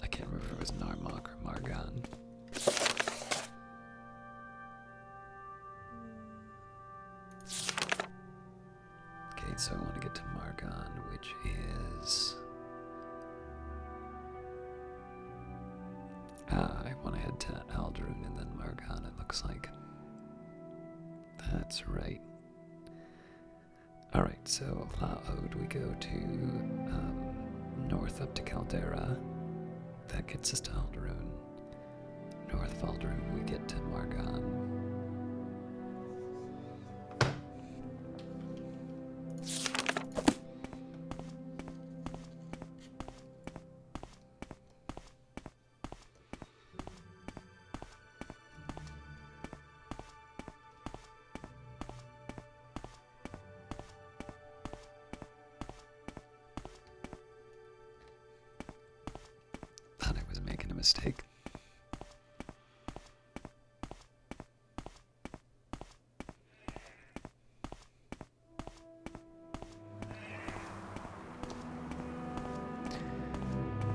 I can't remember if it was Narmak or Margan. Okay, so I want to get to Margan, which is... I want to head to Alderun and then Margan, it looks like. That's right. Alright, so Laod, we go to north up to Caldera. That gets us to Alderun. North of Alderun, we get to Margan. Thought I was making a mistake.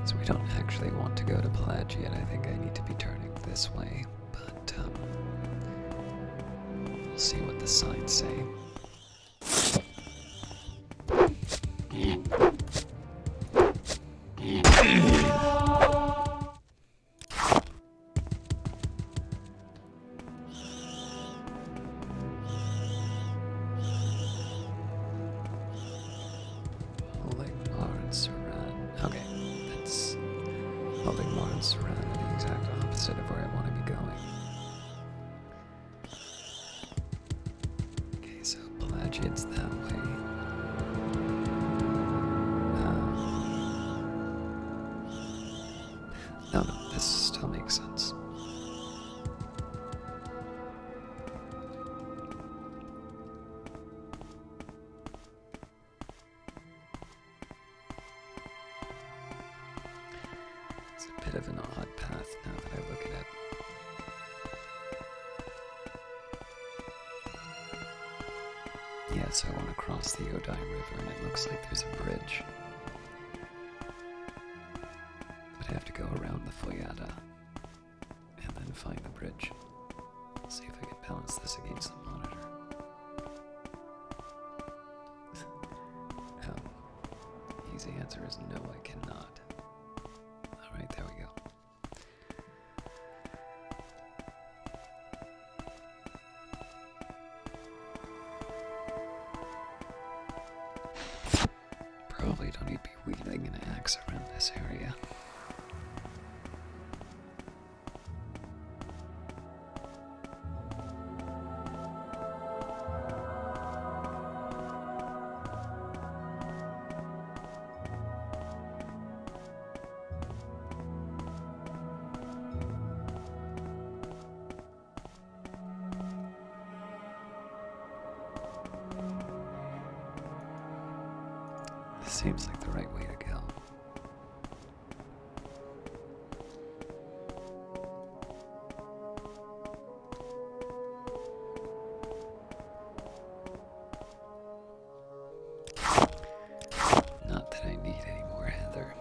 So we don't actually want to go to Pelagiad. I think I need to be turning this way, but we'll see what the signs say. It's that way. No, this still makes sense. It's a bit of an odd path now that I look at it. Yeah, so I want to cross the Odai River, and it looks like there's a bridge. But I have to go around the Foyada, and then find the bridge. See if I can balance this against the monitor. this area. This seems like the right way to go. Not that I need any more heather.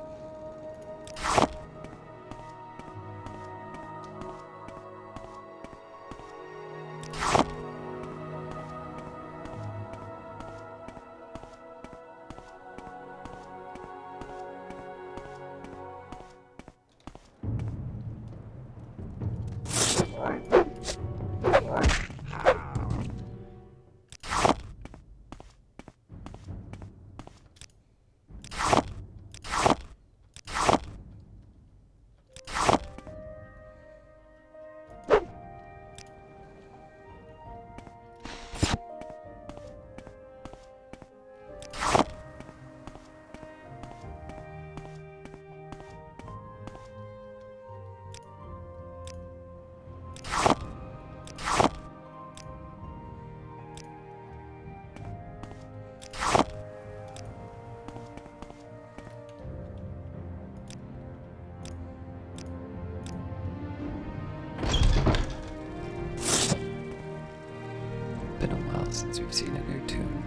Been a while since we've seen a new tune.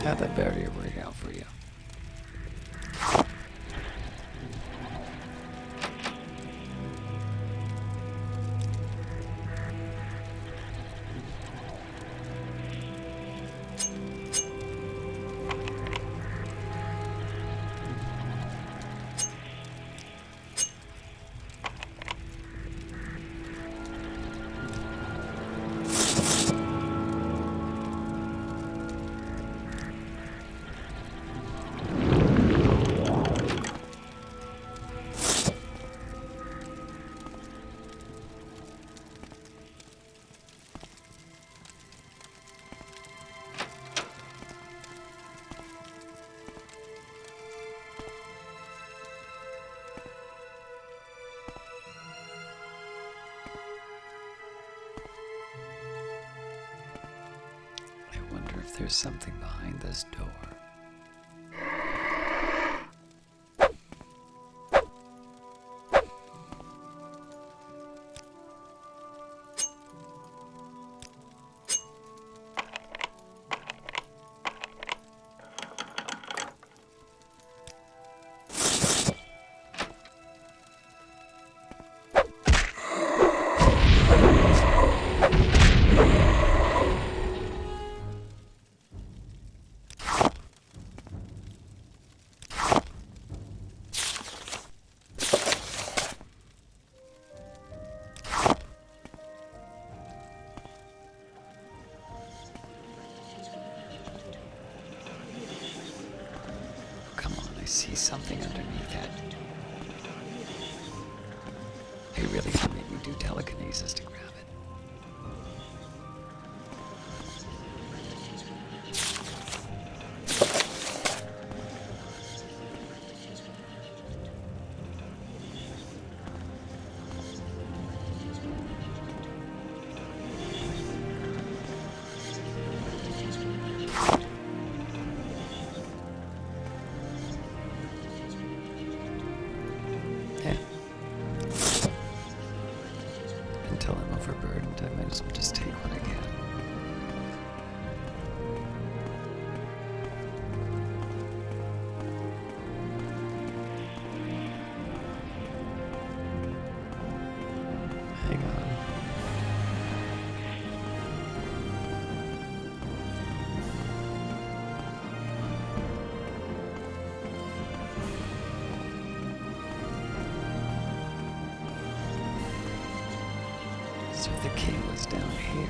How'd that barrier work out for you? I wonder if there's something behind this door. See something underneath it. They really can make me do telekinesis to grab it. Until I'm overburdened, I might as well just take what I can. Hang on. So the key was down here.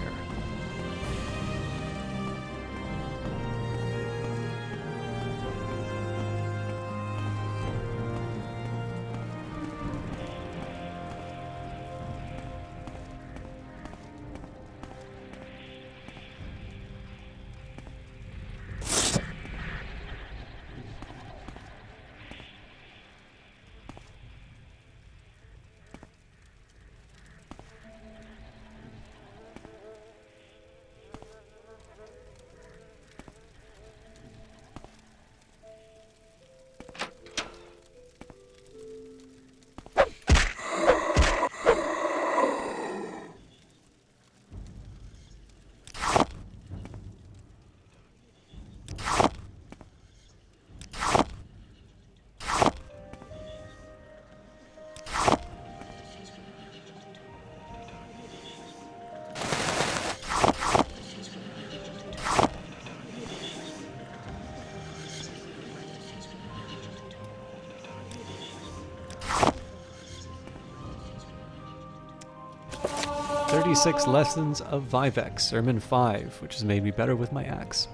"36 Lessons of Vivex, Sermon 5, which has made me better with my axe.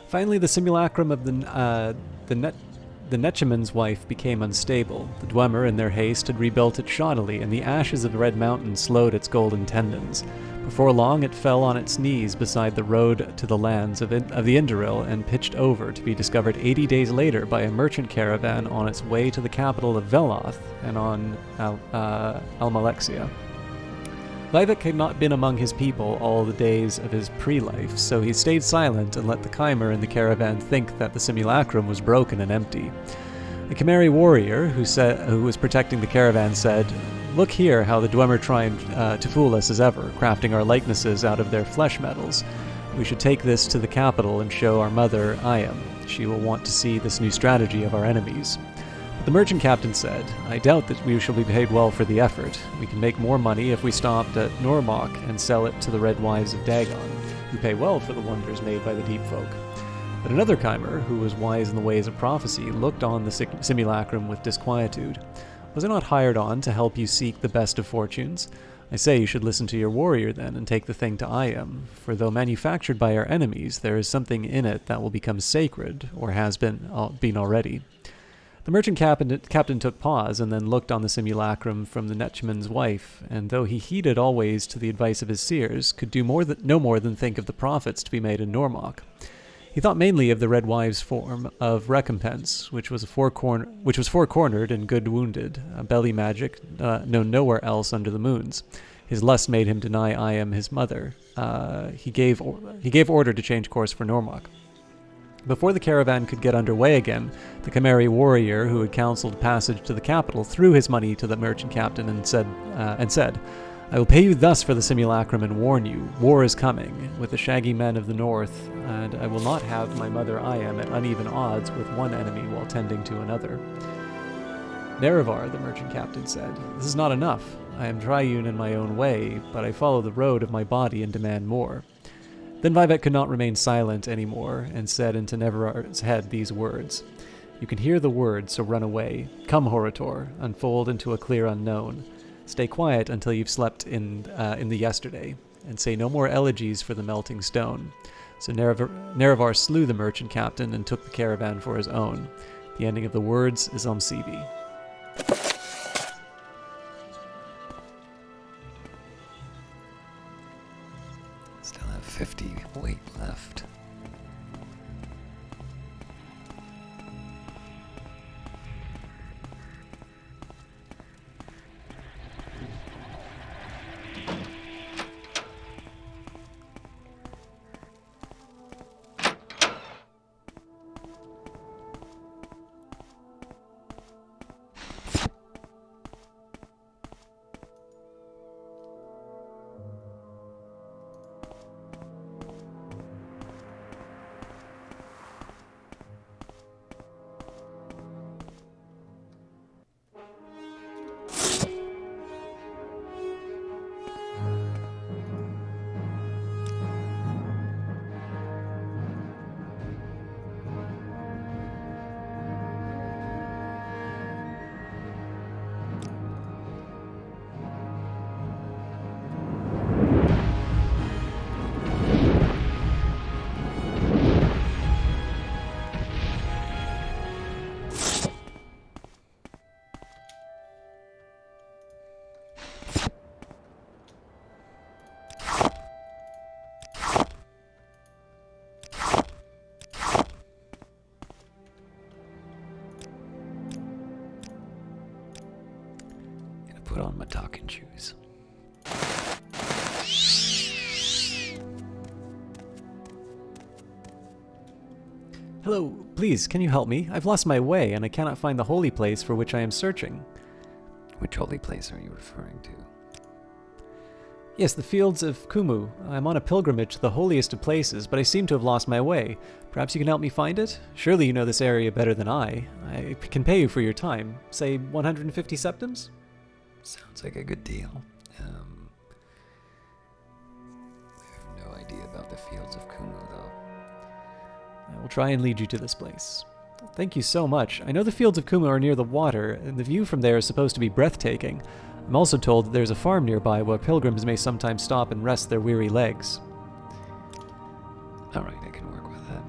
Finally, the simulacrum of the Netchaman's wife became unstable. The Dwemer, in their haste, had rebuilt it shoddily, and the ashes of the Red Mountain slowed its golden tendons. Before long, it fell on its knees beside the road to the lands of the Indoril and pitched over, to be discovered 80 days later by a merchant caravan on its way to the capital of Veloth and on Almalexia. Vivek had not been among his people all the days of his pre-life, so he stayed silent and let the Chimer in the caravan think that the simulacrum was broken and empty. The Chimeri warrior, who was protecting the caravan, said, "Look here how the Dwemer trying to fool us as ever, crafting our likenesses out of their flesh metals. We should take this to the capital and show our mother, Ayam. She will want to see this new strategy of our enemies." The merchant captain said, "I doubt that we shall be paid well for the effort. We can make more money if we stopped at Normok and sell it to the Red Wives of Dagon, who pay well for the wonders made by the deep folk." But another Chimer, who was wise in the ways of prophecy, looked on the simulacrum with disquietude. "Was I not hired on to help you seek the best of fortunes? I say you should listen to your warrior then, and take the thing to Ayam, for though manufactured by our enemies, there is something in it that will become sacred, or has been already." The merchant captain took pause, and then looked on the simulacrum from the Netchaman's wife, and though he heeded always to the advice of his seers, could do no more than think of the profits to be made in Normok. He thought mainly of the Red Wives' form of recompense, which was four-cornered and good wounded, a belly magic known nowhere else under the moons. His lust made him deny Ayam his mother. He gave order to change course for Normok. Before the caravan could get underway again, the Chimeri warrior who had counseled passage to the capital threw his money to the merchant captain and said, "I will pay you thus for the simulacrum and warn you, war is coming, with the shaggy men of the north, and I will not have my mother Ayam at uneven odds with one enemy while tending to another." "Nerevar," the merchant captain said, "this is not enough. I am Triune in my own way, but I follow the road of my body and demand more." Then Vivek could not remain silent anymore, and said into Nerevar's head these words: "You can hear the word, so run away. Come, Horator, unfold into a clear unknown. Stay quiet until you've slept in the yesterday, and say no more elegies for the melting stone." So Nerevar slew the merchant captain and took the caravan for his own. The ending of the words is Omsivi. Still have 50 weight left. talking shoes. Hello, please, can you help me? I've lost my way, and I cannot find the holy place for which I am searching. Which holy place are you referring to? Yes, the fields of Kumu. I'm on a pilgrimage to the holiest of places, but I seem to have lost my way. Perhaps you can help me find it? Surely you know this area better than I. I can pay you for your time. Say 150 septims? Sounds like a good deal. I have no idea about the fields of Kumu, though. I will try and lead you to this place. Thank you so much. I know the fields of Kumu are near the water, and the view from there is supposed to be breathtaking. I'm also told that there's a farm nearby where pilgrims may sometimes stop and rest their weary legs. Alright, I can work with that.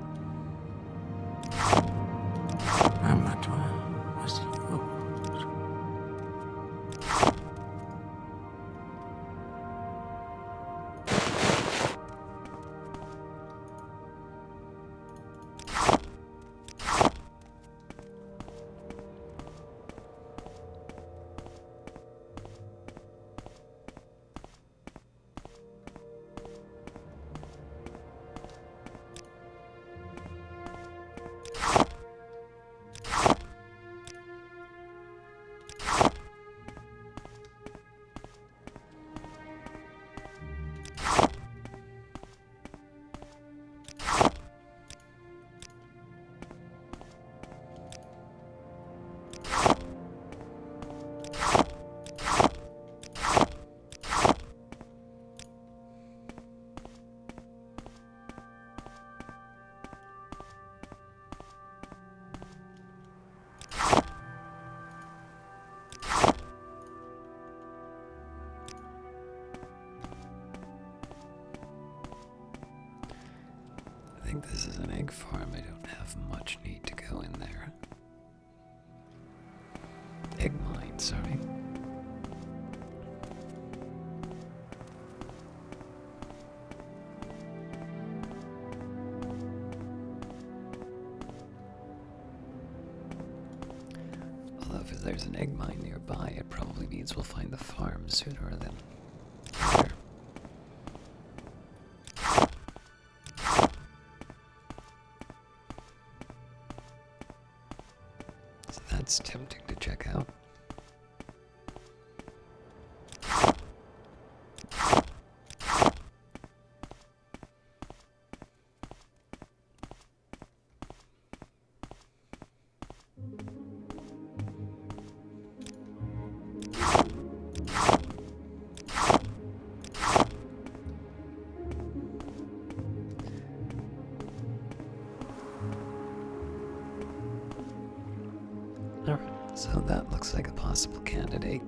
I think this is an egg farm. I don't have much need to go in there. Egg mine, sorry. Although if there's an egg mine nearby, it probably means we'll find the farm sooner than later. So that's tempting to check out. Alright, so that looks like a possible candidate.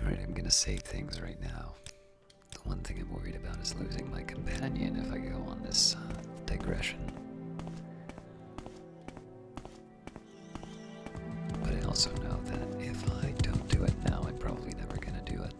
Alright, I'm gonna save things right now. The one thing I'm worried about is losing my companion if I go on this digression. But I also know that if I don't do it now, I'm probably never gonna do it.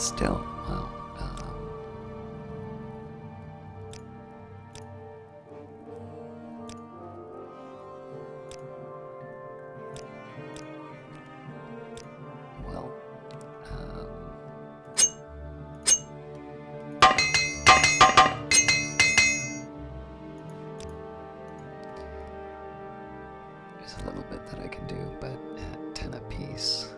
still, well, well, there's a little bit that I can do, but at 10 apiece.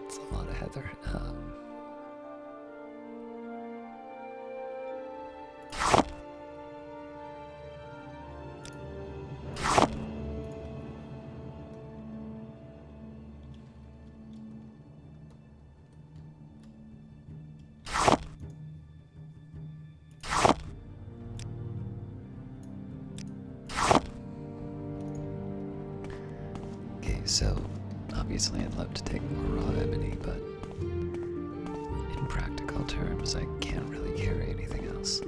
It's a lot of heather. Okay, so obviously I'd love to take more raw ebony, but in practical terms, I can't really carry anything else.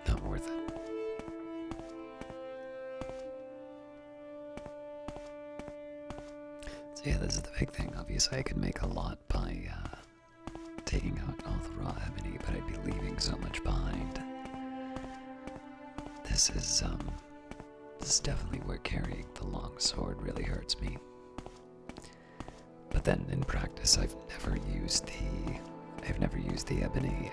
Not worth it. So yeah, this is the big thing. Obviously I could make a lot by taking out all the raw ebony, but I'd be leaving so much behind. This is definitely where carrying the long sword really hurts me. But then in practice I've never used the ebony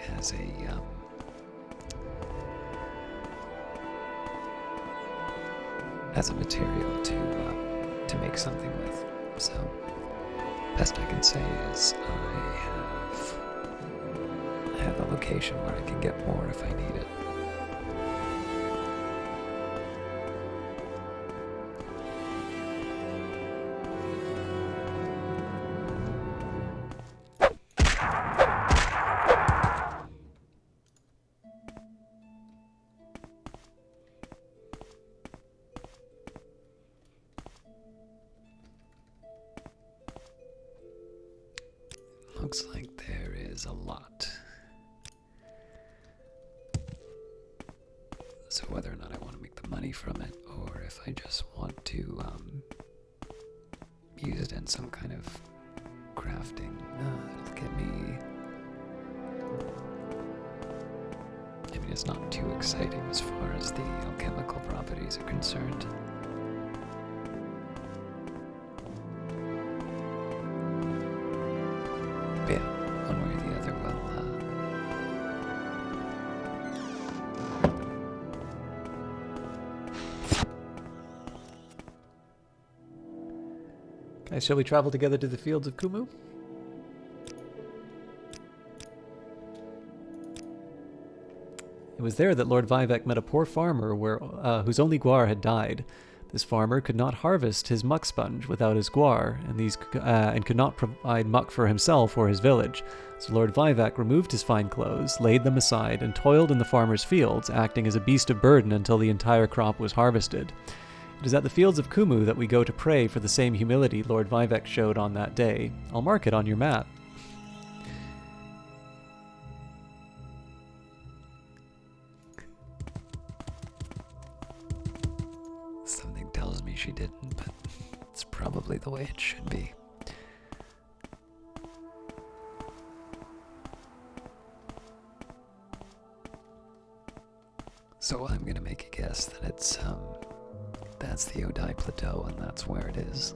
as a material to make something with. So best I can say is I have a location where I can get more if I need it. Looks like there is a lot. So whether or not I want to make the money from it, or if I just want to use it in some kind of crafting, it'll get me. I mean, it's not too exciting as far as the alchemical properties are concerned. But yeah, one way or the other will Guys, shall we travel together to the fields of Kumu? It was there that Lord Vivek met a poor farmer whose only guar had died. This farmer could not harvest his muck sponge without his guar, and could not provide muck for himself or his village. So Lord Vivek removed his fine clothes, laid them aside, and toiled in the farmer's fields, acting as a beast of burden until the entire crop was harvested. It is at the fields of Kumu that we go to pray for the same humility Lord Vivek showed on that day. I'll mark it on your map. Something tells me she didn't, but it's probably the way it should be. So I'm gonna make a guess that it's that's the Odai Plateau, and that's where it is.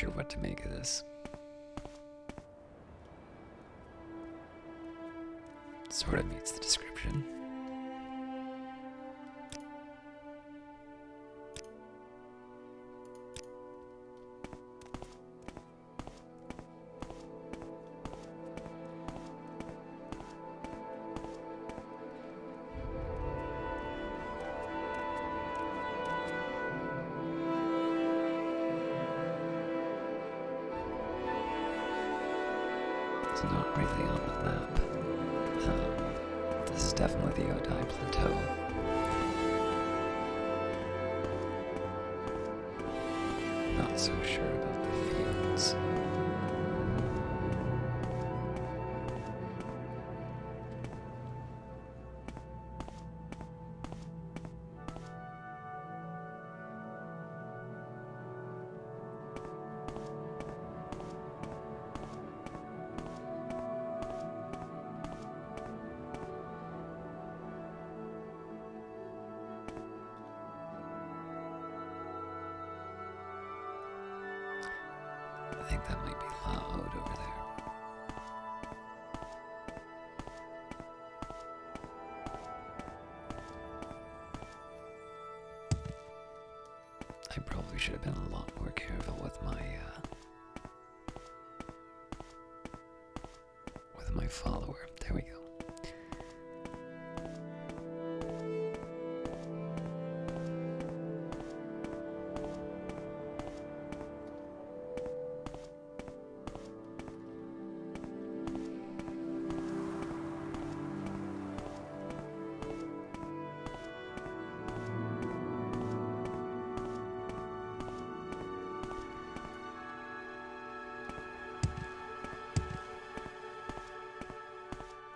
sure what to make of this. Sort of meets the description. It's not really on the map. This is definitely the Odai Plateau. Not so sure about the fields. I think that might be loud over there. I probably should have been a lot more careful with my follower. There we go.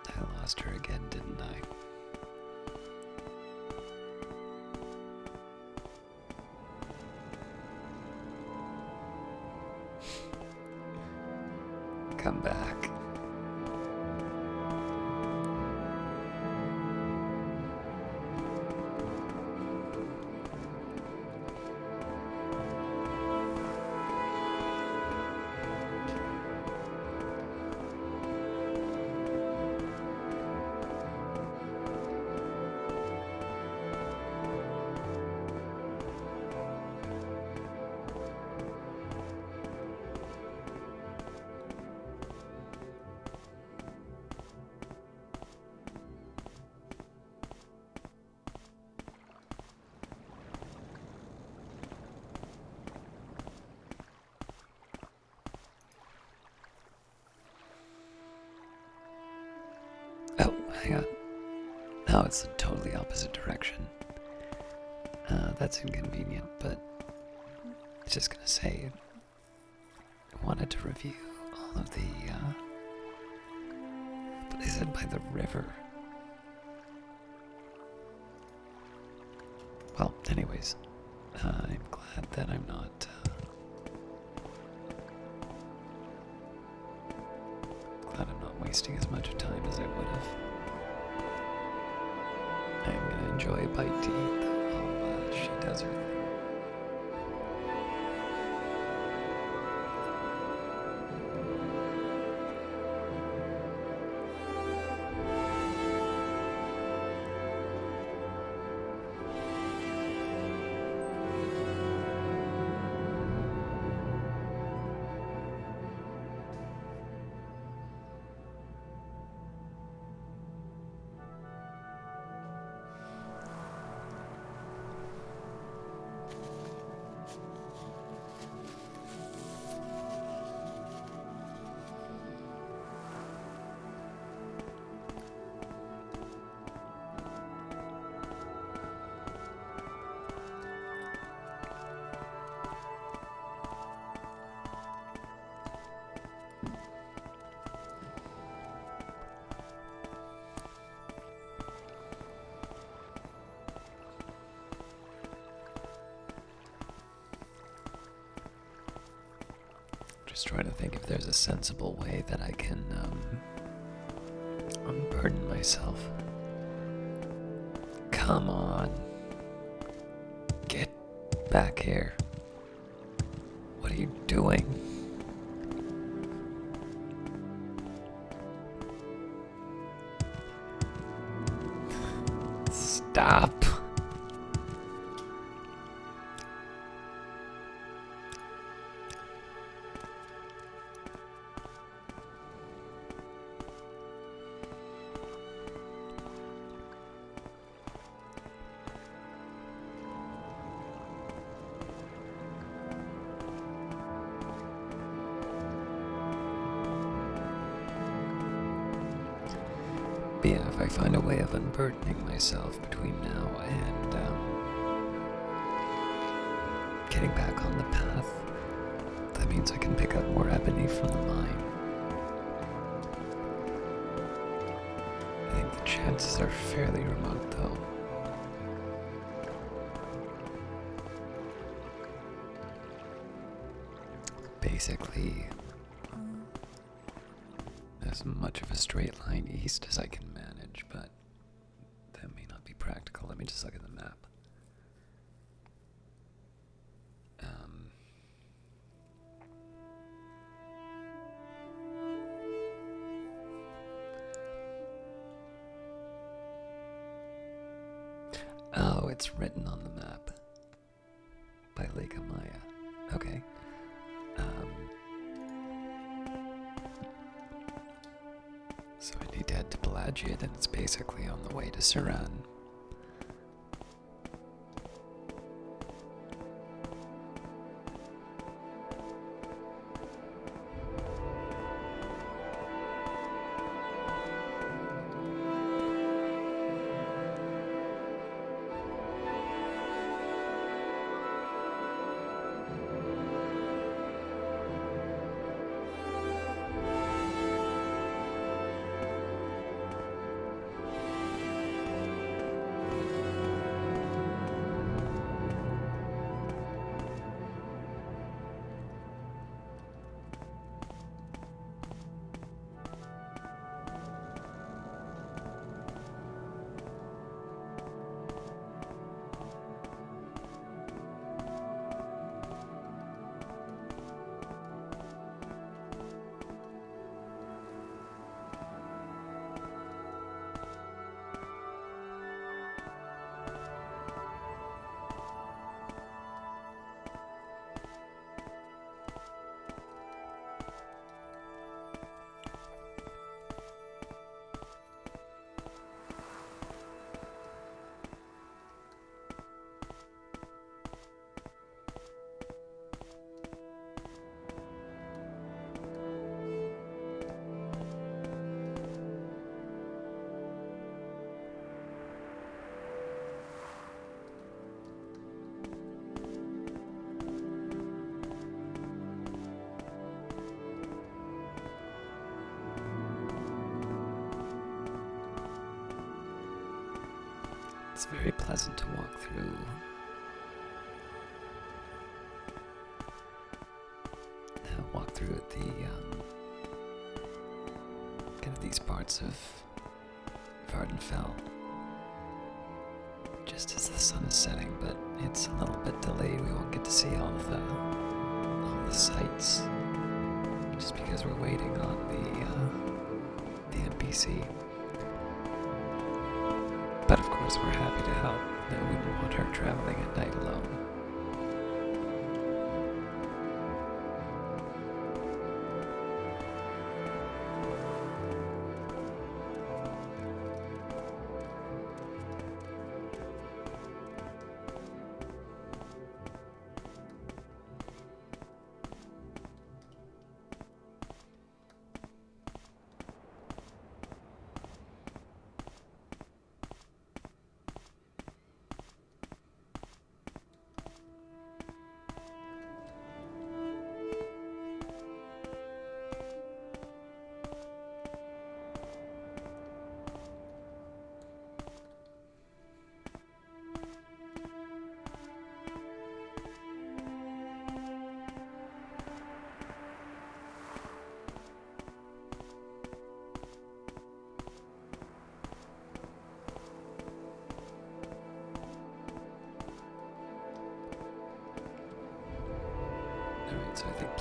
I lost her again, didn't I? Come back. Oh, hang on. No, it's the totally opposite direction. That's inconvenient, but I was just gonna say, I wanted to review all of the, but they said by the river. Well, anyways, I'm glad that I'm not, glad I'm not wasting as much time as I would have. I'm gonna enjoy a bite to eat though while she does her thing. Just trying to think if there's a sensible way that I can unburden myself. Come on. Get back here. What are you doing? Stop. But yeah, if I find a way of unburdening myself between now and getting back on the path, that means I can pick up more ebony from the mine. I think the chances are fairly remote, though. Basically, as much of a straight line east as I can manage, but that may not be practical. Let me just look at the map. Oh, it's written on the map by Lake Amaya. Okay. So I need to head to Pelagiad, and it's basically on the way to Suran. It's very pleasant to walk through. Walk through the kind of these parts of Vardenfell just as the sun is setting, but it's a little bit delayed. We won't get to see all the sights just because we're waiting on the NPC. But of course, we're happy to help. No, we wouldn't want her traveling at night alone.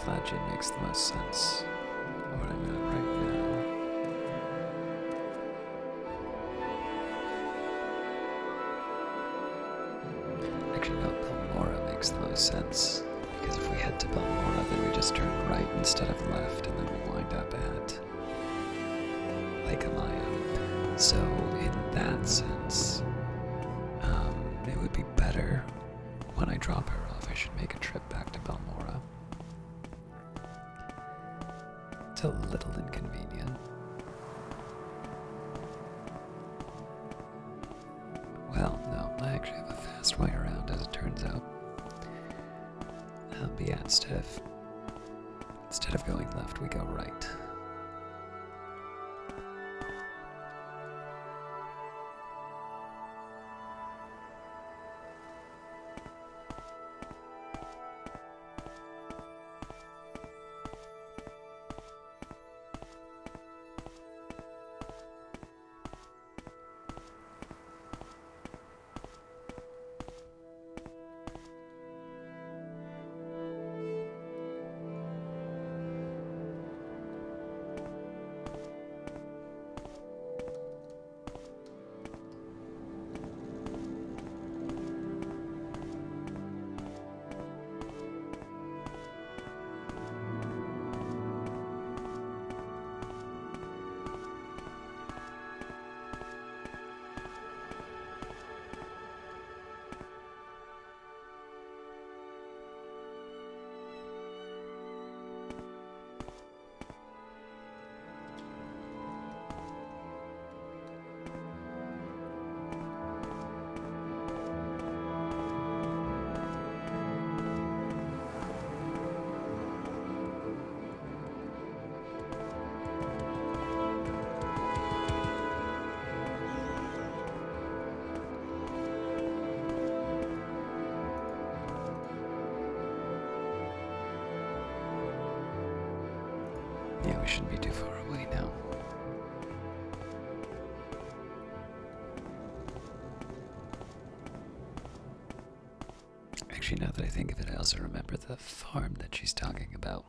Flagian makes the most sense. What I'm at right now. Actually, no, Balmora makes the most sense. Because if we head to Balmora, then we just turn right instead of left, and then we wind up at Lake Amaya. So, in that sense, it would be better when I drop her off. I should make a trip back to Balmora. It's a little inconvenient. Well, no, I actually have a fast way around, as it turns out. But yeah, instead of going left, we go right. Yeah, we shouldn't be too far away now. Actually, now that I think of it, I also remember the farm that she's talking about.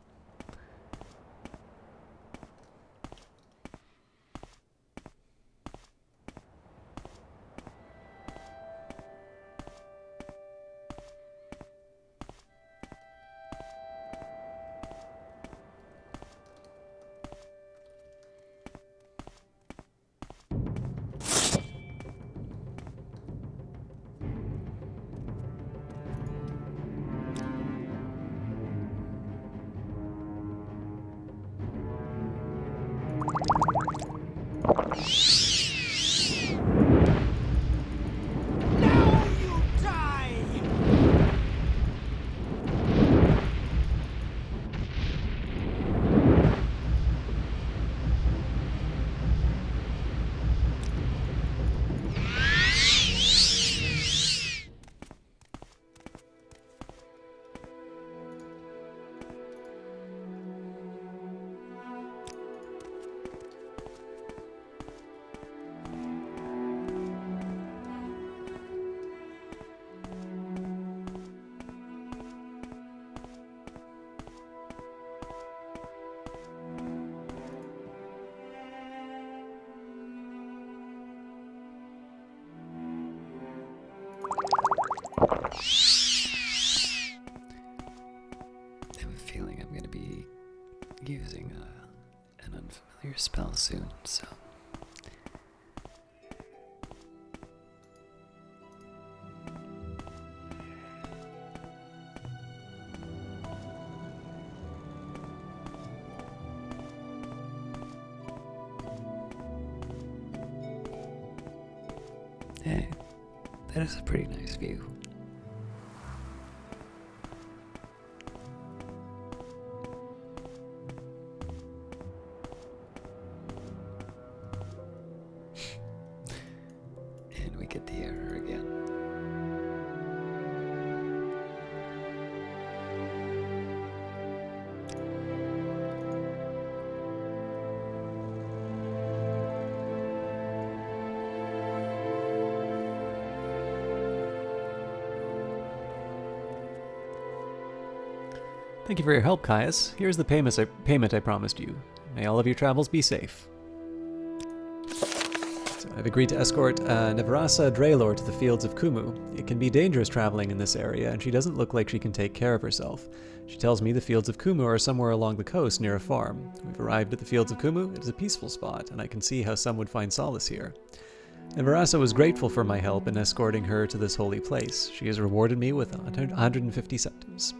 I have a feeling I'm going to be using an unfamiliar spell soon, so... Hey, that is a pretty nice view. And we get the error again. Thank you for your help, Caius. Here's the payment I promised you. May all of your travels be safe. So I've agreed to escort Nevrasa Draylor to the fields of Kumu. It can be dangerous traveling in this area, and she doesn't look like she can take care of herself. She tells me the fields of Kumu are somewhere along the coast near a farm. We've arrived at the fields of Kumu. It is a peaceful spot, and I can see how some would find solace here. Nevrasa was grateful for my help in escorting her to this holy place. She has rewarded me with 150 septims.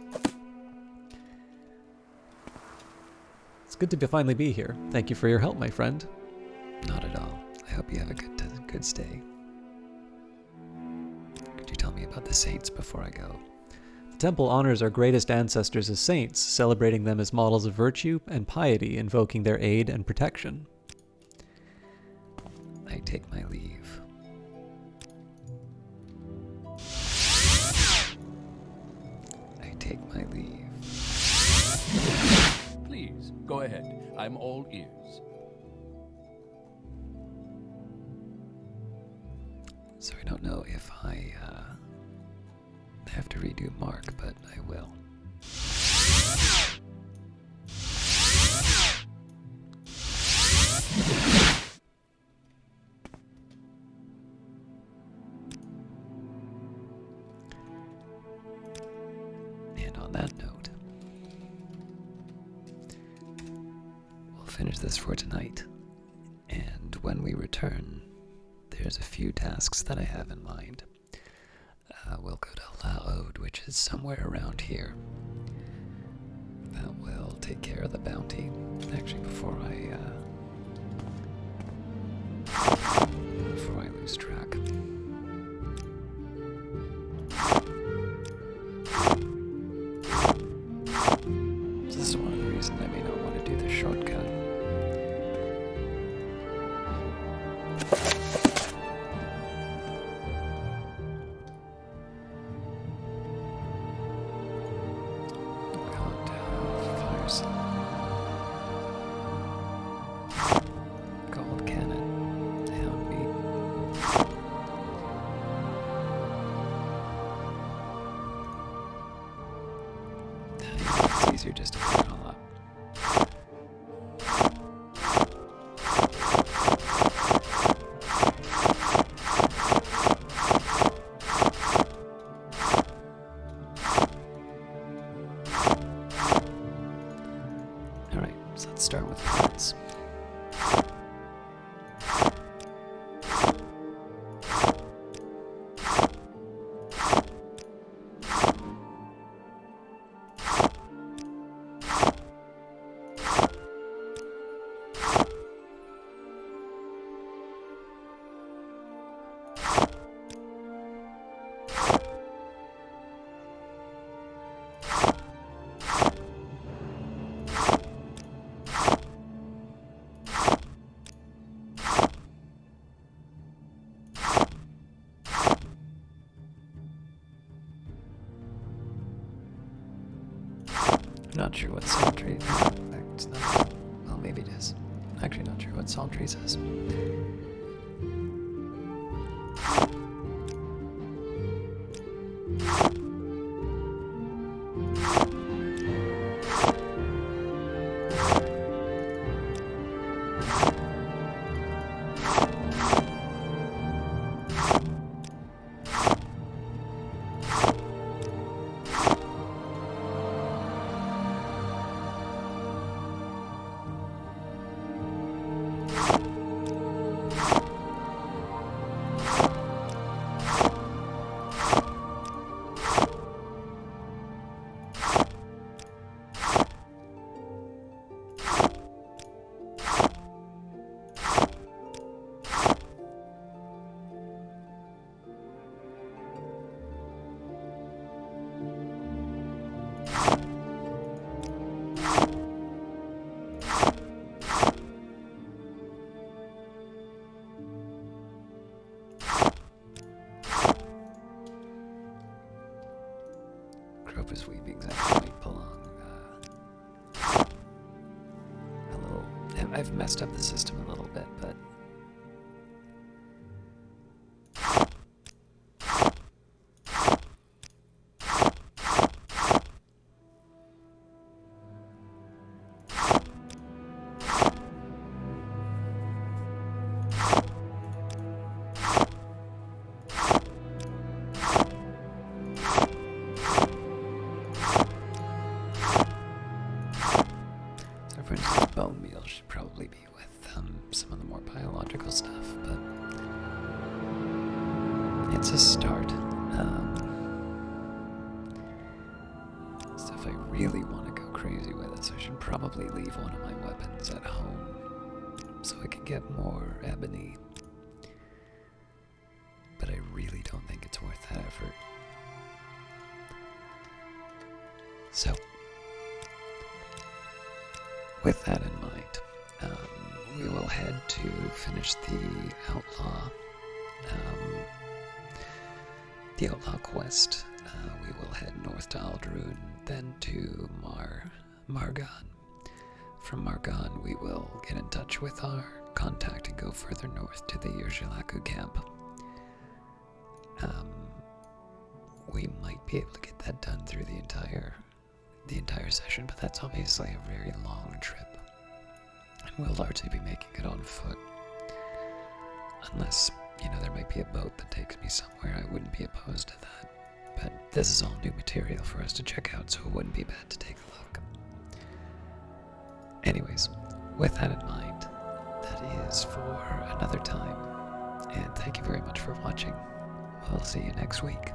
It's good to finally be here. Thank you for your help, my friend. Not at all. I hope you have a good stay. Could you tell me about the saints before I go? The temple honors our greatest ancestors as saints, celebrating them as models of virtue and piety, invoking their aid and protection. I take my leave. I take my leave. Please, go ahead. I'm all ears. So I don't know if I have to redo Mark, but I will. And on that note, we'll finish this for tonight. And when we return, there's a few tasks that I have in mind. We'll go to Laod, which is somewhere around here. That will take care of the bounty. Actually, before I lose track. This is one of the reasons I may not want to do the shortcut. Gold cannon, hound meat. It's easier just to put it all up. Alright, so let's start with plants. I'm not sure what Saltry. It's not. Well, maybe it is. I'm actually not sure what Saltry says. Crocus weavings actually belong a little. I've messed up the system a little bit, but bone meal should probably be with some of the more biological stuff, but it's a start. So if I really want to go crazy with this, I should probably leave one of my weapons at home so I can get more ebony. But I really don't think it's worth that effort. So, with that in mind, we will head to finish the outlaw quest. We will head north to Aldrune, then to Margon. From Margon, we will get in touch with our contact and go further north to the Yurjilaku camp. We might be able to get that done through the entire session, but that's obviously a very long trip, and we'll largely be making it on foot. Unless, there might be a boat that takes me somewhere, I wouldn't be opposed to that. But this is all new material for us to check out, so it wouldn't be bad to take a look. Anyways, with that in mind, that is for another time, and thank you very much for watching. We'll see you next week.